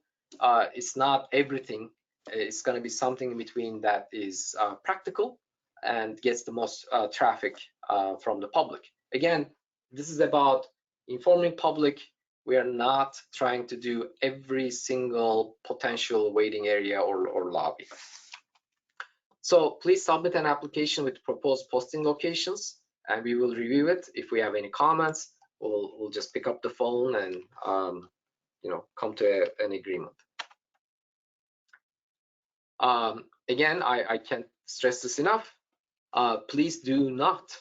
it's not everything. It's going to be something in between that is practical and gets the most traffic from the public. Again, this is about informing public. We are not trying to do every single potential waiting area or lobby. So please submit an application with proposed posting locations, and we will review it. If we have any comments, we'll just pick up the phone and come to an agreement. Again, I can't stress this enough. Please do not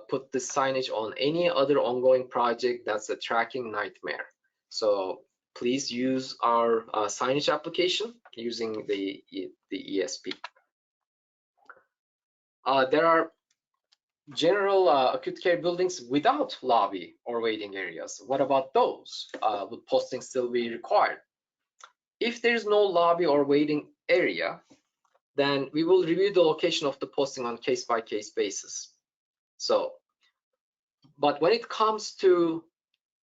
put the signage on any other ongoing project. That's a tracking nightmare. So please use our signage application using the ESP. There are general acute care buildings without lobby or waiting areas. What about those? Would posting still be required? If there's no lobby or waiting area, then we will review the location of the posting on case-by-case basis. So, but when it comes to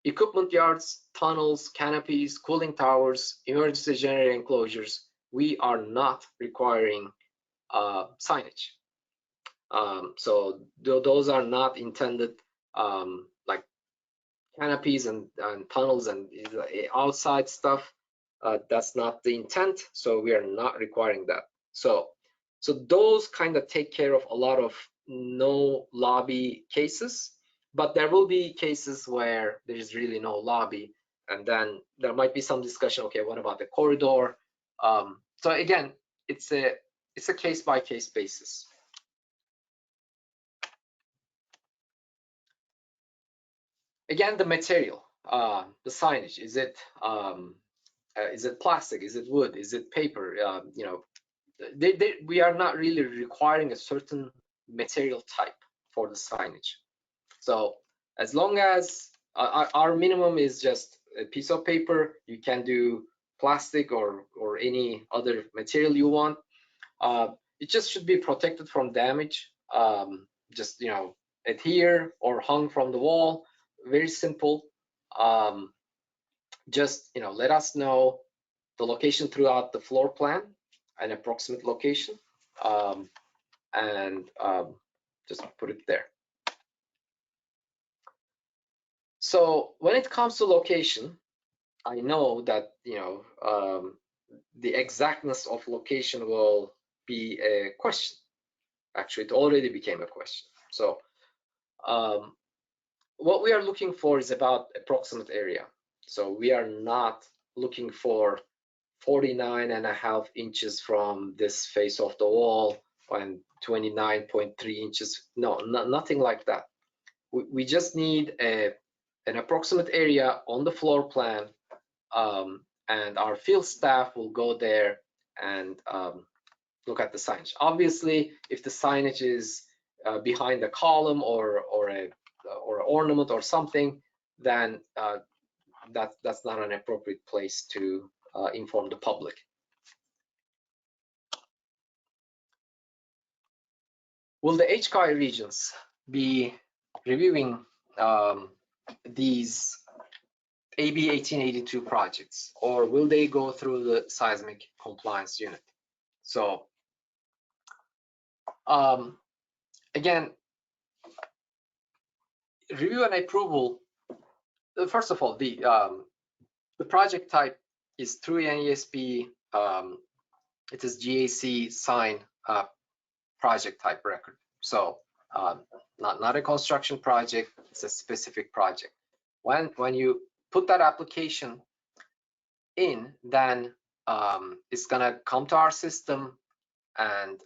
equipment yards, tunnels, canopies, cooling towers, emergency generator enclosures, we are not requiring signage. So those are not intended, like canopies and tunnels and outside stuff. That's not the intent, so we are not requiring that. So those kind of take care of a lot of no lobby cases, but there will be cases where there is really no lobby, and then there might be some discussion. Okay, what about the corridor? So again, it's a case-by-case basis. Again, the material, the signage, is it plastic? Is it wood? Is it paper? We are not really requiring a certain material type for the signage. So as long as our minimum is just a piece of paper, you can do plastic or any other material you want. It just should be protected from damage. Just adhere or hung from the wall. Very simple. Just let us know the location throughout the floor plan, an approximate location, and just put it there. So when it comes to location, I know that the exactness of location will be a question. Actually, it already became a question. So what we are looking for is about approximate area. So we are not looking for 49.5 inches from this face of the wall and 29.3 inches. No, nothing like that. We just need a an approximate area on the floor plan, and our field staff will go there and look at the signage. Obviously, if the signage is behind a column or an ornament or something, then that's not an appropriate place to inform the public. Will the HKI regions be reviewing these AB 1882 projects, or will they go through the seismic compliance unit? So again, review and approval. First of all, the project type is through NESP. It is GAC sign project type record. So not a construction project, it's a specific project. When you put that application in, then it's gonna come to our system, and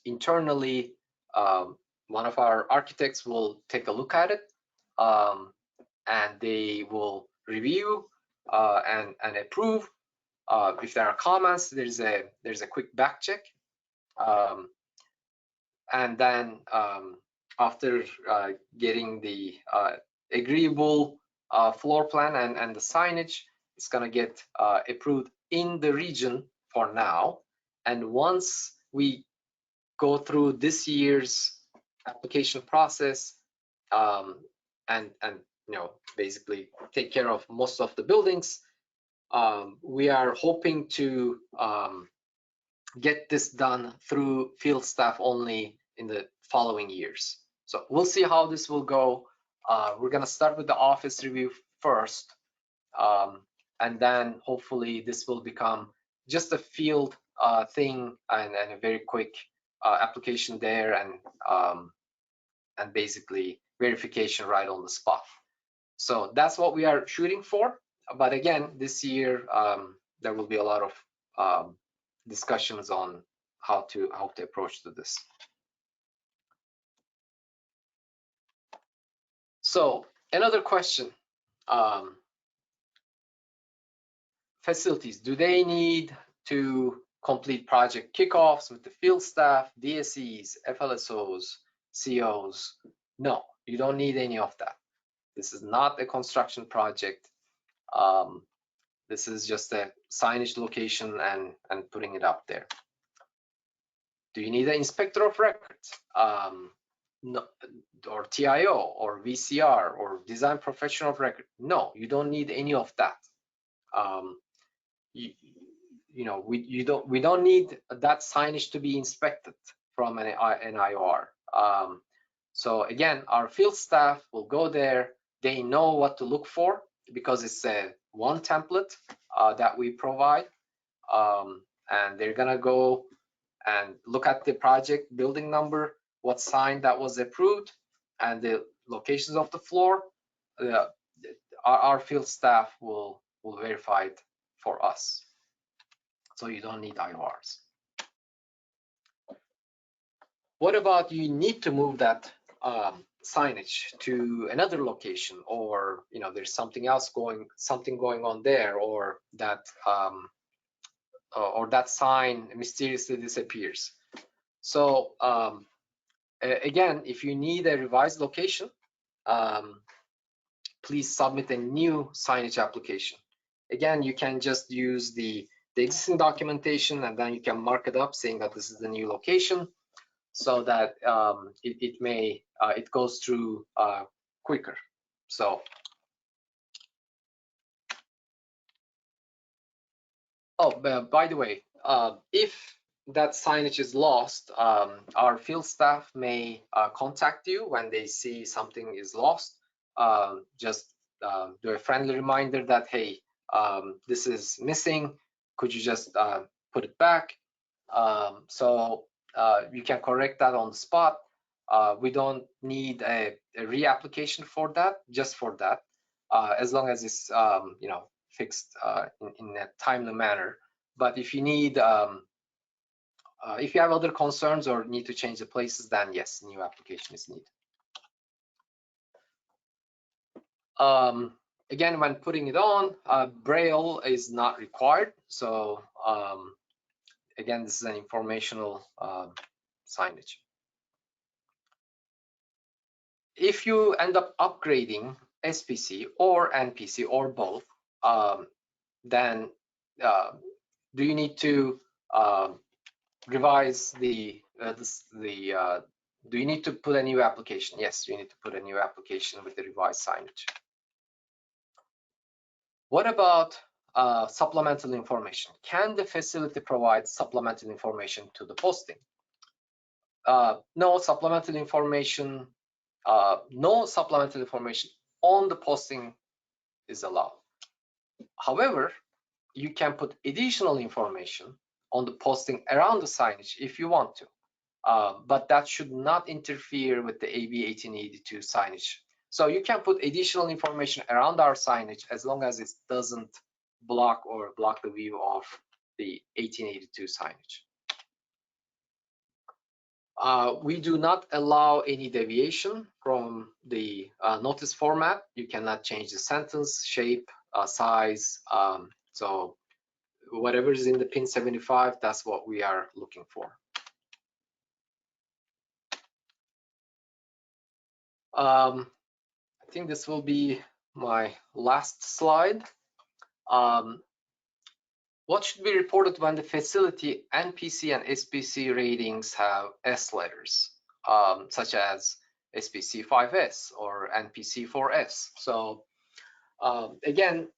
internally one of our architects will take a look at it, and they will review and approve. If there are comments, there's a quick back check, and then after getting the agreeable floor plan and the signage, it's gonna get approved in the region for now. And once we go through this year's application process and you know, basically take care of most of the buildings, we are hoping to get this done through field staff only in the following years. So we'll see how this will go. We're gonna start with the office review first, and then hopefully this will become just a field thing and a very quick application there, and basically verification right on the spot. So that's what we are shooting for. But again, this year there will be a lot of discussions on how to approach to this. So another question, facilities, do they need to complete project kickoffs with the field staff, DSEs, FLSOs, COs? No, you don't need any of that. This is not a construction project. This is just a signage location and putting it up there. Do you need an inspector of records? No, or TIO or VCR or design professional of record? No, you don't need any of that. We don't need that signage to be inspected from an IOR. So again, our field staff will go there. They know what to look for because it's a one template that we provide, and they're gonna go and look at the project building number, what sign that was approved, and the locations of the floor. Our field staff will verify it for us. So you don't need IORs. What about you need to move that signage to another location, or there's something else going on there, or that sign mysteriously disappears? So again, if you need a revised location, please submit a new signage application. Again, you can just use the existing documentation, and then you can mark it up saying that this is the new location, so that it goes through quicker. So, by the way, if that signage is lost, our field staff may contact you when they see something is lost. Just do a friendly reminder that, hey, this is missing. Could you just put it back? So you can correct that on the spot. We don't need a reapplication for that, just for that, as long as it's fixed in a timely manner. But if you need, if you have other concerns or need to change the places, then yes, new application is needed. Again, when putting it on, Braille is not required. So again, this is an informational signage. If you end up upgrading SPC or NPC or both, then do you need to revise do you need to put a new application? Yes, you need to put a new application with the revised signage. What about supplemental information? Can the facility provide supplemental information to the posting? No supplemental information. No supplemental information on the posting is allowed. However, you can put additional information on the posting around the signage if you want to, but that should not interfere with the AB 1882 signage. So you can put additional information around our signage as long as it doesn't block the view of the 1882 signage. We do not allow any deviation from the notice format. You cannot change the sentence, shape, size. So whatever is in the pin 75, that's what we are looking for. I think this will be my last slide. What should be reported when the facility NPC and SPC ratings have S letters, such as SPC 5S or NPC 4S? So again,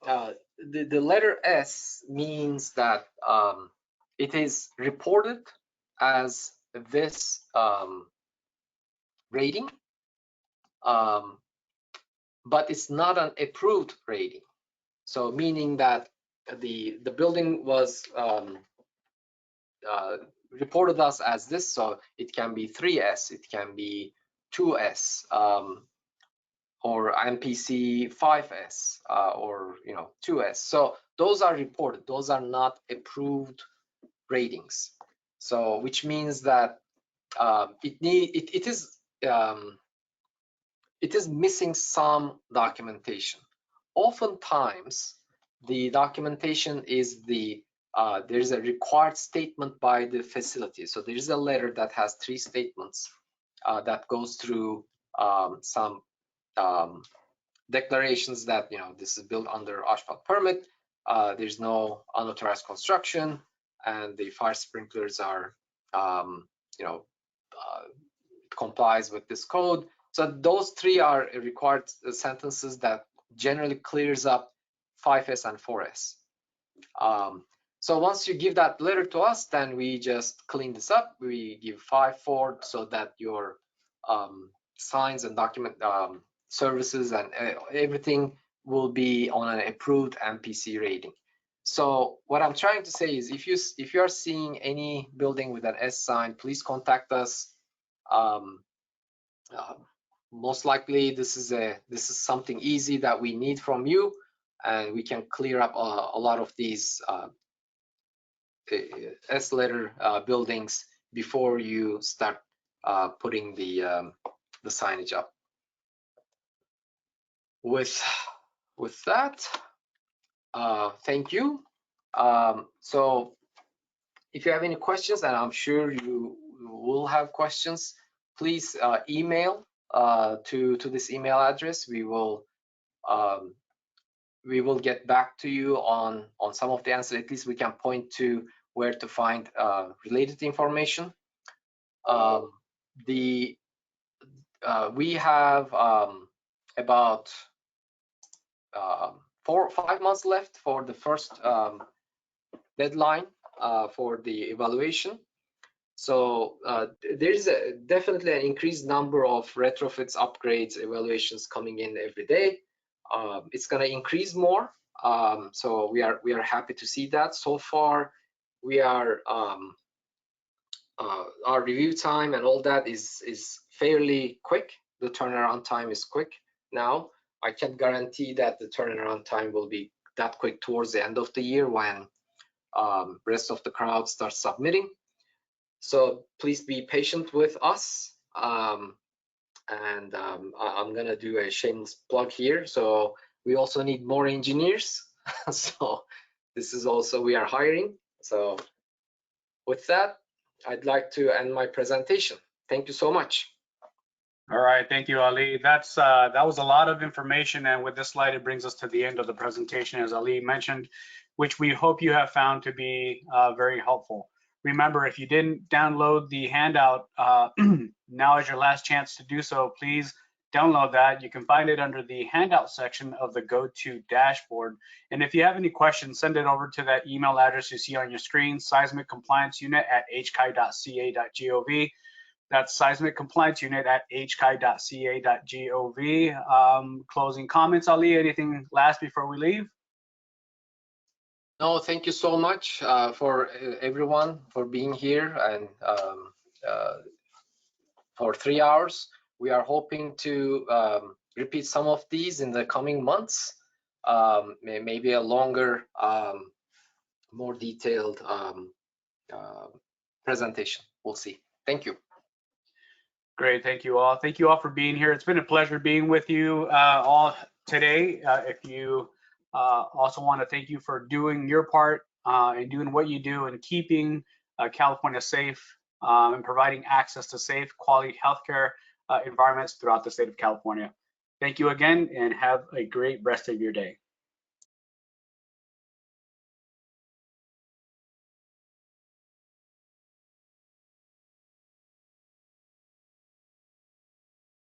the letter S means that it is reported as this rating, but it's not an approved rating. So meaning that the building was reported us as this, so it can be 3S, it can be 2S, or NPC 5S, or 2S. So those are reported. Those are not approved ratings. So which means that it is missing some documentation. Oftentimes, the documentation is there's a required statement by the facility. So there's a letter that has 3 statements that goes through some declarations that this is built under OSHPD permit. There's no unauthorized construction, and the fire sprinklers are complies with this code. So those 3 are required sentences that generally clears up 5S and 4S. So once you give that letter to us, then we just clean this up. We give 5, 4 so that your signs and document services and everything will be on an approved NPC rating. So what I'm trying to say is, if you are seeing any building with an S sign, please contact us. Most likely this is something easy that we need from you, and we can clear up a lot of these S letter buildings before you start putting the signage up. With that, thank you. So if you have any questions, and I'm sure you will have questions, please email to this email address. We will get back to you on some of the answers. At least we can point to where to find related information. We have about 4 or 5 months left for the first deadline for the evaluation. So there's definitely an increased number of retrofits, upgrades, evaluations coming in every day. It's going to increase more. So we are happy to see that. So far, we are our review time and all that is fairly quick. The turnaround time is quick now. I can't guarantee that the turnaround time will be that quick towards the end of the year when rest of the crowd starts submitting. So please be patient with us, And I'm gonna do a shameless plug here. So we also need more engineers. So this is also, we are hiring. So with that, I'd like to end my presentation. Thank you so much. All right, thank you, Ali. That was a lot of information, and with this slide, it brings us to the end of the presentation, as Ali mentioned, which we hope you have found to be very helpful. Remember, if you didn't download the handout, now is your last chance to do so. Please download that. You can find it under the handout section of the GoTo dashboard. And if you have any questions, send it over to that email address you see on your screen, seismiccomplianceunit@hki.ca.gov. That's Seismic Compliance Unit at hki.ca.gov. Closing comments, Ali, anything last before we leave? No, thank you so much for everyone for being here and for 3 hours. We are hoping to repeat some of these in the coming months, maybe a longer, more detailed presentation. We'll see. Thank you. Great, thank you all. Thank you all for being here. It's been a pleasure being with you all today. If you also want to thank you for doing your part and doing what you do and keeping California safe and providing access to safe, quality healthcare environments throughout the state of California. Thank you again and have a great rest of your day.